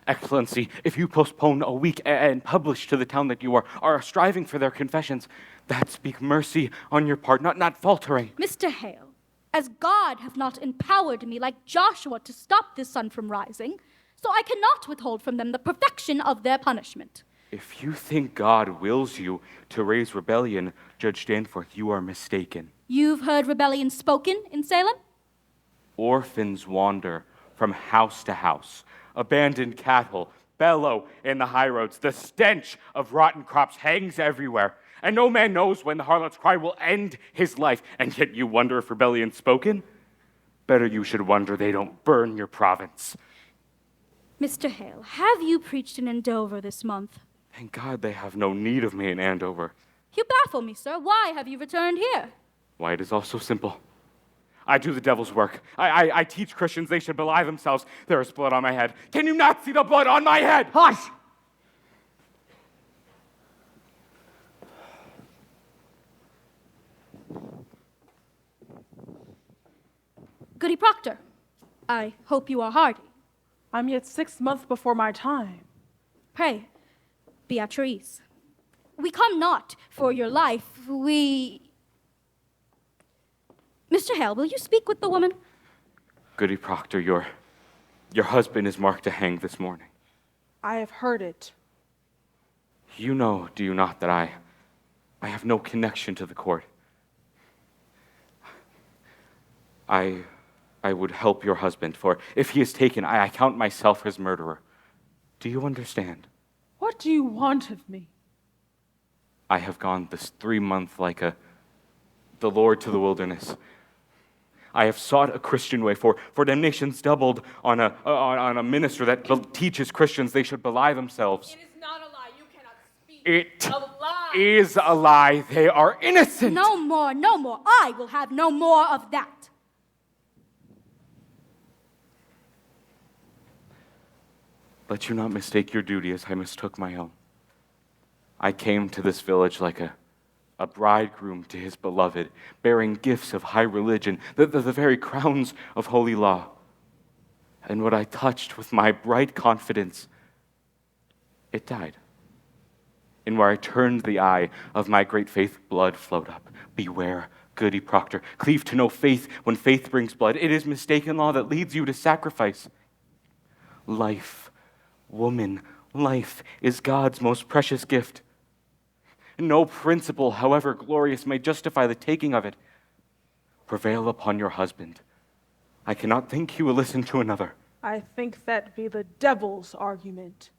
J: Excellency, if you postpone a week and publish to the town that you are striving for their confessions, that speak mercy on your part, not faltering.
P: Mr. Hale, as God have not empowered me like Joshua to stop this sun from rising, so I cannot withhold from them the perfection of their punishment.
J: If you think God wills you to raise rebellion, Judge Danforth, you are mistaken.
P: You've heard rebellion spoken in Salem?
J: Orphans wander from house to house. Abandoned cattle bellow in the high roads. The stench of rotten crops hangs everywhere. And no man knows when the harlot's cry will end his life. And yet you wonder if rebellion's spoken? Better you should wonder they don't burn your province.
P: Mr. Hale, have you preached in Andover this month?
J: Thank God they have no need of me in Andover.
P: You baffle me, sir. Why have you returned here?
J: Why, it is all so simple. I do the devil's work. I teach Christians they should belie themselves. There is blood on my head. Can you not see the blood on my head?
A: Hush!
P: Goody Proctor, I hope you are hardy.
M: I'm yet 6 months before my time.
P: Pray, be at your ease. We come not for your life, we... Mr. Hale, will you speak with the woman?
J: Goody Proctor, your husband is marked to hang this morning.
M: I have heard it.
J: You know, do you not, that I have no connection to the court. I would help your husband, for if he is taken, I count myself his murderer. Do you understand?
M: What do you want of me?
J: I have gone this 3 month like the Lord to the wilderness. I have sought a Christian way, for damnation's doubled on a minister that teaches Christians they should belie themselves.
E: It is not a lie. You cannot speak.
J: It
E: A lie.
J: is a lie. They are innocent.
P: No more, no more. I will have no more of that.
J: Let you not mistake your duty as I mistook my own. I came to this village like a bridegroom to his beloved, bearing gifts of high religion, the very crowns of holy law. And what I touched with my bright confidence, it died. And where I turned the eye of my great faith, blood flowed up. Beware, goody Proctor. Cleave to no faith when faith brings blood. It is mistaken law that leads you to sacrifice. Life, woman, life is God's most precious gift. No principle, however glorious, may justify the taking of it. Prevail upon your husband. I cannot think he will listen to another.
M: I think that be the devil's argument.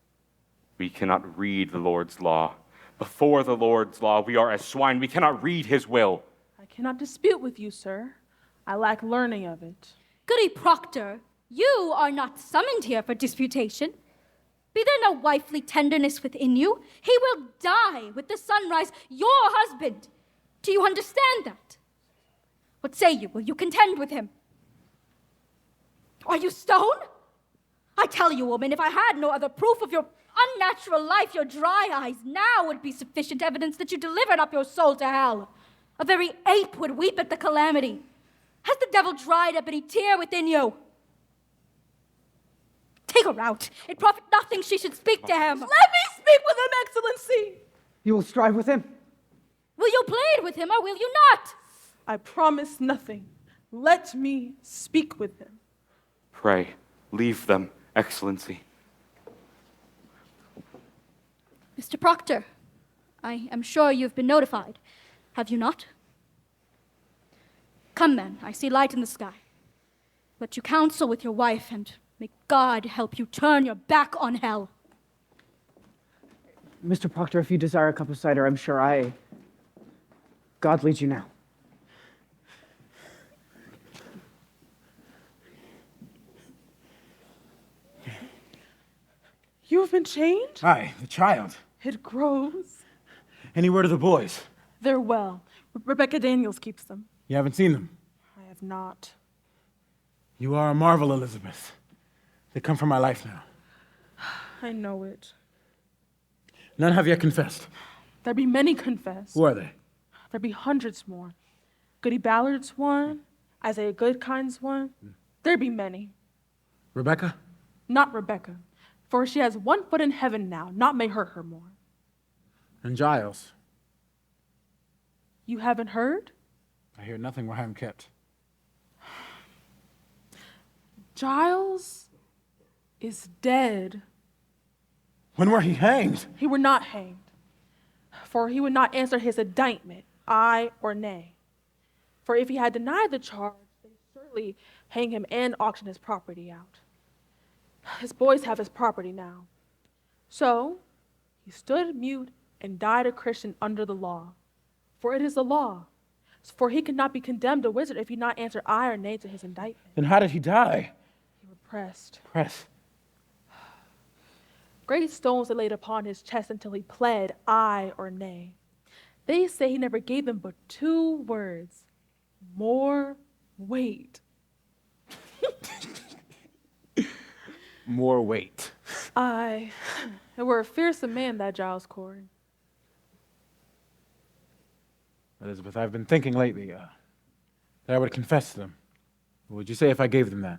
J: We cannot read the Lord's law. Before the Lord's law, we are as swine. We cannot read his will.
M: I cannot dispute with you, sir. I lack learning of it.
P: Goody Proctor, you are not summoned here for disputation. Be there no wifely tenderness within you? He will die with the sunrise, your husband. Do you understand that? What say you? Will you contend with him? Are you stone? I tell you, woman, if I had no other proof of your unnatural life, your dry eyes now would be sufficient evidence that you delivered up your soul to hell. A very ape would weep at the calamity. Has the devil dried up any tear within you? Take her out. It profit nothing she should speak to him.
M: Let me speak with him, Excellency.
A: You will strive with him?
P: Will you plead with him or will you not?
M: I promise nothing. Let me speak with him.
J: Pray, leave them, Excellency.
P: Mr. Proctor, I am sure you've been notified. Have you not? Come then, I see light in the sky. Let you counsel with your wife, and may God help you turn your back on hell.
A: Mr. Proctor, if you desire a cup of cider, I'm sure God leads you now.
M: You have been chained?
G: Aye, the child.
M: It grows.
G: Any word of the boys?
M: They're well. Rebecca Daniels keeps them.
G: You haven't seen them?
M: I have not.
G: You are a marvel, Elizabeth. They come from my life now.
M: I know it.
G: None have yet confessed.
M: There be many confessed.
G: Who are they?
M: There be hundreds more. Goody Ballard's one, Isaiah Goodkind's one. There be many.
G: Rebecca?
M: Not Rebecca, for she has one foot in heaven now, naught may hurt her more.
G: And Giles?
M: You haven't heard?
G: I hear nothing where I am kept.
M: Giles is dead.
G: When were he hanged?
M: He were not hanged, for he would not answer his indictment, aye or nay. For if he had denied the charge, they'd certainly hang him and auction his property out. His boys have his property now. So he stood mute and died a Christian under the law. For it is the law. For he could not be condemned a wizard if he not answer aye or nay to his indictment.
G: Then how did he die?
M: He repressed.
G: Press.
M: Great stones they laid upon his chest until he pled aye or nay. They say he never gave them but 2 words. More weight.
G: More weight.
M: Aye. And we're a fearsome man, that Giles Corey.
G: Elizabeth, I've been thinking lately that I would confess to them. What would you say if I gave them that?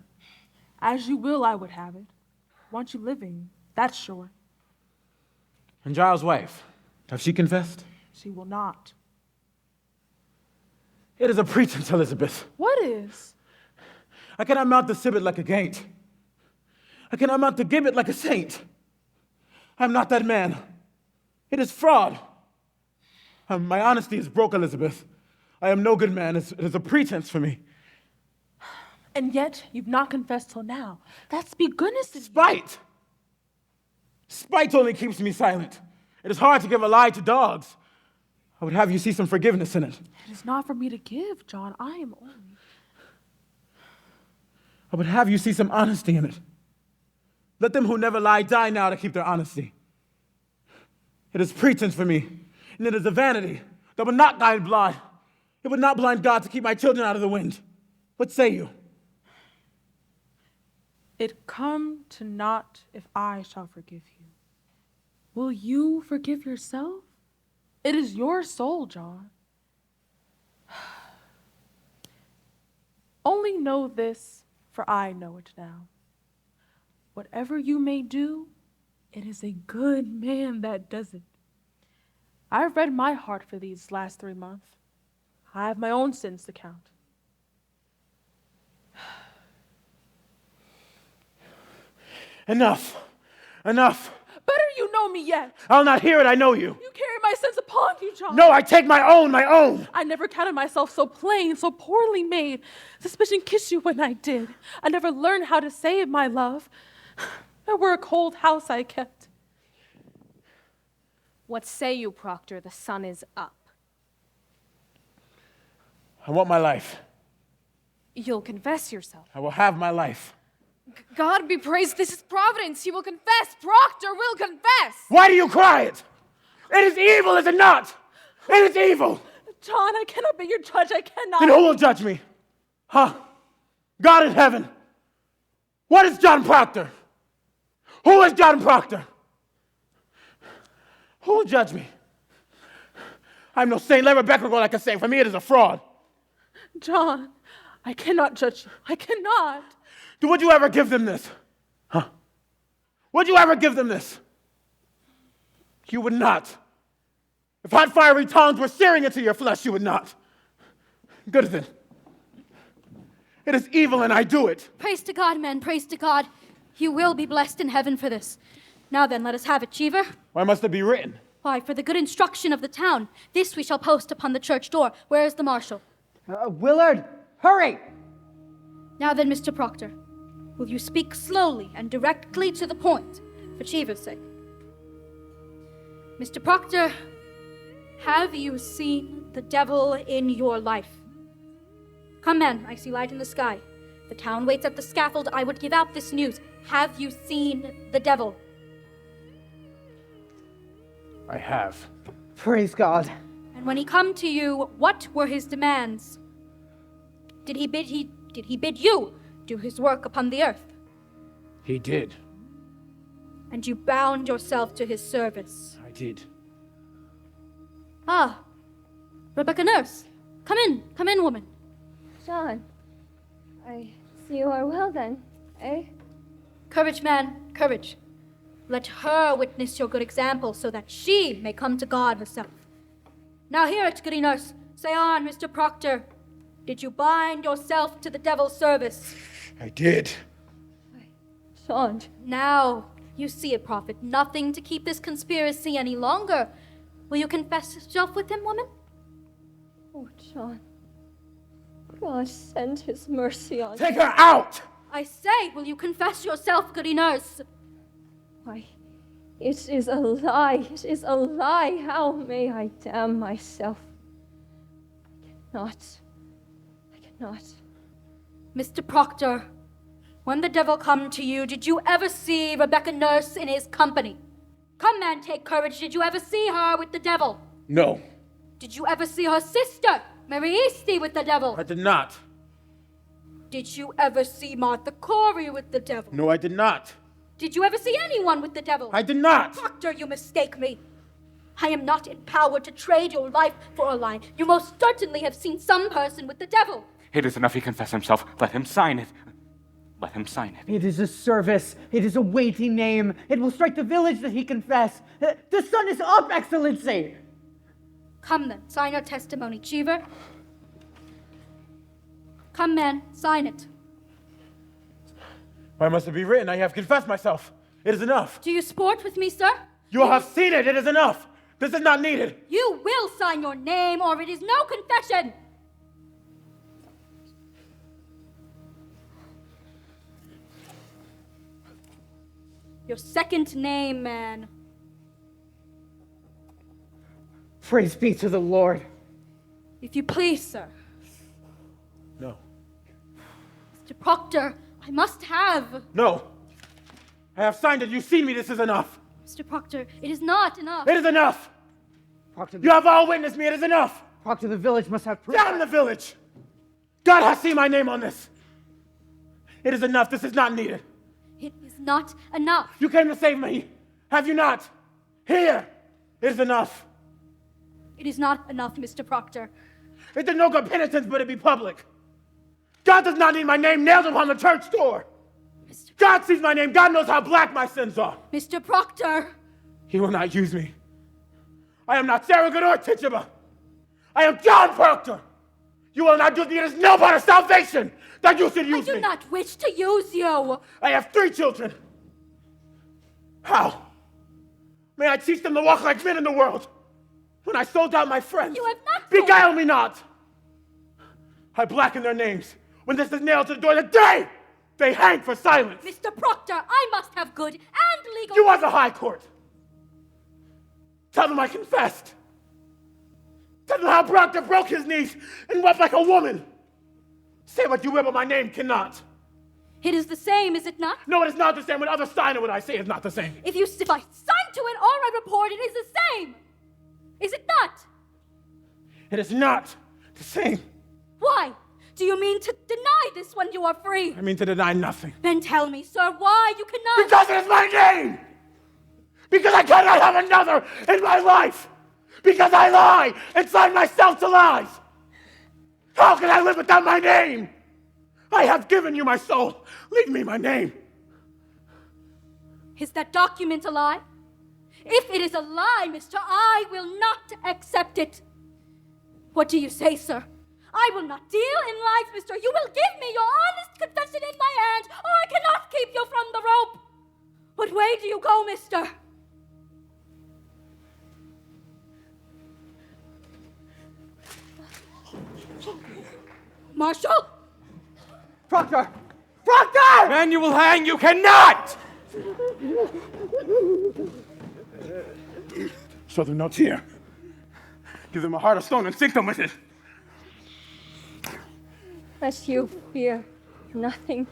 M: As you will, I would have it. Want you living, that's sure.
G: And Giles' wife, have she confessed?
M: She will not.
G: It is a pretense, Elizabeth.
M: What is?
G: I cannot mount the civet like a gate. I cannot mount the gibbet like a saint. I'm not that man. It is fraud. My honesty is broke, Elizabeth. I am no good man. It is a pretense for me.
M: And yet, you've not confessed till now. That's be goodness to
G: Spite! Spite only keeps me silent. It is hard to give a lie to dogs. I would have you see some forgiveness in it.
M: It is not for me to give, John. I am only.
G: I would have you see some honesty in it. Let them who never lie die now to keep their honesty. It is pretense for me, and it is a vanity that would not guide blood. It would not blind God to keep my children out of the wind. What say you?
M: It come to naught if I shall forgive you. Will you forgive yourself? It is your soul, John. Only know this, for I know it now. Whatever you may do, it is a good man that does it. I've read my heart for these last 3 months. I have my own sins to count.
G: Enough. Enough.
M: Better you know me yet.
G: I'll not hear it, I know you.
M: You carry my sins upon you, John.
G: No, I take my own.
M: I never counted myself so plain, so poorly made. Suspicion kissed you when I did. I never learned how to say it, my love. There were a cold house I kept.
O: What say you, Proctor? The sun is up.
G: I want my life.
O: You'll confess yourself.
G: I will have my life.
O: God be praised, this is providence. He will confess. Proctor will confess.
G: Why do you cry it? It is evil, is it not? It is evil.
M: John, I cannot be your judge. I cannot.
G: Then who will judge me? Huh? God in heaven. What is John Proctor? Who is John Proctor? Who will judge me? I'm no saint. Let Rebecca go like a saint. For me, it is a fraud.
M: John, I cannot judge you. I cannot.
G: Would you ever give them this? Huh? Would you ever give them this? You would not. If hot fiery tongues were searing into your flesh, you would not. Good then. It is evil and I do it.
P: Praise to God, men, praise to God. You will be blessed in heaven for this. Now then, let us have it, Cheever.
G: Why must it be written?
P: Why, for the good instruction of the town. This we shall post upon the church door. Where is the marshal?
A: Willard, hurry!
P: Now then, Mr. Proctor, will you speak slowly and directly to the point, for Cheever's sake? Mr. Proctor, have you seen the devil in your life? Come, men, I see light in the sky. The town waits at the scaffold. I would give out this news. Have you seen the devil?
G: I have.
A: Praise God.
P: And when he come to you, what were his demands? Did he bid you do his work upon the earth?
G: He did.
P: And you bound yourself to his service?
G: I did.
P: Ah, Rebecca Nurse. Come in, woman.
I: John, I see you are well then, eh?
P: Courage, man, courage. Let her witness your good example so that she may come to God herself. Now hear it, goody nurse. Say on, Mr. Proctor. Did you bind yourself to the devil's service?
G: I did.
P: John. Now, you see it, prophet. Nothing to keep this conspiracy any longer. Will you confess yourself with him, woman?
I: Oh, John. God send his mercy on
G: Take her out!
P: I say, will you confess yourself, goody nurse?
I: Why, it is a lie. It is a lie. How may I damn myself? I cannot.
P: Mr. Proctor, when the devil come to you, did you ever see Rebecca Nurse in his company? Come, man, take courage. Did you ever see her with the devil?
G: No.
P: Did you ever see her sister, Mary Easty, with the devil?
G: I did not.
P: Did you ever see Martha Corey with the devil?
G: No, I did not.
P: Did you ever see anyone with the devil?
G: I did not.
P: Proctor, you mistake me. I am not empowered to trade your life for a lie. You most certainly have seen some person with the devil.
J: It is enough he confess himself. Let him sign it. Let him sign it.
A: It is a service. It is a weighty name. It will strike the village that he confess. The sun is up, Excellency.
P: Come then, sign your testimony, Cheever. Come, man, sign it.
G: Why must it be written? I have confessed myself. It is enough.
P: Do you sport with me, sir?
G: You have seen it. It is enough. This is not needed.
P: You will sign your name, or it is no confession. Your second name, man.
A: Praise be to the Lord.
P: If you please, sir.
G: No.
P: Mr. Proctor, I must have.
G: No. I have signed it. You've seen me. This is enough.
P: Mr. Proctor, it is not enough.
G: It is enough.
A: Proctor,
G: you have all witnessed me. It is enough.
A: Proctor, the village must have proof.
G: Damn the village. God has seen my name on this. It is enough. This is not needed.
P: It is not enough.
G: You came to save me. Have you not? Here. It is enough.
P: It is not enough, Mr. Proctor.
G: It did no good penitence but it be public. God does not need my name nailed upon the church door. God sees my name. God knows how black my sins are.
P: Mr. Proctor!
G: He will not use me. I am not Sarah Good or Tituba. I am John Proctor. You will not use me. It is no part of salvation that you should use me.
P: I do not wish to use you.
G: I have 3 children. How? May I teach them to walk like men in the world? When I sold out my friends.
P: You have not
G: Beguile me not. I blacken their names. When this is nailed to the door, the day they hang for silence.
P: Mr. Proctor, I must have good and legal...
G: You are the high court. Tell them I confessed. Tell them how Proctor broke his knees and wept like a woman. Say what you will, but my name cannot.
P: It is the same, is it not?
G: No, it is not the same. When others sign it, what I say is not the same.
P: If I sign to it or I report it, is the same. Is it not?
G: It is not the same.
P: Why? Do you mean to deny this when you are free?
G: I mean to deny nothing.
P: Then tell me, sir, why you cannot...
G: Because it is my name! Because I cannot have another in my life! Because I lie and sign myself to lies! How can I live without my name? I have given you my soul. Leave me my name.
P: Is that document a lie? If it is a lie, mister, I will not accept it. What do you say, sir? I will not deal in lies, mister. You will give me your honest confession in my hand, or I cannot keep you from the rope. What way do you go, mister? Marshal?
G: Proctor! Proctor!
K: Man, you will hang. You cannot!
G: Show them no tear. Give them a heart of stone and sink them with it.
I: Let you fear nothing.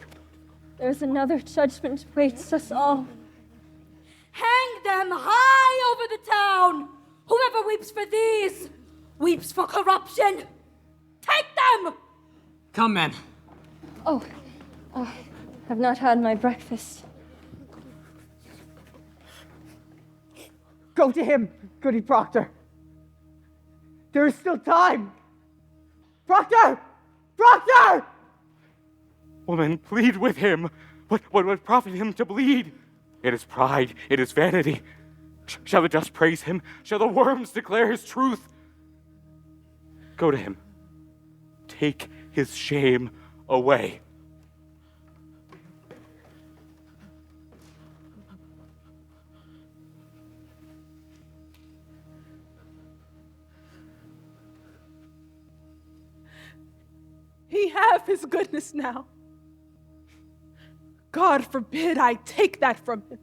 I: There's another judgment waits us all.
P: Hang them high over the town! Whoever weeps for these, weeps for corruption! Take them!
L: Come, men.
I: Oh, I've not had my breakfast.
A: Go to him, Goody Proctor. There is still time. Proctor! Proctor!
J: Woman, plead with him. What would profit him to bleed? It is pride, it is vanity. Shall the just praise him? Shall the worms declare his truth? Go to him. Take his shame away.
M: He have his goodness now. God forbid I take that from him.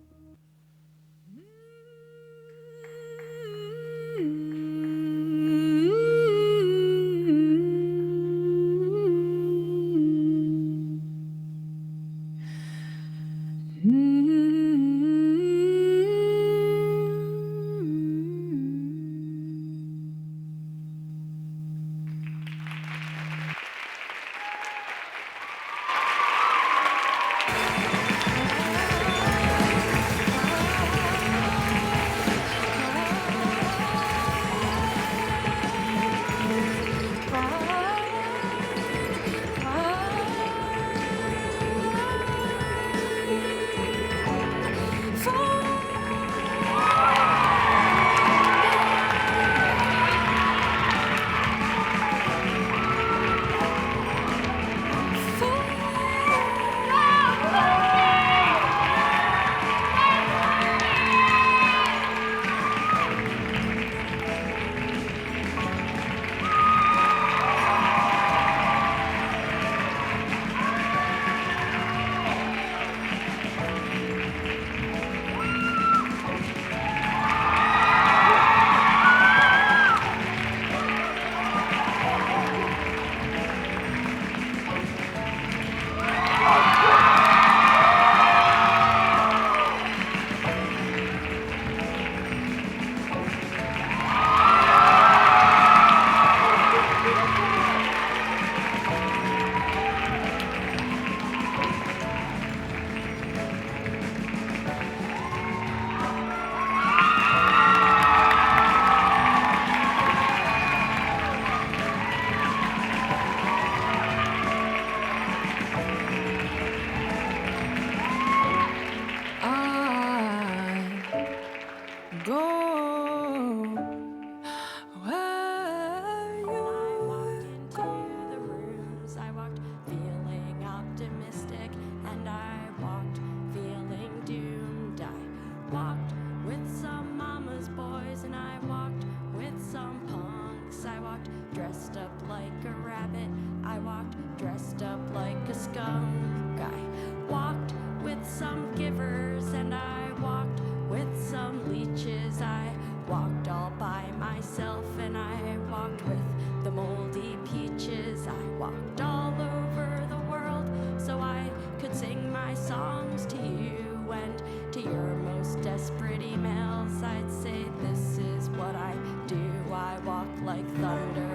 S: some givers and I walked with some leeches. I walked all by myself and I walked with the moldy peaches. I walked all over the world so I could sing my songs to you and to your most desperate emails. I'd say this is what I do. I walk like thunder.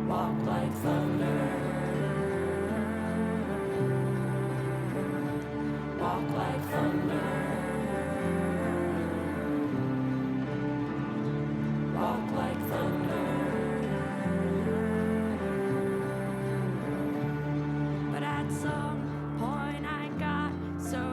S: Walk like thunder. Walk like thunder. Walk like thunder. But at some point I got so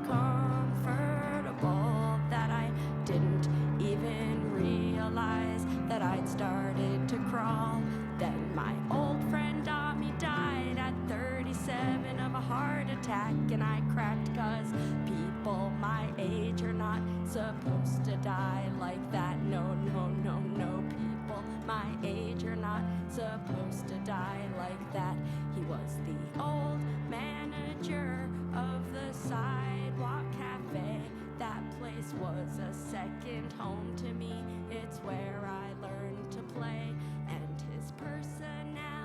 S: comfortable that I didn't even realize that I'd started to crawl. Then my old friend Ami died at 37 of a heart attack, and I cracked 'cause people my age are not supposed to die like that. No, no, no, no, people my age are not supposed to die like that. He was the old manager of the sidewalk cafe. That place was a second home to me. It's where I learned to play, and his personality